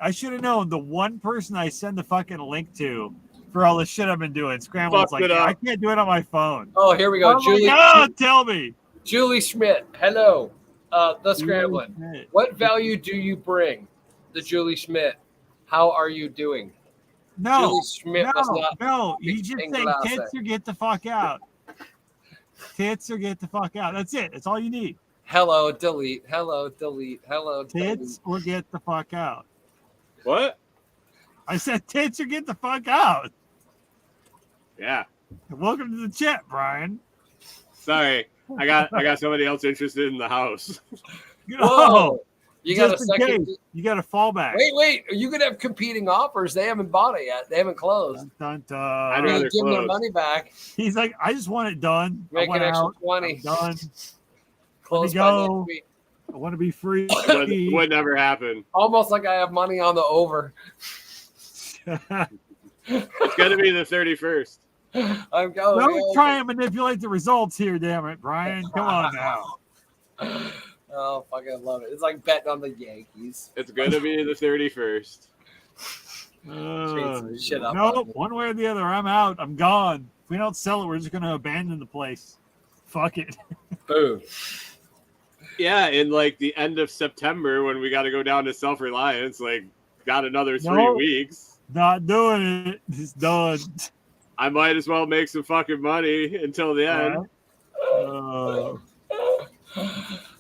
The one person I send the fucking link to for all the shit I've been doing. Scramble's like, I can't do it on my phone. Oh, here we go. Julie. Tell me. Julie Schmidt. Hello. The Scrambling. What value do you bring? The Julie Schmidt. How are you doing? No. Julie Schmidt no. You just say tits or get the fuck out. Tits or get the fuck out. That's it. That's all you need. Hello, delete. Hello, delete. Hello, delete. Tits or get the fuck out. What? I said tits or get the fuck out. Yeah. Welcome to the chat, Brian. Sorry. I got somebody else interested in the house. Whoa. You got a second. You got a fallback. Wait. Are you gonna have competing offers? They haven't bought it yet. They haven't closed. Dun, dun, I'd I'm rather gonna give them their money back. He's like, I just want it done. Make an extra 20. Done. Close by next week. I want to be free. Would never happen. Almost like I have money on the over. It's gonna be the 31st. I'm going. Don't try and manipulate the results here, damn it, Brian. Come on now. Oh, fucking love it. It's like betting on the Yankees. It's gonna be the 31st. Shit up. No, one way or the other, I'm out. I'm gone. If we don't sell it, we're just gonna abandon the place. Fuck it. Boom. Yeah, in like the end of September when we got to go down to Self-Reliance, like got another 3 weeks. Not doing it. It's done. I might as well make some fucking money until the end.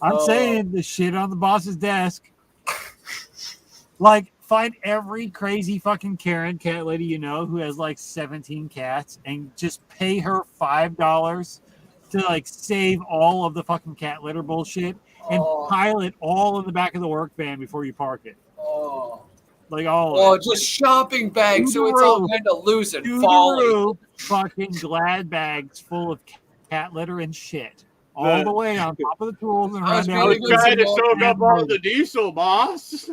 I'm saying the shit on the boss's desk. Like, find every crazy fucking Karen cat lady you know who has like 17 cats and just pay her $5 to like save all of the fucking cat litter bullshit and pile it all in the back of the work van before you park it. Like all just shopping bags, so it's all kind of loose and falling. Fucking glad bags full of cat litter and shit. All the way on top of the tools and around. I was trying to soak up all the diesel, boss.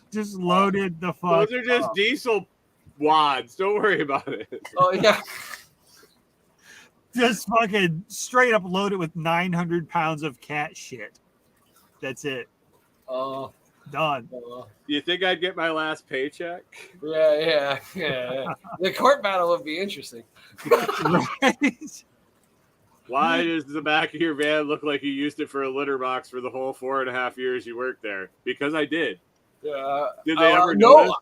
Just loaded the fuck. Those are just diesel wads. Don't worry about it. Oh yeah. Just fucking straight up loaded with 900 pounds of cat shit. That's it. Done. Do you think I'd get my last paycheck? Yeah. The court battle would be interesting. Right? Why does the back of your van look like you used it for a litter box for the whole 4.5 years you worked there? Because I did. Yeah. Did they ever notice? No,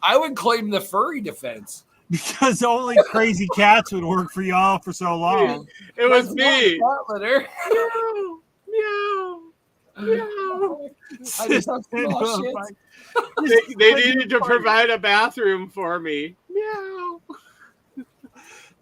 I would claim the furry defense. Because only crazy cats would work for y'all for so long. It was me. Litter. Meow. I just have small shit. They needed to provide a bathroom for me. Meow.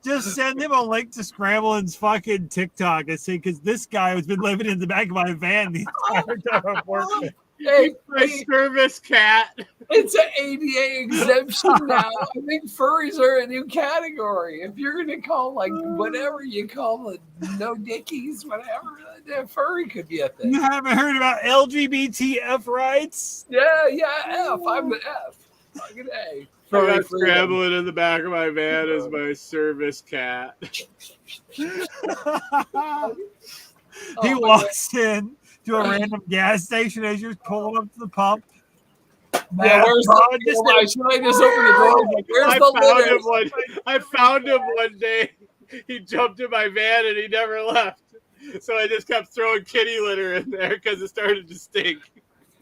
Just send him a link to Scrambling's fucking TikTok and say, because this guy has been living in the back of my van the entire time I'm working. Hey, my service cat. It's an ADA exemption now. I think furries are a new category. If you're going to call like whatever you call it, no dickies, whatever, furry could be a thing. You haven't heard about LGBTF rights? Yeah, F. I'm the F. Fucking A. I got Scrambling in the back of my van as my service cat. He walks in to a random gas station as you're pulling up to the pump. Yeah, where's the should I just open the door? Like, where's the litter? I found him one day. He jumped in my van and he never left. So I just kept throwing kitty litter in there because it started to stink.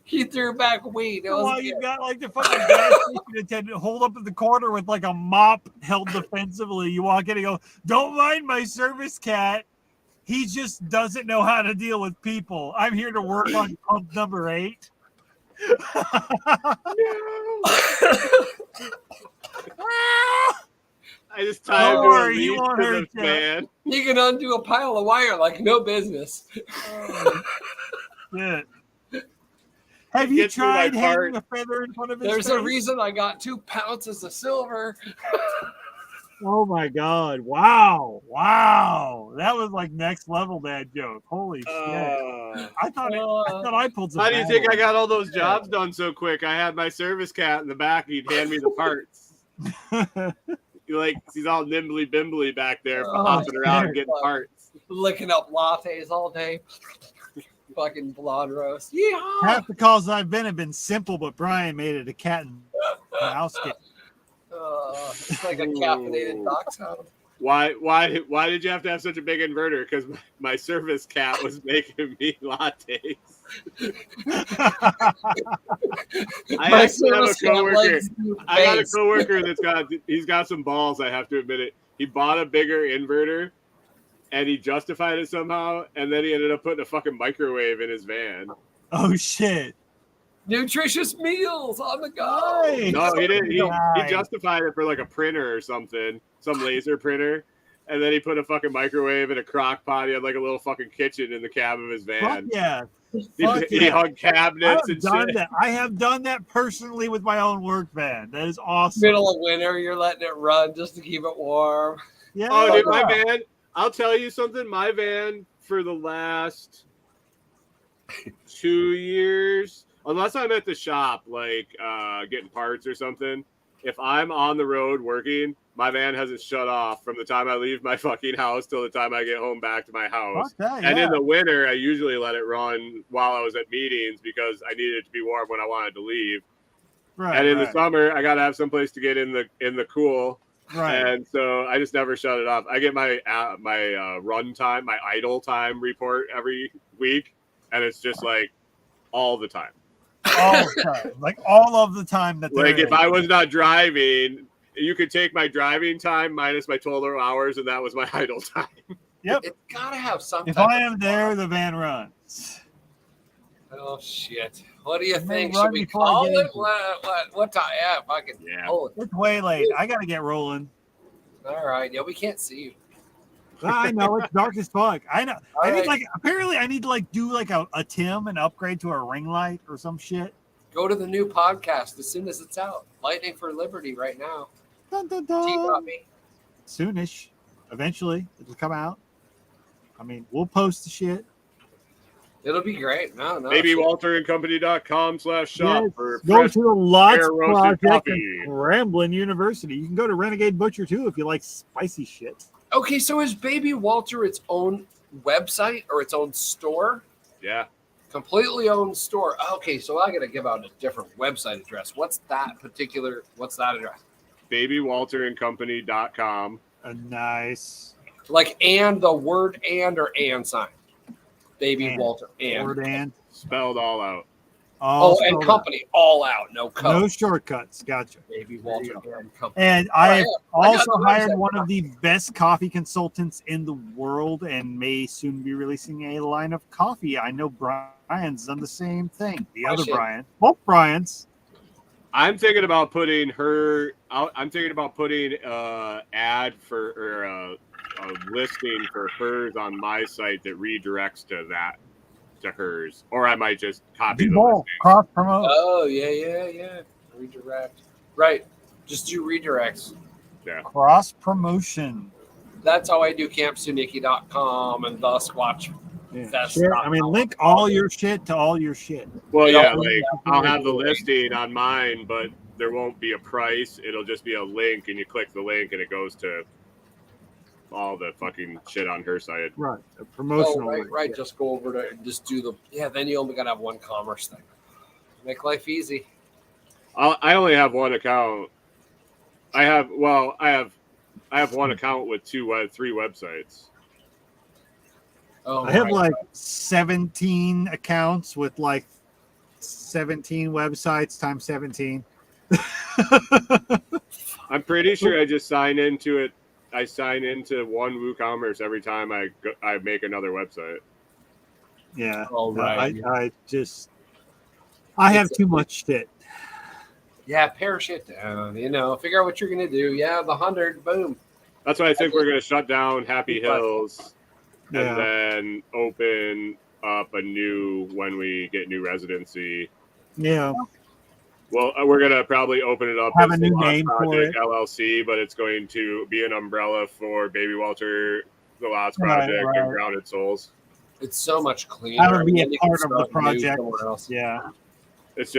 He threw back weed. Well, you got like the fucking gas station attendant hold up in the corner with like a mop held defensively. You walk in and go, "Don't mind my service cat. He just doesn't know how to deal with people. I'm here to work on pump number 8. I just tied him to a leash to the fan. He can undo a pile of wire like no business. Yeah. Have you tried hanging a feather in front of his There's face? a reason I got 2 pounces of silver. Oh my god! Wow! That was like next level dad joke. Holy shit! I thought I pulled some. How do you think I got all those jobs done so quick? I had my service cat in the back. He'd hand me the parts. He's all nimbly bimbly back there, hopping around getting parts, licking up lattes all day. Fucking blonde roast. Yeehaw! Half the calls I've been have been simple, but Brian made it a cat and mouse game. It's like a caffeinated dachshund. Why did you have to have such a big inverter? Because my service cat was making me lattes. I actually have a coworker. I got a coworker he's got some balls. I have to admit it. He bought a bigger inverter, and he justified it somehow, and then he ended up putting a fucking microwave in his van. Oh shit! Nutritious meals on the go. Nice. No, he didn't. He justified it for like a printer or something, some laser printer, and then he put a fucking microwave and a crock pot. He had like a little fucking kitchen in the cab of his van. Fuck yeah. He hung cabinets and shit. I have done that personally with my own work van. That is awesome. Middle of winter, you're letting it run just to keep it warm. Yeah. Oh, dude, my van. I'll tell you something. My van for the last 2 years, unless I'm at the shop, like getting parts or something, if I'm on the road working, my van hasn't shut off from the time I leave my fucking house till the time I get home back to my house. And in the winter, I usually let it run while I was at meetings because I needed it to be warm when I wanted to leave. Right. And in the summer, I got to have someplace to get in the cool. Right. And so I just never shut it off. I get my run time, my idle time report every week, and it's just like all the time. All the time. Like all of the time that like if I was not driving, you could take my driving time minus my 12 hours, and that was my idle time. Yep. It's gotta have something. If I am there, the van runs. Oh shit. What do you think? Should we call it? What time? Yeah, fucking. Yeah. Oh, it's way late. I gotta get rolling. All right. Yeah, we can't see you. I know it's dark as fuck. I know. Apparently I need to do a Tim and upgrade to a ring light or some shit. Go to the new podcast as soon as it's out. Lightning for Liberty right now. Dun, dun, dun. T-Copy. Soonish. Eventually it'll come out. I mean, we'll post the shit. It'll be great. No. BabyWalterandCompany.com/shop for go to the Lots Project coffee. and Ramblin' University. You can go to Renegade Butcher too if you like spicy shit. Okay, so is Baby Walter its own website or its own store? Yeah. Completely owned store. Okay, so I got to give out a different website address. What's that address? BabyWalterandCompany.com. Nice. Like and the word and or and sign. Baby and. Walter and. Word and. Spelled all out. And company all out. No code. No shortcuts. Gotcha. Baby Walter and company. And I also hired one of the best coffee consultants in the world and may soon be releasing a line of coffee. I know Brian's done the same thing. Both Brian's. I'm thinking about putting her out. I'm thinking about putting ad for or a listing for hers on my site that redirects to hers, or I might just copy the listing. Cross promote. Oh yeah. Redirect. Right. Just do redirects. Yeah. Cross promotion. That's how I do campsuniki.com and TheSquatchFEST. I mean, link all your shit to all your shit. Well, yeah, I'll have the listing on mine, but there won't be a price. It'll just be a link, and you click the link, and it goes to all the fucking shit on her site. Right. A promotional link. Right. Just go over to and just do the then you only gotta have one commerce thing. Make life easy. I only have one account. I have one account with three websites. Oh, I have 17 accounts with 17 websites times 17. I'm pretty sure I just sign into it. I sign into one WooCommerce every time I make another website. Yeah. Oh, right. I have too much shit. Yeah, pare shit down. Figure out what you're gonna do. Yeah, the 100, boom. That's why I think we're gonna shut down Happy Hills and then open up a new when we get new residency. Yeah. Well, we're gonna probably open it up Have as a new the Lost name for Project it. LLC, but it's going to be an umbrella for Baby Walter, the Lost Project, and Grounded Souls. It's so much cleaner. That would be a part of the project. Yeah. It's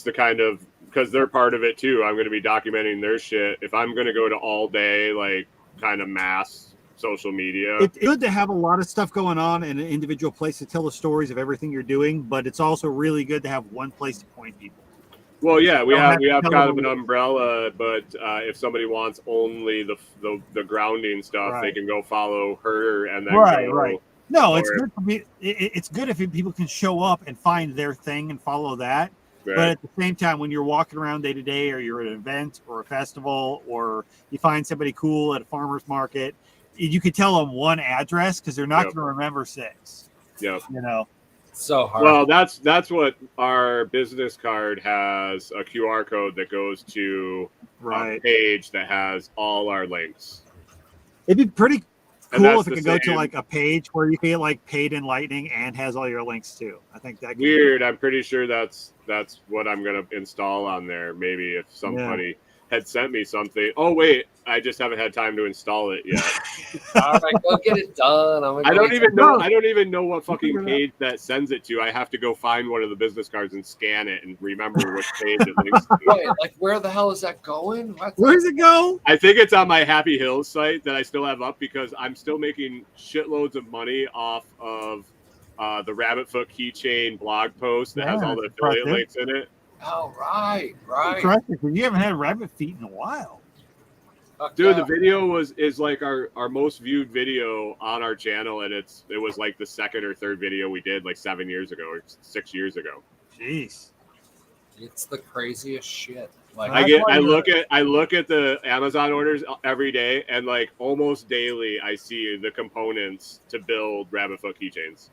the kind of, because they're part of it too. I'm going to be documenting their shit. If I'm going to go to all day, like kind of mass social media, it's good to have a lot of stuff going on in an individual place to tell the stories of everything you're doing, but it's also really good to have one place to point people. Well, yeah, we have kind of an umbrella, but if somebody wants only the grounding stuff, they can go follow her and then right. No, it's good for me. It's good if people can show up and find their thing and follow that. Right. But at the same time, when you're walking around day to day, or you're at an event or a festival, or you find somebody cool at a farmer's market, you could tell them one address because they're not going to remember 6. Yep. You know. So hard. Well, that's what our business card has, a QR code that goes to a page that has all our links. It'd be pretty cool if it could go to like a page where you feel like Paid in Lightning and has all your links too. I think that weird. I'm pretty sure that's what I'm gonna install on there. Maybe if somebody had sent me something. Oh wait, I just haven't had time to install it yet. All right, go get it done. I don't even know what fucking page that sends it to. I have to go find one of the business cards and scan it and remember which page it links to. Wait, like where the hell is that going? Where does it go? I think it's on my Happy Hills site that I still have up because I'm still making shitloads of money off of the Rabbit Foot keychain blog post that has all the affiliate links in it. Oh, right. You haven't had rabbit feet in a while. Dude, the video is like our most viewed video on our channel, and it was like the second or third video we did like 7 years ago or 6 years ago. Jeez. It's the craziest shit. Like I look at the Amazon orders every day, and like almost daily I see the components to build Rabbit Foot keychains.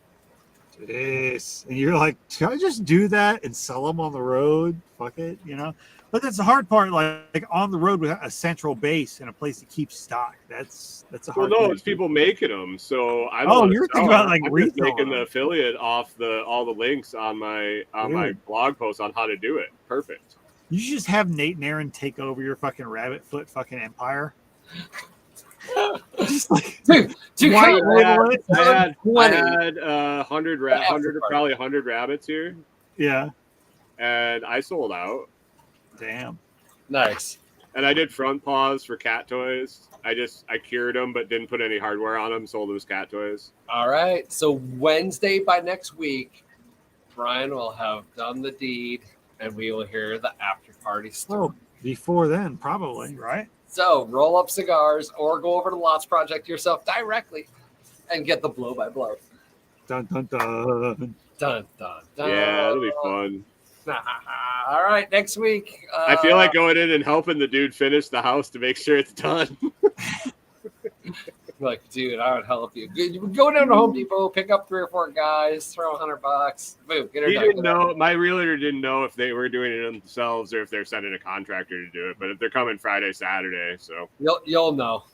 Jeez. And you're like, should I just do that and sell them on the road? Fuck it, you know? But that's the hard part, like on the road with a central base and a place to keep stock. That's a hard thing. Well, no, it's people making them. So I don't. Oh, you're thinking about like making the affiliate off all the links on my blog post on how to do it. Perfect. You should just have Nate and Aaron take over your fucking Rabbit Foot fucking empire. Just like, dude, I had 100 rabbits here. Yeah, and I sold out. Damn, nice. And I did front paws for cat toys. I cured them, but didn't put any hardware on them. Sold them as cat toys. All right. So Wednesday by next week, Brian will have done the deed, and we will hear the after party story. Oh, before then, probably, right? So roll up cigars or go over to Lost Project yourself directly and get the blow by blow. Dun dun dun. Dun dun dun. Yeah, it'll be fun. All right, next week. I feel like going in and helping the dude finish the house to make sure it's done. Like, dude, I would help you. Go down to Home Depot, pick up 3 or 4 guys, throw $100. Boom, get her done. He didn't know. My realtor didn't know if they were doing it themselves or if they're sending a contractor to do it. But if they're coming Friday, Saturday, so you'll know.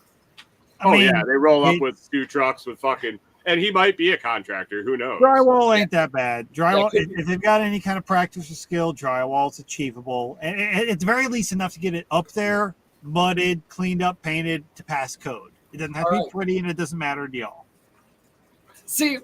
I mean, yeah, they roll up with 2 trucks with fucking. And he might be a contractor. Who knows? Drywall ain't that bad. Drywall, if they've got any kind of practice or skill, drywall is achievable. And at the very least, enough to get it up there, mudded, cleaned up, painted to pass code. It doesn't have to be pretty, and it doesn't matter to y'all. See,